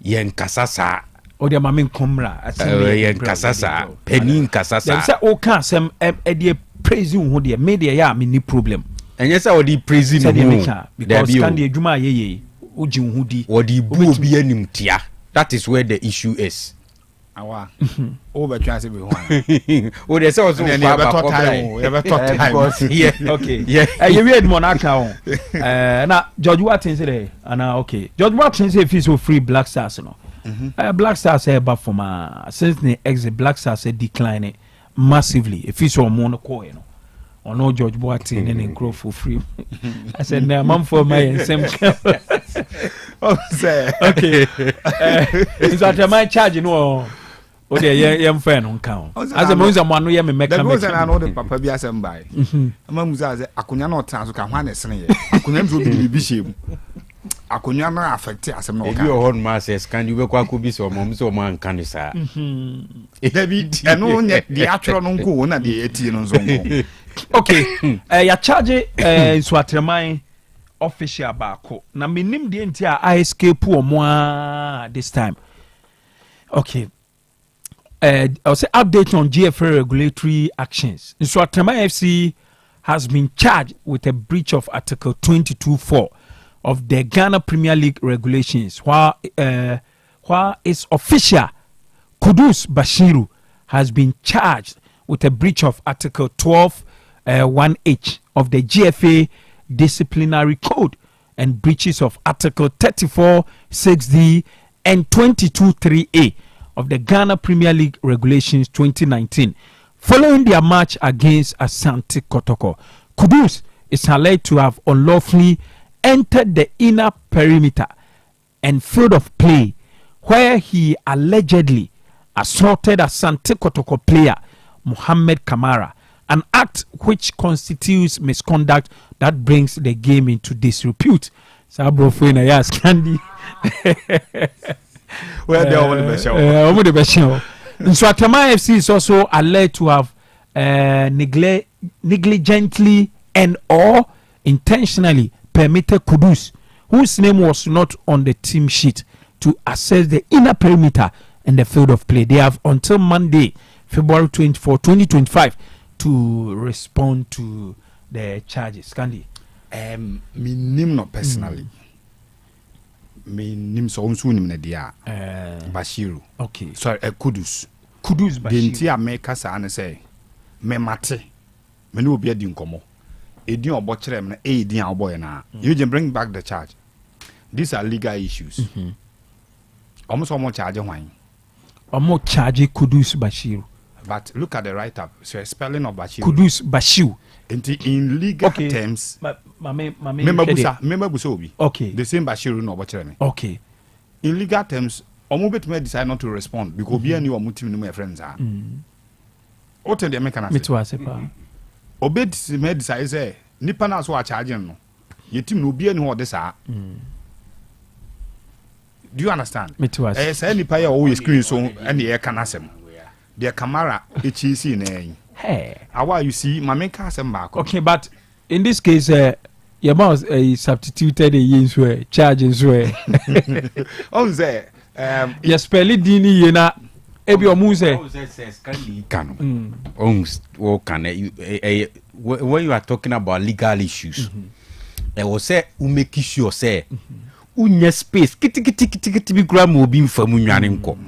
yen kasasa. O de mamin komra. Yen kasasa. Penin kasasa. Dem say o kan sem e de praise you ho de media ya me ni problem. And yes I di praise you because can the adwuma ye o ji ho di. O di bu obi anim tia. That is where the issue is. Awa over chance be one o de say also time yeah okay yeah you read monarch na George Watkins say na okay George Watkins say feel so free Black Stars no Black Stars say back from since the exit Black Stars decline massively if you so mo no call you know or no George Watkins and grow for free I said na man for my same oh say okay is that my charge no o de yem fan on count as a moza mo no ye me meka me na no de papa bi asem bai ama muza ze akonya na otan so ka hwa na sene ye akonya mzo bi shem akonya na affect asem na o ka ebi o hon ma se scan you be kwa ko bi so mo so man kan ni sa e bi eno nye di atro no nko na de eti no nzo nko okay ya charge so atreman official baako na menim de nti a escape o mo this time okay I'll say update on GFA regulatory actions. So Atama FC has been charged with a breach of Article 22.4 of the Ghana Premier League regulations, while its official Kudus Bashiru has been charged with a breach of Article 12.1H of the GFA disciplinary code and breaches of Article 34.6D and 22.3A of the Ghana Premier League Regulations 2019 following their match against Asante Kotoko. Kudus is alleged to have unlawfully entered the inner perimeter and field of play where he allegedly assaulted Asante Kotoko player Mohammed Kamara, an act which constitutes misconduct that brings the game into disrepute. Sabro Fuena yes Candy. Where they over the show. So Atama FC is also alleged to have negligently and or intentionally permitted Kudus, whose name was not on the team sheet, to access the inner perimeter and the field of play. They have until Monday, February 24, 2025 to respond to the charges. Candy? Me name not personally. Me nim so unsu nim na dia Bashiru okay sorry Kudus Bashiru denti America sa na say me mate me no obi adi nkomo edin obo kire me na edin a obo na you just bring back the charge. These are legal issues. Almost charge hwan almost charge Kudus Bashiru, but look at the write up, so spelling of Bashiru Kudus Bashiru in legal terms. Member Busa Obi. Okay. The same Bashiru no Bachelor. Okay. In legal terms, Omubet may decide not to respond because be any muti no my friends are. What the American me too asepa. Obed may decide say nipa na so charging no. Your team no be any what this are. Do you understand? Me too. Say nipa ya always screen so and the air can asem. Their camera HEC na. Hey. How you see my main asem back. Okay, but in this case your mouse substituted a yin charge in swear. On there you spell it dini yena ebi omu say when you are talking about legal issues I will say u make sure say unya space kiti bi gra mo bi mfa mu nwane nko.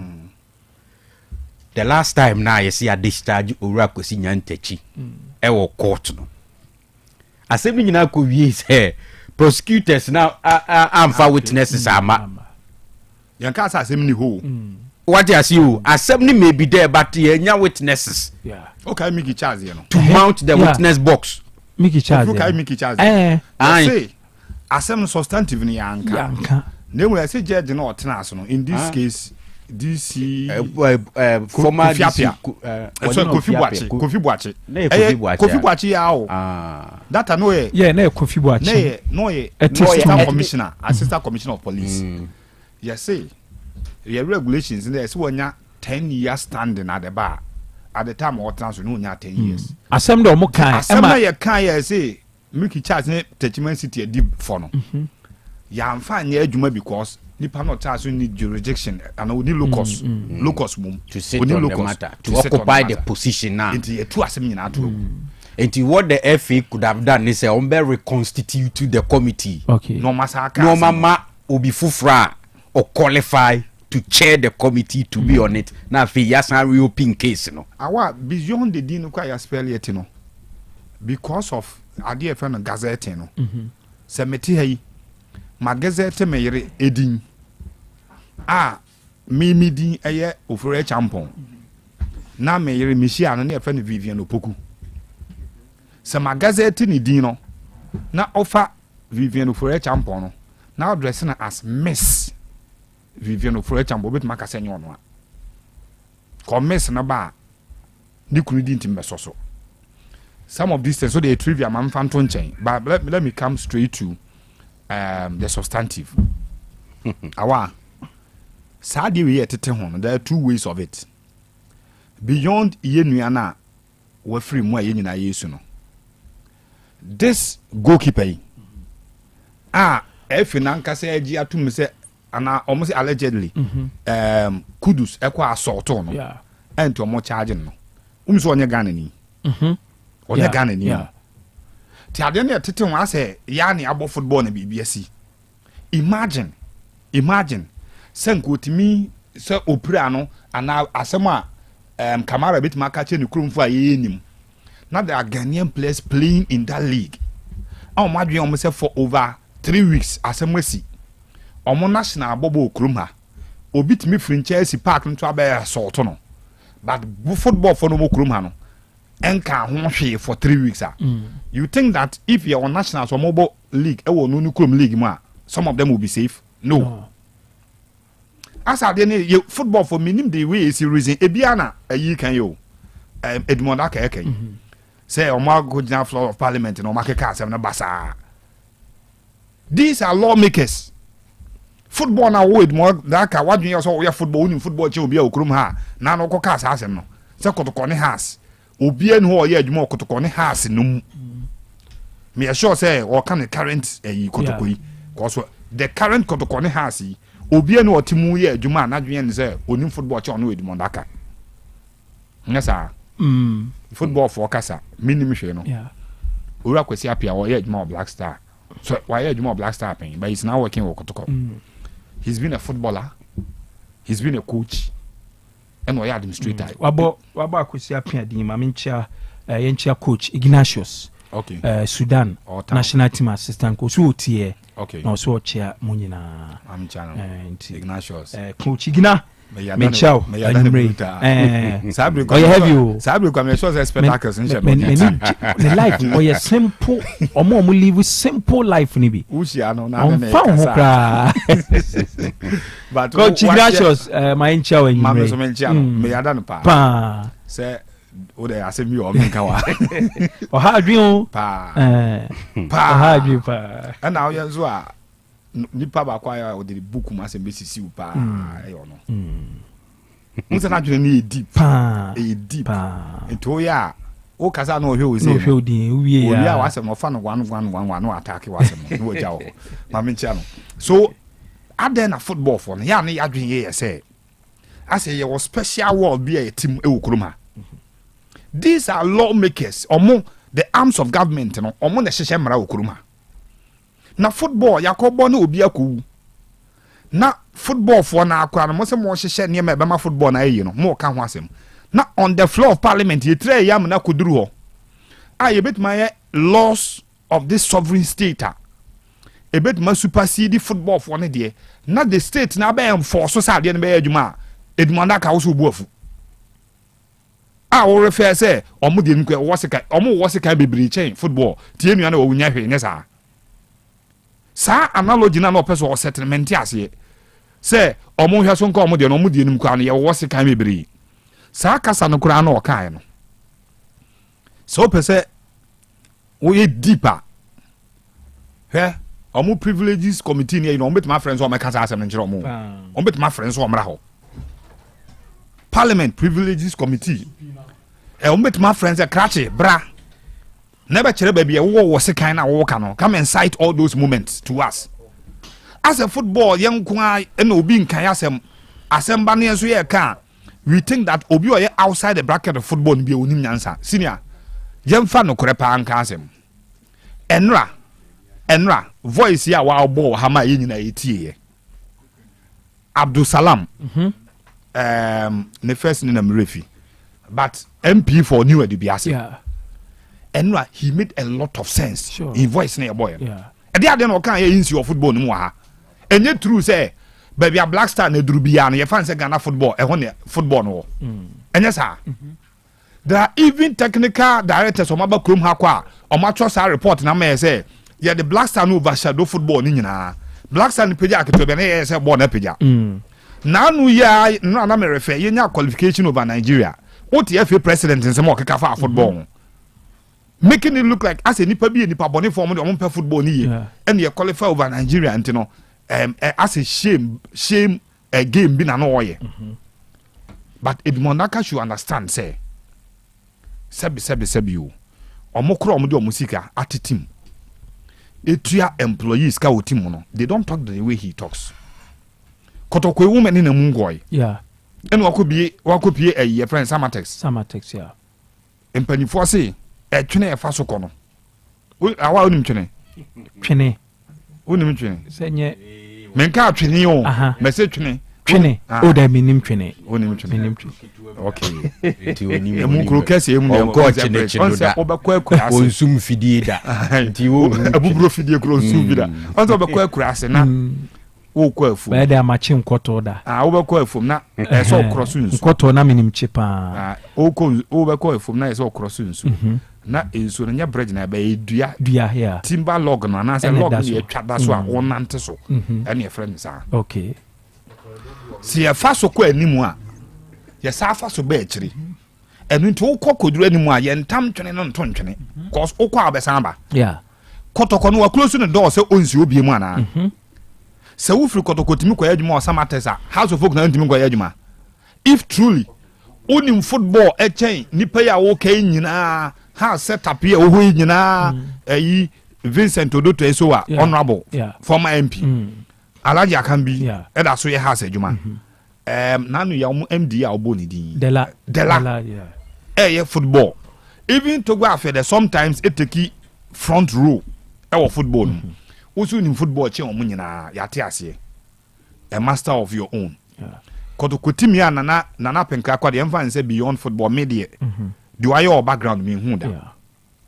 The last time now you see a discharge owura kosi nyantachi e wo court no asem nyina ko wie say prosecutors now amfa witnesses ama yanka asem ni ho. What you see asem ni may be there but yenya witnesses. Yeah. Okay, Mickey Charles you know. To mount the witness box. Mickey Charles. Okay, Mickey Charles. Say asem substantive ni yanka. Nemu I say judge no otena so no in this case DC former Kofi Boache yawo that no na Kofi Boache no commissioner assistant commissioner of police yes say the regulations in there so wonya 10 years standing at the bar at the time or transfer no nya 10 years asem do mo kan asem ya kan ya say Mickey Charles ne Techiman City a deep for no ya amfa nya adwuma because nipa no taso need jurisdiction and we need locus mum to sit on the matter to occupy the position now into two asem nyina to and what the FA could have done is reconstitute the committee. Okay. No masaka no mama obi fufra or qualify to chair the committee to be on it na fe yasan reopen case no awa beyond the din kwa ya spell yet no because of ade efe no gazette no semeti hayi ma gazette meyere edin mimi din eye ofure champon na meyere mishia no na efe no Vivian Opoku se ma gazette ni din no na offer Vivian ofure champon no na address na as Miss Vivian ofure champon bet makase nyo no a commence na ba ni kunu din timbe so some of these things so they trivia man fanton chain but let me come straight to the substantive. Awa sadi we yetete ho there are two ways of it beyond yenuana we free mu aye nyina yesu no this goalkeeper efi na nkasa agi atum se ana almost allegedly kudus ekwa assault no enti omo charge no umso onye Ghana ni onye Ghana ni ti ade na tete ho ase ya ni abo football na bibiasi imagine senko timi se opera no ana asema Kamara bit makache ni kurumfu ayenim now there are Ghanaian players playing in that league madwe omo se for over 3 weeks asemwesi omo national bobo kurumha obitimi free Chelsea park nto abaya assault no but football for no kurumha no enka ho hwe for 3 weeks you think that if you are on national so mobile league no kurum league ma some of them will be safe no. As I didn't football for minimum the way is reason ebiana ayi kan yo Demonza ka say o ma go down floor of parliament no market cars na basa these are lawmakers football na wo Demonza ka wadun yo so wo football unim football che obi a okurum ha na no ko cars asem no say kotoko ne has obi en ho ye adwuma kotoko ne has num me sure say o kan current kotoko yi because the current kotoko ne has yi obi enu otimu ye adwuma na dwen se onim football che ono Demonza ka ngasa football for kasa minim hwe no ora kwesi apia wo ye adwuma Black Star so why ye adwuma Black Star pen but he's now working with kotoko he's been a footballer he's been a coach and we administrator wabo akwesi apia din ma menchia yenchia coach Ignatius Sudan national team assistant coach otie okay no so chia munyina am channel Ignatius coach Igna menchao sabri kwa me sure spectacles nje the life or your simple omo live simple life ni bi usia no na na kasa but coach Ignatius my nchao enyi me so menchia me yada no pa say o de asemi o menka wa o ha adwin pa ha adwin pa na o yenzo a nipa ba kwa ya o de book ma se besisi u pa ayo no musa na adwin ni deep ento ya o kasa na o hwe o se no hwe odin uwie ya o ya wa se no fa no 1 no attack wa se no wo jawo ma mencha no so aden na football for no ya na adwin ye say I say you was special world be a team e these are lawmakers omo the arms of government no omo na hyehyɛ mmara okuruma na football yakobo na obi akowu na football for na akwa no mo se mo hyehyɛ ne ma bema football na ayi no mo ka ho asem na on the floor of parliament ye tire yam na koduru ho ye betuma laws of this sovereign state e betuma supersede football for ne de na the state na be enforce so ade ne be adwuma edumanda ka wo so obu afu wo refer say omo de nkwa wo sika bebiri chen football tie nua na wo nya hwe ne sa analogy na no person o settlement ase say omo hwe so nka omo de no omo de nkwa no ye wo sika bebiri sa kasa no kura na o kan no so pese wo ye deeper he omo privileges committee ni no bet my friends o make kasa asem nchire omo bet my friends o mra ho parliament privileges committee bet my friends a crache bra never chere baby wo sekan na wo ka no come and cite all those moments to us as a football young kwa na obi nkan asem ba ne so ye ka we think that obi o ye outside the bracket of football bi onim nyansa senior yemfa no kore pa anka asem enra voice ya wa ball ha ma ye nyina yetie Abdul Salam the first name Mrefi, but MP for New Edibiasi. Yeah. And he made a lot of sense. Sure. In voice near boy. Yeah. And they don't can in your football no more. And yet true say, baby a Black Star ne Drubian, you fancy Ghana football, football no. And yes, sir. There are even technical directors of Maba Krum Hakwa or Matrosa report na me say, yeah, the Black Star no overshadow football ni na. Black Star ni peja ke be na say ball na peja. Now no ya no na me refer ye nya qualification over Nigeria. What the FA president in some okeka for football. Making it look like as a nipa bi nipa bone form on pe football ni and you qualify over Nigeria and no as a shame a game bi na no oye. But Edmondaka should understand say sebi you omokro omde omusika at team. Etua employees ka o team no. They don't talk the way he talks. Kotokwe woman in a mungoy. Yeah. And wakopie a friend Samatex, yeah. And Pennyfo say, a twene a faso kono. Awa unim twene. Twene. Unim twene. Senye. Menka twene yo. Message twene. Twene. O da minim twene. Unim twene. Minim twene. Okay. Ti onim. E mun kro kese e mun e ko twene twene da. Obekwa akura ase. Onsum fidie da. Ti wo abubro fidie kro onsum bi da. Onso obekwa akura ase na. Wo kwa afu ba da machi nkoto da wo kwa afu na so cross nsu nkoto na minim chipa wo kwa afu na so cross nsu na ensu nya bridge na ba edua ya timber log no na say log ye twada so a wonante so ene e friend sa okay si e fa so kwa animu a ye sa fa so ba akiri enu nti wo koduru animu a ye ntam twene no ntontwene cause wo kwa abesan ba yeah kotoko no wa close no door say onsi obi mu ana se wufri kotokotimi kwa adwuma o samatesa house of folk na ntimi kwa adwuma if truly onim football echen nipa ya wo kai nyina ha set up ya wo nyina ayi Vincent Odoto Esowa honorable former MP Alaji Akambi eda so ye house adwuma nanu ya MD ya oboni din Dela yeah football even to go after sometimes it take front row e football also in football che omo nyina yate ase a master of your own kotokotimi nana penka kwa de emfa say beyond football media do I your background me hu da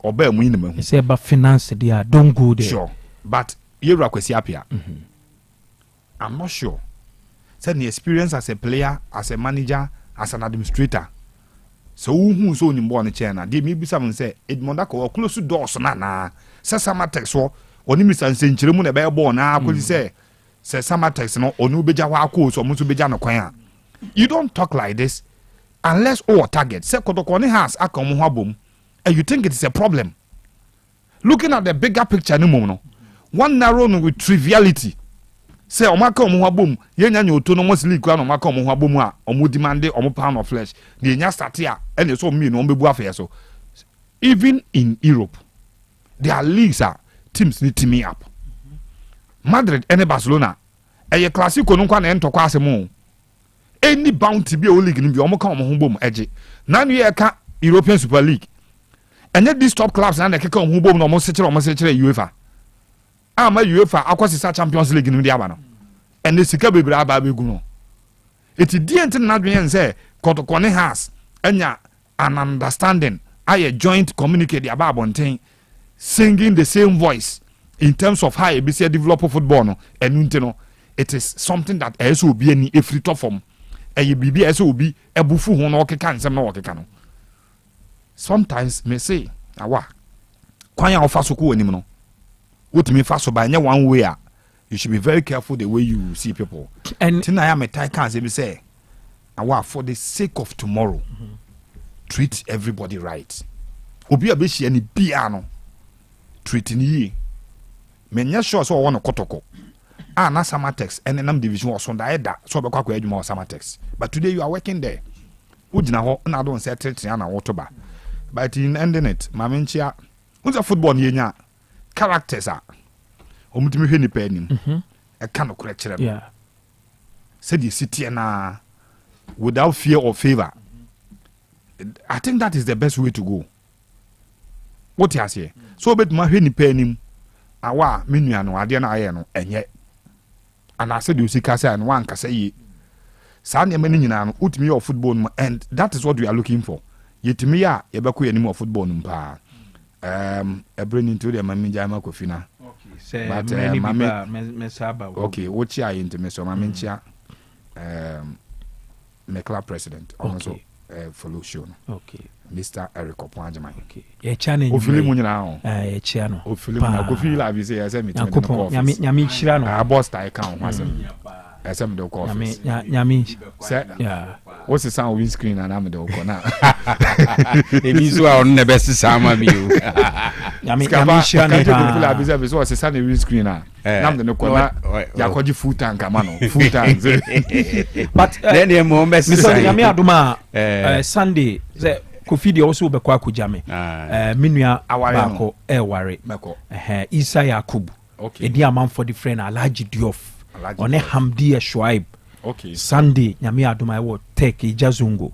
oba mu nyina hu say ba finance dia don't go there sure but you rakwesi apia I'm not sure say the experience as a player as a manager as an administrator so who so ni mbo ne che na de mi bisa mun say Edmondaka o close doors na Samatex so oni misanse nchire mu na be ball na akozi say Samatex no onu beja wa akọ so mu so beja no kwan a you don't talk like this unless all target say kotoko ne has aka mu habom and you think it is a problem looking at the bigger picture ni mu no one narrow no with triviality say o maka mu habom ye nya oto no mosli kwa no maka mu habom a o mu demand o pound of flesh the nya start ya and so me no bebu afa so even in Europe there are leagues teams need teaming up. Madrid and Barcelona. A classico no kwa ento kwa asemu. any bounty be a league in the Omoka Homebom edge. Nan year European Super League. And yet these top clubs and the kick on Homebom almost such UEFA. I'm a UEFA, Aquasisa Champions League in the Abano. And the Sikabi Baby Guno. It is the international say, Kotokone has, and ya an understanding. I joint communicate the about one thing, singing the same voice in terms of how ABC develop football no, and you know, it is something that also will be any free top form. And you be also will be a bufu who no can some no can. Sometimes may say, awa, kwanya ofasuku anymore. What me fast by one way. You should be very careful the way you see people. And I am a tycoon, they say, awa, for the sake of tomorrow. Treat everybody right. Obi abeshi any piano. Treating ye. Menya sure so one kotoko. Na Samatex and nam division was on the head so be kwakwa eduma Samatex. But today you are working there. Ujina ho na don say treat na wotoba. But in ending it, mamenchia. Unza football ni nya characters are. Omutimi hwe ni pa anim. E ka no kure kire. Yeah. Said you sit here na without fear or favor. I think that is the best way to go. What you say? So bet ma hwe ni pa anim. Awa menua no ade na aye no enye. And I said you see kasa and one kasa yi. Sa na mani nyina no utimi your football no, and that is what we are looking for. Yetimi ya yebeko ye ni mo football no pa. Bring into the mamenja makofina. Okay. Say many mesaba. Okay, what ya into me so mamencha me club president also follow show. Okay. Mr. Eric Opwanjama. Okay. Ye chane. Ofili mu nyina ho. Ye chia no. Ofili mu na kofi la bi say yase me tene ko. Nyami hira no. Ah boss ta ka ho asem. Asem de ko office. Nyami. Say. Yeah. What's the sound windscreen and am de ko na. E bi so a on ne be sisama mi o. Nyami hira no. Kofi la bi say so sisa ne windscreen na. Nam de ko na yakoji full tank ama no. Full tank. But then e mo be sisa. Mr. Nyami aduma Sunday say Kofi de also be kwa kujame. Minua bako ware. Isa Yakub. Okay. Edi amam for the friend Alhaji Diof. One Hamdi Shuaib. Okay. Sunday nyame adoma e wo take Ijazungo.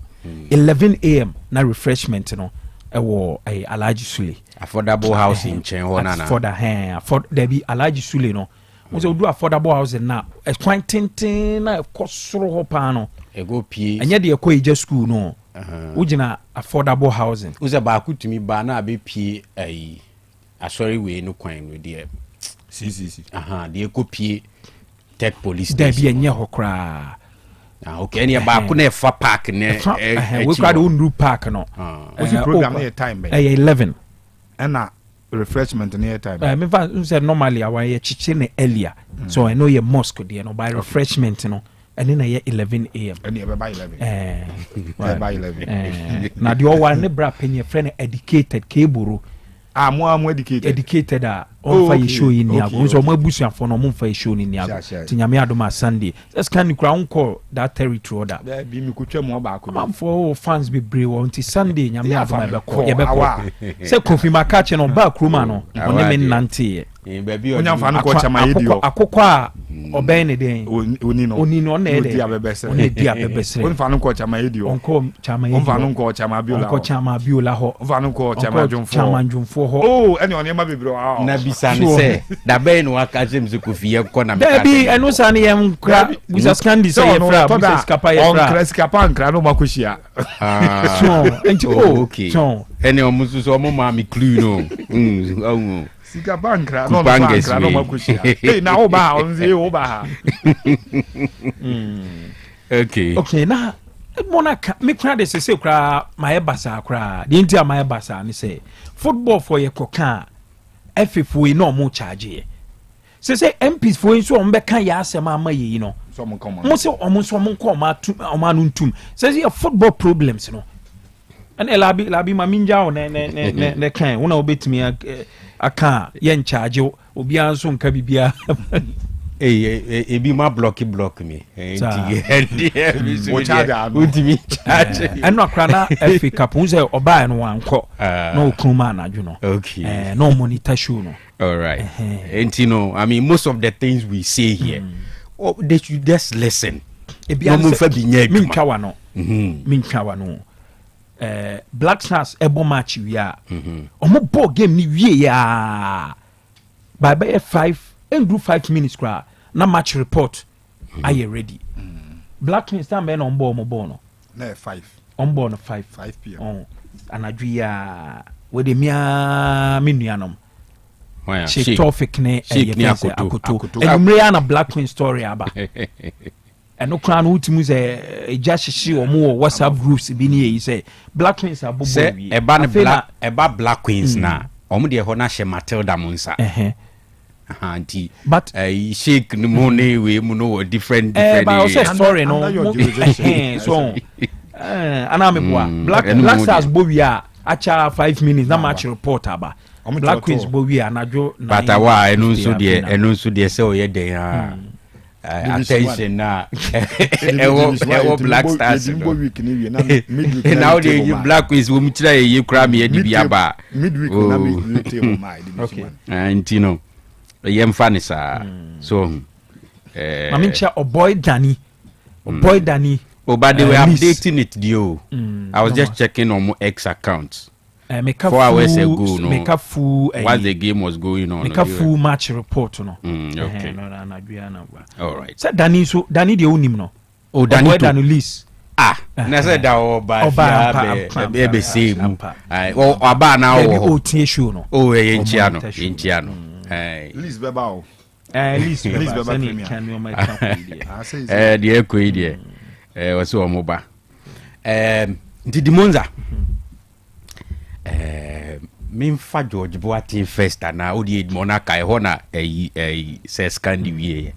11 AM na refreshment no e wo Alhaji Sule. Affordable house in Chen Honana. For the there be Alhaji Sule no. We say do affordable house na e kwan tenten na kosoro ho pa no. E go pie. Enye de ekọ Ija school no. Ujina affordable housing. Uza ba kutumi ba na be pie asori we no kwan no de. Si. De ko pie tech police station. There be enye ho kra. Okay, any ba ku na fa park ne we kwado unru park no. What's the program near time be? 11. And refreshment near time. Me fa say normally our ye chiche ne earlier. So I know your mosque there no by refreshment no. And then I 11 AM. And you by 11. By 11. Now the all one ne bra penny friend educated Keburu. More educated. Educated on fire show in Niago. So my bush for no fire show in Niago. Tinyami Adoma Sunday. That's kind of crown call that territory order. There be me kuche more back. For fans be brave until Sunday. Nyami Adoma call. Say Kofi Makache no back rumano. On them nanti. Baby, onyamfano ko chama yedio akokwa obene den onino na ede dia bebesere onfano ko chama yedio onko chama yedio onfano ko chama biola onko chama biola ho onfano ko chama jomfo ho oh ene onema bebro ah na bisane se da be no aka James Kofi ko na me baby eno sane yem kra busa scandi se ye fra busa skapa ye fra on kra skapa nkra no makohia so enti okay so ene omusu so mo ma mi clue no Sika bankra no bankra no makushia. Hey na oba onzi oba ha. Okay na monaka me kra de sese kra my basa kra. The intia my basa ni say football for ye koka FFO no mo charge. Sese MPs for so on be kan ya asema ama yi no. So mo come on. Mo se omo so mo ko ma anu ntum. Sese football problems no. And labi maminja o ne kan una obetimi aka yen charge obi anso nka bibia ebi ma block me ultimi charge eno akra na FA Cup unse oba no wanko no okruma na dwo okay no monitor show no all right and you know I mean most of the things we say here they should just listen ebia no mfa bi nya min twa no min twa no Black Stars ebo match wi a omo ball game ni wie ya by 5 minutes kra na match report are you ready Black Twins time be no on ball no na 5 on ball no 5 p.m. on anadwi ya we de mia menuanom she topic ne akoto enumre na Black Twin story aba eno kra no utimu ze eja hyehe omo WhatsApp groups bi ne yi say Black Twins abobo wi eba Black Queens na omo de ho na hye Matilda Monsa anti but shake no money we mu no different but also story no so anameboa Black Stars bowia acha 5 minutes na match report aba Black Queens bowia anajo na but awa enu so de say oye den attention na ewo Black Stars now the Black Queens wo mutira ye kura me di bia ba midweek na me table my okay and you know yem fanisa so mamincha boy Danny but they were updating it dio I was just checking on my X account 4 hours ago no make a full while the game was going on make a full match report no okay no na dua na all right so Danny de onim no Danny list na say da oba be same oba na o tie show no ye nchia no list beba o list beba can you my idea the echo idea was so moba the Demonza memfa George Boateng first na odi monaka ho na say scandi wie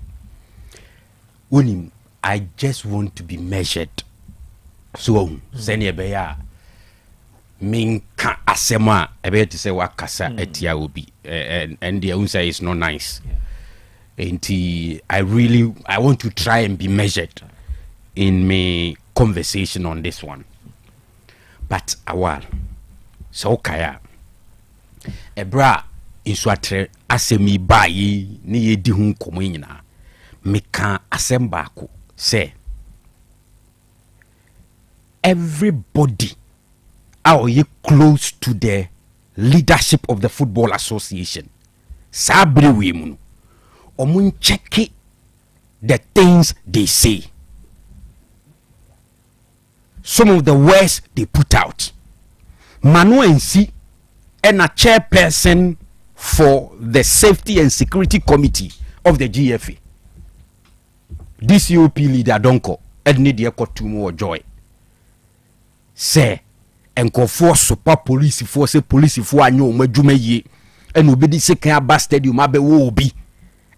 unim I just want to be measured so senior be ya min ka asema ebe to say wakasa etia obi and the answer is not nice and I want to try and be measured in my conversation on this one but awal so kaya ebra insuatre asemi bayi ni yedi hu nkomo nyina meka asemba ko say everybody are you close to the leadership of the Football Association sabre we mu omun check the things they say, some of the words they put out. Manu Nsi and a chairperson for the Safety and Security Committee of the GFA. DCOP leader Donko Edni Diakotumo or Joy. Say, enko for support police for say police for anyo majume ye and obedi second bus stadium abe wo bi,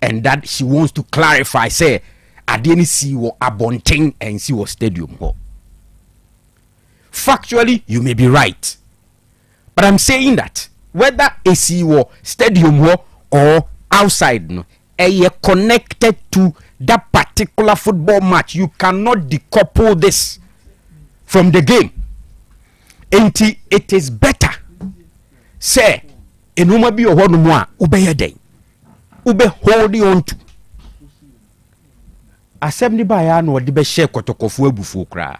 and that she wants to clarify say adeni si wo abonting and si wo stadium ho. Factually you may be right, but I'm saying that whether AC wo stadium ho or outside no connected to that particular football match, you cannot decouple this from the game. And it is better say enuma bi oho no mu a ubeye den ube holding on to assembly by ya no de be share kotokofo abufu kra.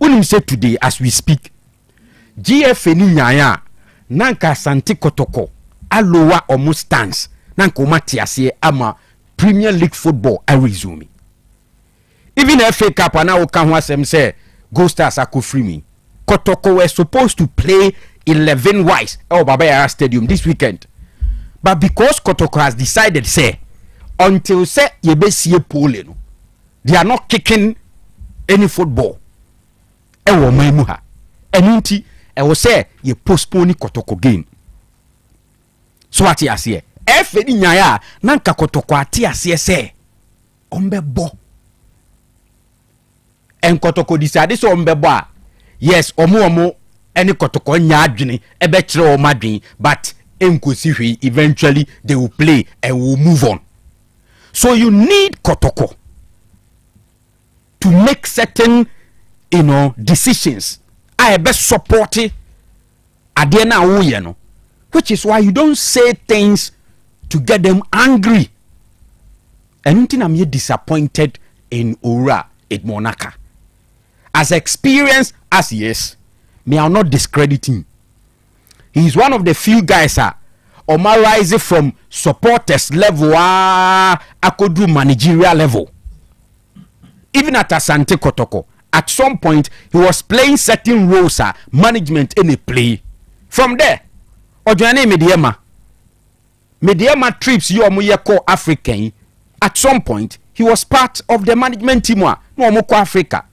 Unim say today as we speak GFA ni nyanya nanka santi kotoko alowa omo stance nanka omatiase ama Premier League football I resume. Even FA Cup and now can asem say Go Stars ako free me. Kotoko were supposed to play 11 wise Babaya Stadium this weekend, but because Kotoko has decided say until say yebesie pole, they are not kicking any football. Ewo maimu ha. Eninti ewo say ye postpone Kotoko game. So what you say? Efe ni nyaya nanka Kotoko ati ase say ombebo. En Kotoko decide so ombebo. Yes, omo any Kotoko nya adwene ebe kire o madwen, but enkosi hwe eventually they will play and will move on. So you need Kotoko to make certain decisions. I be support ade na wo ye no, which is why you don't say things to get them angry. And I'm disappointed in Ora Edmonaka. As experienced as he is, may I not discredit him. He is one of the few guys rising from supporters level akodu managerial level. Even at Asante Kotoko, at some point he was playing certain roles management in a play. From there, Ojuane Mediema trips you call African. At some point, he was part of the management team no omoko Africa.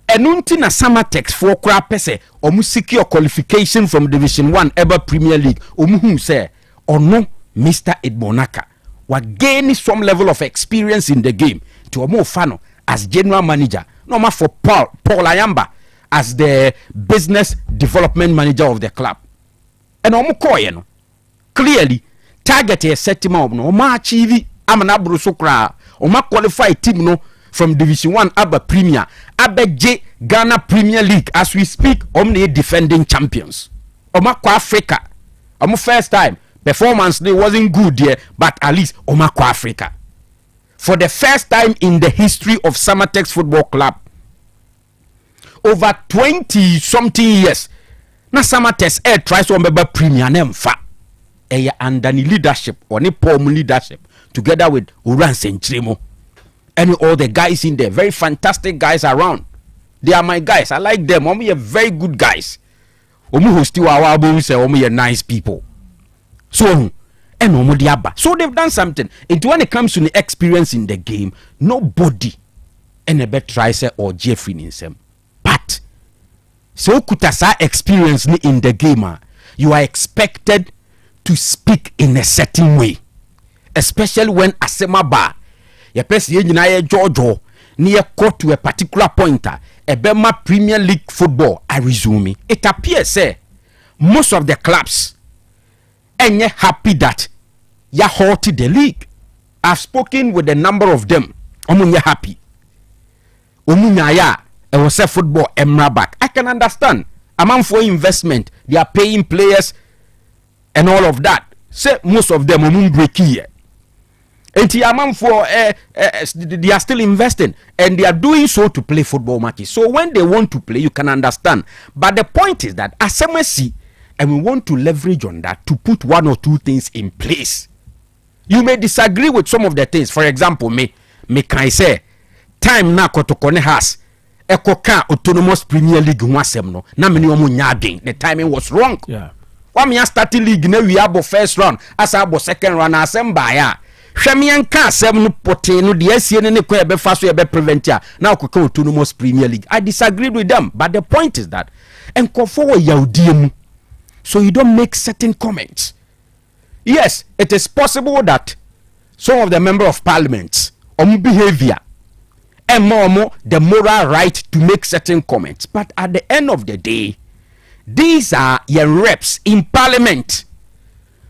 Enunti na Samatex for kra pese omu secure qualification from Division 1 ever Premier League. Omu say ono Mr. Edmonaka wa gain some level of experience in the game to omu fano as general manager. No ma for Paul Ayamba as the business development manager of the club. And omu koye no clearly target a set him up no omu achieve amana bruso kra omu qualify team no from Division 1 Abba Premier, Abba J Ghana Premier League. As we speak, omni defending champions. Omako Africa. First time performance they wasn't good there, but at least Omako Africa. For the first time in the history of Samatex Football Club, over 20 something years, na Samatex tries to remember Premier Nemfa. Under the leadership or the Paul leadership together with Uran Sentremo. And all the guys in there, very fantastic guys around. They are my guys. I like them. Omu are very good guys. Omu who still say omu are nice people. So and omu diaba. So they've done something. And when it comes to the experience in the game, nobody and a bet tries or Jeffrey in them. But so kutasa experience in the game, you are expected to speak in a certain way, especially when Asema Ba. Ye pesi ye nyina ye jojo ni ye go to a particular pointer ebema Premier League football I resume. It appears say most of the clubs enye happy that ya halted the league. I've spoken with a number of them. Omunye happy. Omunya ya e was say football emra back. I can understand. Amount for investment, they are paying players and all of that. Say most of them omun break here. And they are still investing and they are doing so to play football matches. So when they want to play, you can understand. But the point is that as MSC, and we want to leverage on that to put one or two things in place. You may disagree with some of the things. For example, me can I say, time na Kotokone has Ekoka Autonomous Premier League no na many omunyading. The timing was wrong. Yeah. One me starting league na we have first round, as abo second round, assemble ya. Shamian ka sem no pote no de asie ne ko ebe fa so ebe prevent ya na okoko Autonomous Premier League. I disagreed with them, but the point is that enkofo wo yaudie mu, so you don't make certain comments. Yes, it is possible that some of the member of parliament behavior and more the moral right to make certain comments, but at the end of the day, these are your reps in parliament,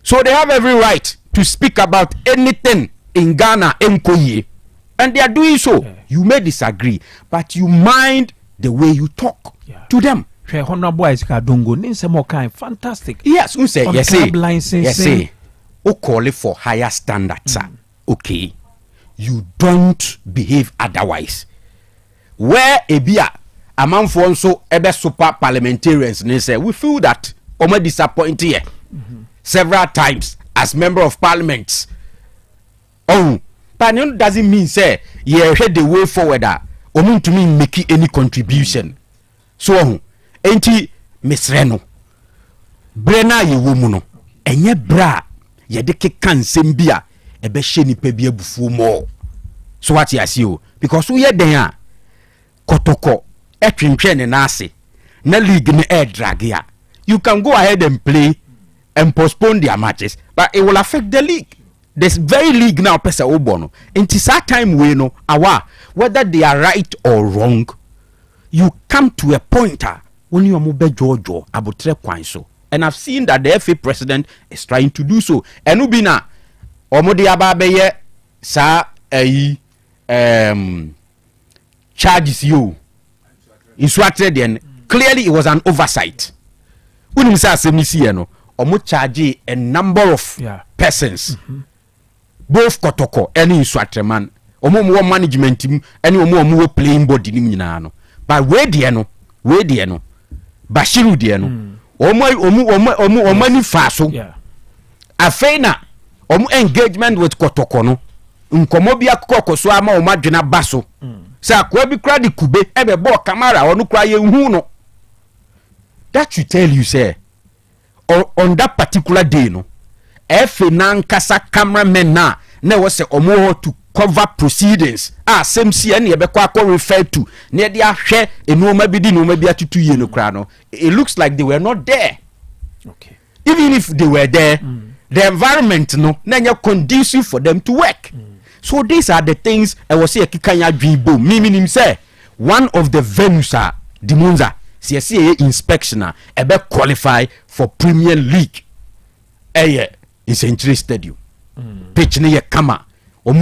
so they have every right to speak about anything in Ghana and they are doing so. Yeah. You may disagree, but you mind the way you talk to them. Fantastic. Yes, you say call it for higher standards. Okay, you don't behave otherwise. Where a beer among for so other super parliamentarians, they say we feel that we disappointed here several times as member of parliament. Oh, but it doesn't mean say you head the way forward to me make any contribution. So enti misreno brena ye womuno enye bra ye de keka nsem bia ebe hye ni pa bia bufu mo. So what you see, because we ye den a Kotoko etwentwe ne na ase na league ne drag ya, you can go ahead and play and postpone their matches, but it will affect the league. This very league now pesa obono into that time we know awa whether they are right or wrong, you come to a pointer when you are mobile jojo abutre kwanso. And I've seen that the FA president is trying to do so. And ubina omodi ababeye sa charges you instructed, then clearly it was an oversight. Unim sa semisi no omo charge a number of persons, both Kotoko and Inswatreman omo management team any omo playing body nim nyina no but we de no Bashiru de no omo ni fa so afena omo engagement with Kotoko no nkomo bi akokko so ama o madwena baso sa kwa bi kra de kube ebe bo camera onu kra ye hu no that should tell you say on that particular day no nan kasa cameraman na was say omo to cover proceedings same see any ebe kwa refer to ne de ahwe enoma bi di no ma bi atutu ye no kra no it looks like they were not there. Okay, even if they were there the environment no na conducive for them to work. So these are the things I was say kikanya dwibo meaning say one of the venues are Demonza CSA inspectioner ebe qualify for Premier League in Century Stadium. Pitch ne ye kama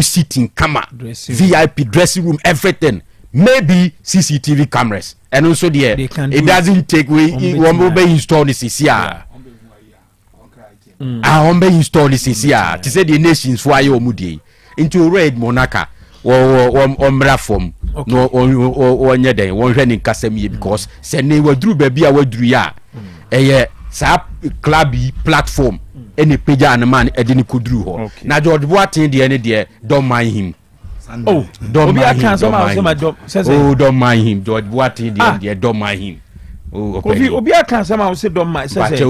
sitting kama VIP dressing room everything, maybe CCTV cameras and also there it doesn't take away one be install this here on be install this here to say the nations for ayo mudie into red monaka or form no on your day one running kasemi because say ne wadru baby a wadru ya sa clubby platform any page and man edini kudru ho na George Boateng de any there don't mind him. Oh, don't mind him. Don't mind him. George Boateng de don't mind him. Oh, okay. Obi aka sama say don't mind say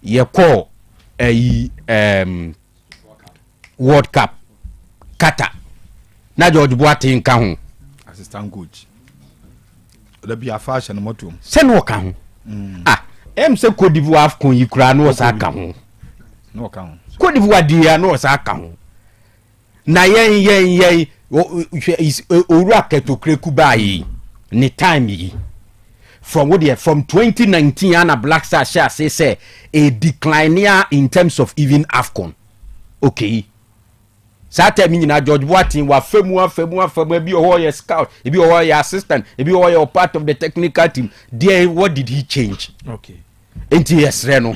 ye call World Cup Qatar na George Boateng ka ho assistant coach da bi afa no moto se no ka ho se Cote d'Ivoire afcon yikura no sa ka ho no ka ho Cote d'Ivoire dia no sa ka ho na yen owura ketokreku bayi ni time yi from 2019 and Black Stars shall say a decline in terms of even AFCON. Okay. Sata meaning na George Boateng wa femu be your scout, be your assistant, be your part of the technical team. There, what did he change? Okay. Enti yes reno.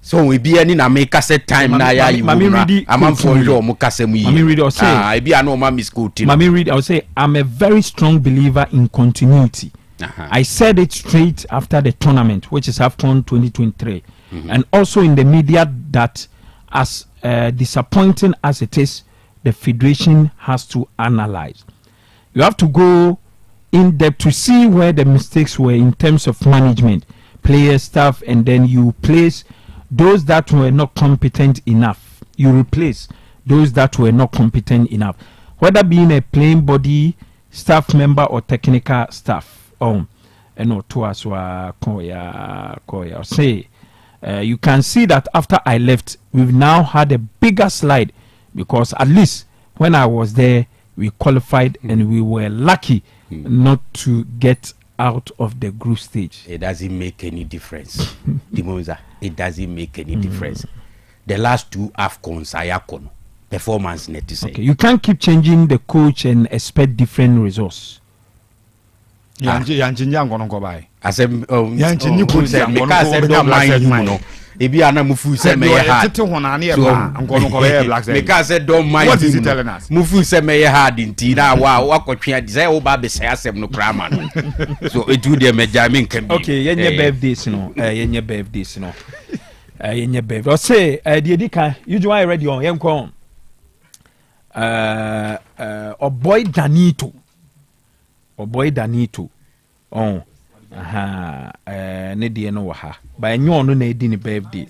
So we be any na make set time na ya you. I'm for you mo kasemu. Mami read or say I be no mami school team. Mami read I would say I'm a very strong believer in continuity. I said it straight after the tournament, which is AFCON 2023, and also in the media that as disappointing as it is, the federation has to analyze. You have to go in depth to see where the mistakes were in terms of management, player staff, and then you place those that were not competent enough. You replace those that were not competent enough, whether being a playing body, staff member, or technical staff. To us say you can see that after I left, we've now had a bigger slide because at least when I was there, we qualified and we were lucky not to get out of the group stage. It doesn't make any difference. Demonza, it doesn't make any difference. The last two AFCONs are performance net to say. Okay, you can't keep changing the coach and expect different results. Yanji ngono ko bai asem yanji ni ko se me ka se do mind you no e bi ana mufu se me hard tete hona na e ba ngono ko bai black me ka se do mind what is he telling us mufu se me hard nti na wa akotwe adi say wo ba be say asem no krama no so it do dey me jamin kan bi okay yenye birthdays no yenye birthdays no yenye birthday o say the edika you do ready on yenko boy Danito ne die no ha ba enyo no na edi ni birthday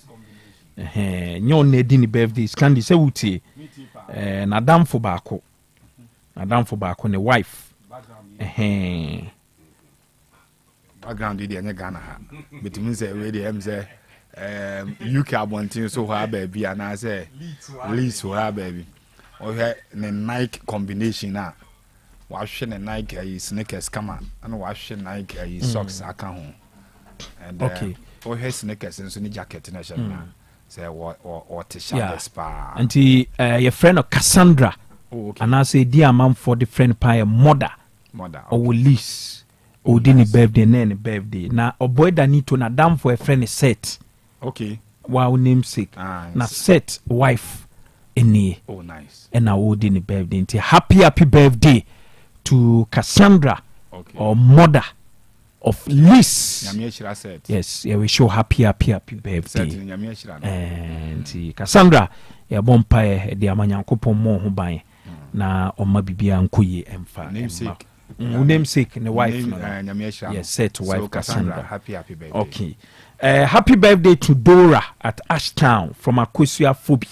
enyo na edi ni birthday skandi se wutie na damfo baako ne wife background di anya Ghana ha betimi say we dey say UK abontin so ha ba bia na say lease ha ba bi o he ne Nike combination na wash ne Nike sneakers kama and wash Nike socks aka ho and okay o he sneakers nso ni jacket na shana say o t-shirt spa anti your friend Cassandra and I say dear mom for the friend pa mother or lease o di ni birthday na boy Danito na dam for a friend set okay wow namesake na set wife any. Oh, nice. And I would in the birthday. Happy birthday to Cassandra, or mother of Liz. Yes, yeah, we show happy birthday. And Cassandra, ya bompa de amanyankopon mo ho ban na oma bibia nkoye emfa. Namesake and the wife. Yes, said to wife Cassandra. Happy birthday. Okay. Happy birthday to Dora at Ashtown from Akosia Phoebe.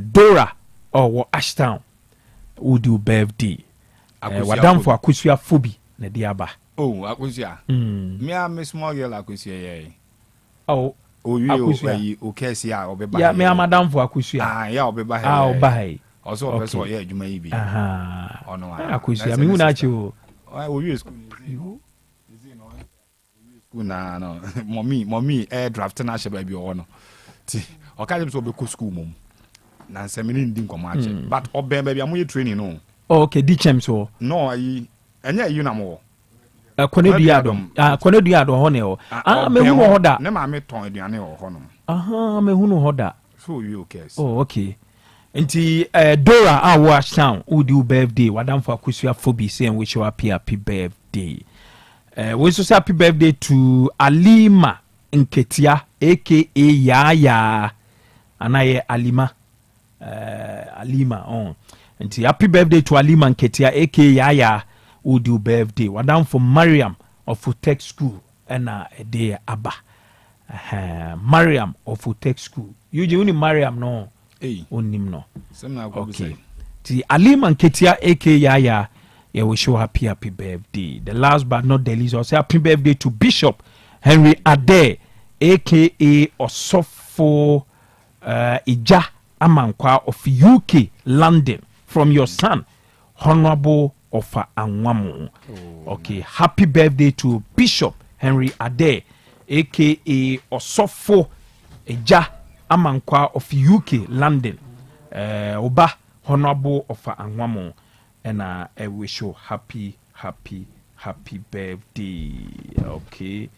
Dora or Ashtown who do birthday. Wadam for Akosia Phoebe na diaba. Oh, Akosia. Me a me small girl Akosia ye. Oh, you Okesia obeba. Yeah, me a madam for Akosia. Ah, yeah, obeba. Ah, obai. Also person yeah adwuma yi bi. Aha. Ono Akosia me hu na chi o. We school. Na no mommy air draft na she ba bi o no. Ti o ka dem so be ko school mom. Na nsɛmini ndi nkɔmɔ akyɛ but ɔbɛn baabi a mo yɛ training no. Okay, di chem so. No, ayi ɛnyɛ yi na mo. Kɔne dua adom. Kɔne dua adom hɔ ne o. Me hu hɔ da. Ne ma me tɔn aduane wɔ hɔ no. Aha, me hu no hɔ da. So you okay? Oh, okay. Nti Dora a wo Ashtown who do birthday wadam for Akusua Phoebe say and wish you happy birthday. We so say happy birthday to Alima Nketia aka Yaya. Anaye Alima. Alima on. Nti happy birthday to Alima Nketia aka Yaya who do birthday. Wadam for Mariam of Otec School and a day Abba. Mariam of Otec School. You only Mariam no. Onim no. Okay. Ti Alima Nketia aka Yaya. Yeah, we show happy birthday. The last but not the least, also happy birthday to Bishop Henry Ade aka Osofo Ija Amankwa of UK, London, from your son, Honorable Ofa Anwamu. Okay, happy birthday to Bishop Henry Ade, aka Osofo Ija Amankwa of UK, London, Oba Honorable Ofa Anwamu, and I wish you happy birthday. Okay.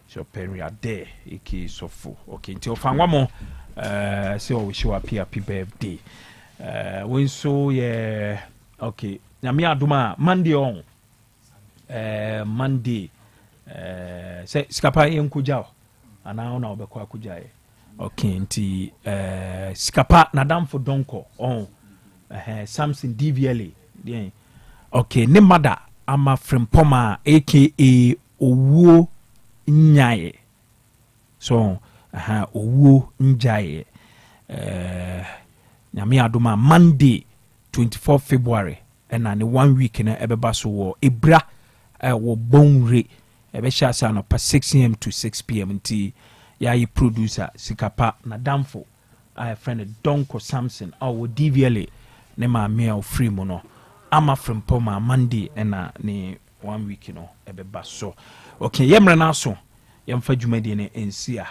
So Henry Ade, aka Sofo. Okay, until Fangwamo, say we show happy birthday. When so yeah, okay. Nami aduma Monday on. Monday. Say skapa yenkuja. Ana ona obekwa akuja. Okay, nti skapa nadam for donko on. Samson DVLA. Yeah. Okay, ne mother ama Frimpoma aka Owo Nyaye. So Owo Njaye. Nyame adoma Monday 24 February and na 1 week na ebeba so wo Ebra wo Bonre ebe sha sa no pa 6 am to 6 pm nti ya yi producer Sikapa na damfo a friend Donko Samson wo DVLA ne ma me o free mo no ama Frimpoma Monday na ne 1 week no ebeba so. Okay, yemre na so yemfa dwumadi ne ensia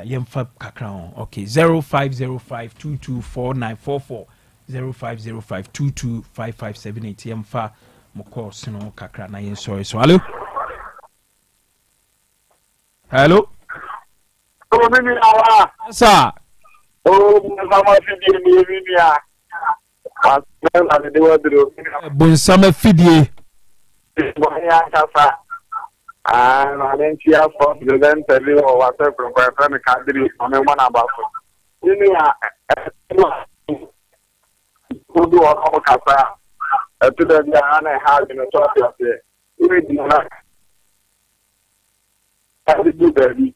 yemfa kakra on. Okay, 0505224944 0505225578 yemfa mo course no kakra na yen sorry so. Hello. Hello. Oh, mimi awa. Sir. Oh, mama fidie ni mimi ya. Asema ni dewadro. Bonsama fidie. Boya kasa. Na nchi ya for president leo watu kwa friend kadri wamemwona bafu. Mimi ya kudu wa kasa. Tuda dia ana haji no topi ase. Iwe dina. Adi baby.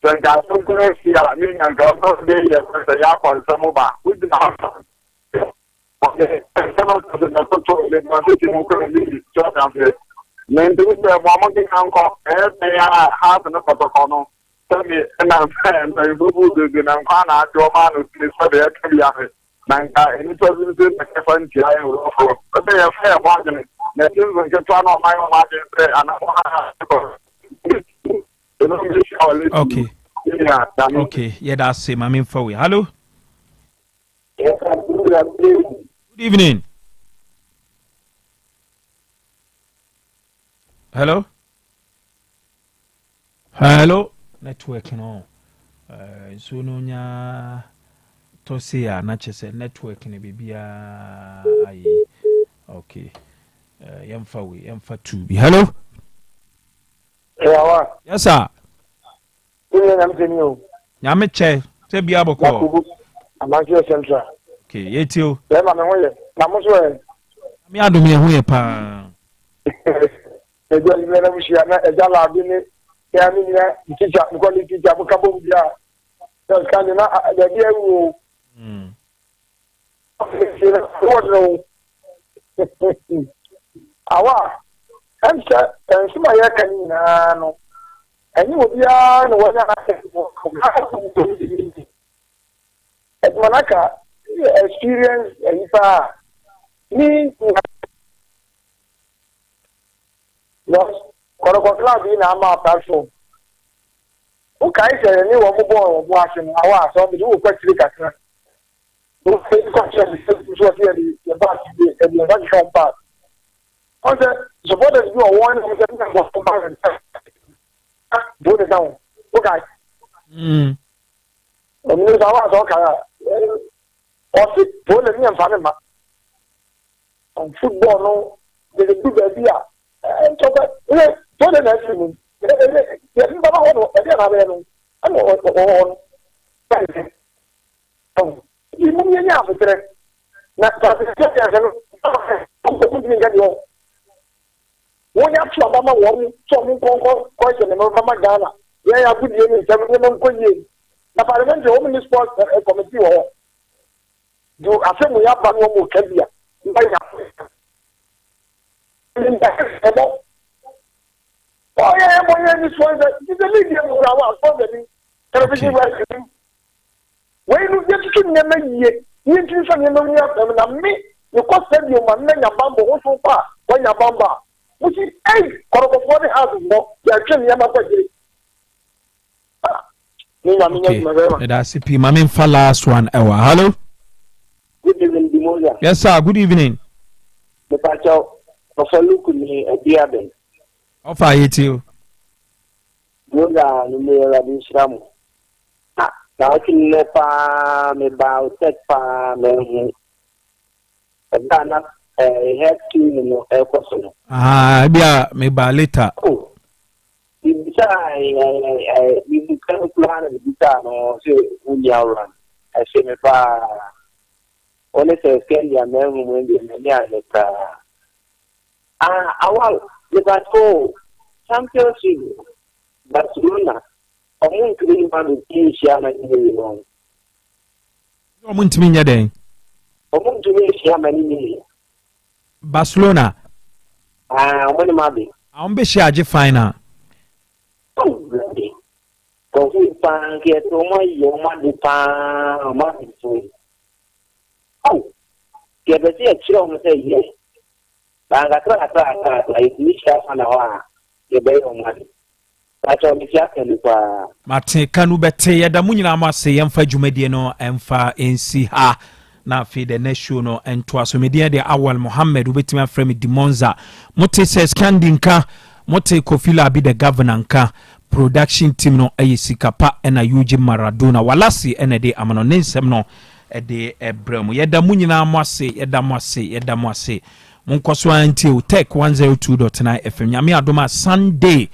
Sanga sokore sia mimi nganga so de ya kwa ya kwa samu ba. Uji na. Okay, sama kwa na to le ma se mo ko ni to ampe. Nende we mama ke anko ya ha na protocol no. Tami na na bubu de na kwa na jo ma no ni so de ka ya. Nanga any to se na ka fan ti ayo ro. But ya fa wa ne. Na tin zo ke to no mai ma de ana okay. Yeah, okay, yeah, that's it. I'm in for you. Hello. Good evening. Hello. Hello. Network no. so no nya to say na chese network ne bibia ayi okay yamfa 2 bi hello yes sir nyame che se bia boko Amagio Central. Okay, yetio. Ema me hoye. Na mo so e. Mi adum ye hoye pa. Ejo ni na bushia na eja la bi ni ya ni ya teacher, ko ni teacher mo kabo bia. So kan na ya bi ewu. Awa. Ensa ensuma ya kan na no. Eni obia no wanya na et manaka experience ifa ni no koroko club na ma platform o kai se ni wo mo bo wo ase no awa so bi wo kwatiri kakra o fe ko se so se di e ba ti e di ba shop back on the supporters you are one of them go for balance do the down okay Omi sa wa so kaya osi to le ni anfa ma on football no de do be bia to ba to le na si ni ye ni baba ho no e dia na be no ano o ni mu ni nya afitre na ta se ya se no ko ni ga dio won ya tu abama wo so mu ko se ne mama Ghana ya budi ni se mu no ko yi na parliament o mini sport committee wo do afemu ya ba no mo kabia mba ya mo ya ni so that the league mo ra wa so the television work we no get to na maye ni tin so na no ya na me you ko stadium man na bambo wo so pa wo nya bamba wo si koroko for the house mo ya twen ya ma kwaje Okay. That's it. Mami for last one hour. Hello. Good evening, Demonza. Yes, sir. Good evening. The pacho of a look me a diaben. Offer it to you. Yoga, you may have been shram. Now I can never me bow set pa me. Dana head to no air person. Yeah, me ba later. Oh. Bisa ibu kan plan bisa no se unya ran ase me pa one se Kenya me mu ndi me ya leta awal le ba ko championship Barcelona omun kiri ma do tisha na ni no omun timi nya den omun timi tisha ma ni Barcelona omun ma be on be share final ko pa ke to mo yo ma di pa ma di so ke be ti chiro mo se ye ba ga tra ni sha sana wa ke be yo ma di ba cho mi ya ke ni pa Martin kanu bete ya da munyina ma se yemfa dwumadie no emfa ensi ha na fi the next show no ento asomedie de Awal Mohammed ubetimi afrem Demonza mote se skandinka mote kofila bi the governor nka production team no ayesikapa ena Yuji Maradona walasi ena de amano nensem no de ebrem yeda munyina amase yeda mo ase monkoso anti Otec 102.9 FM nyame adoma Sunday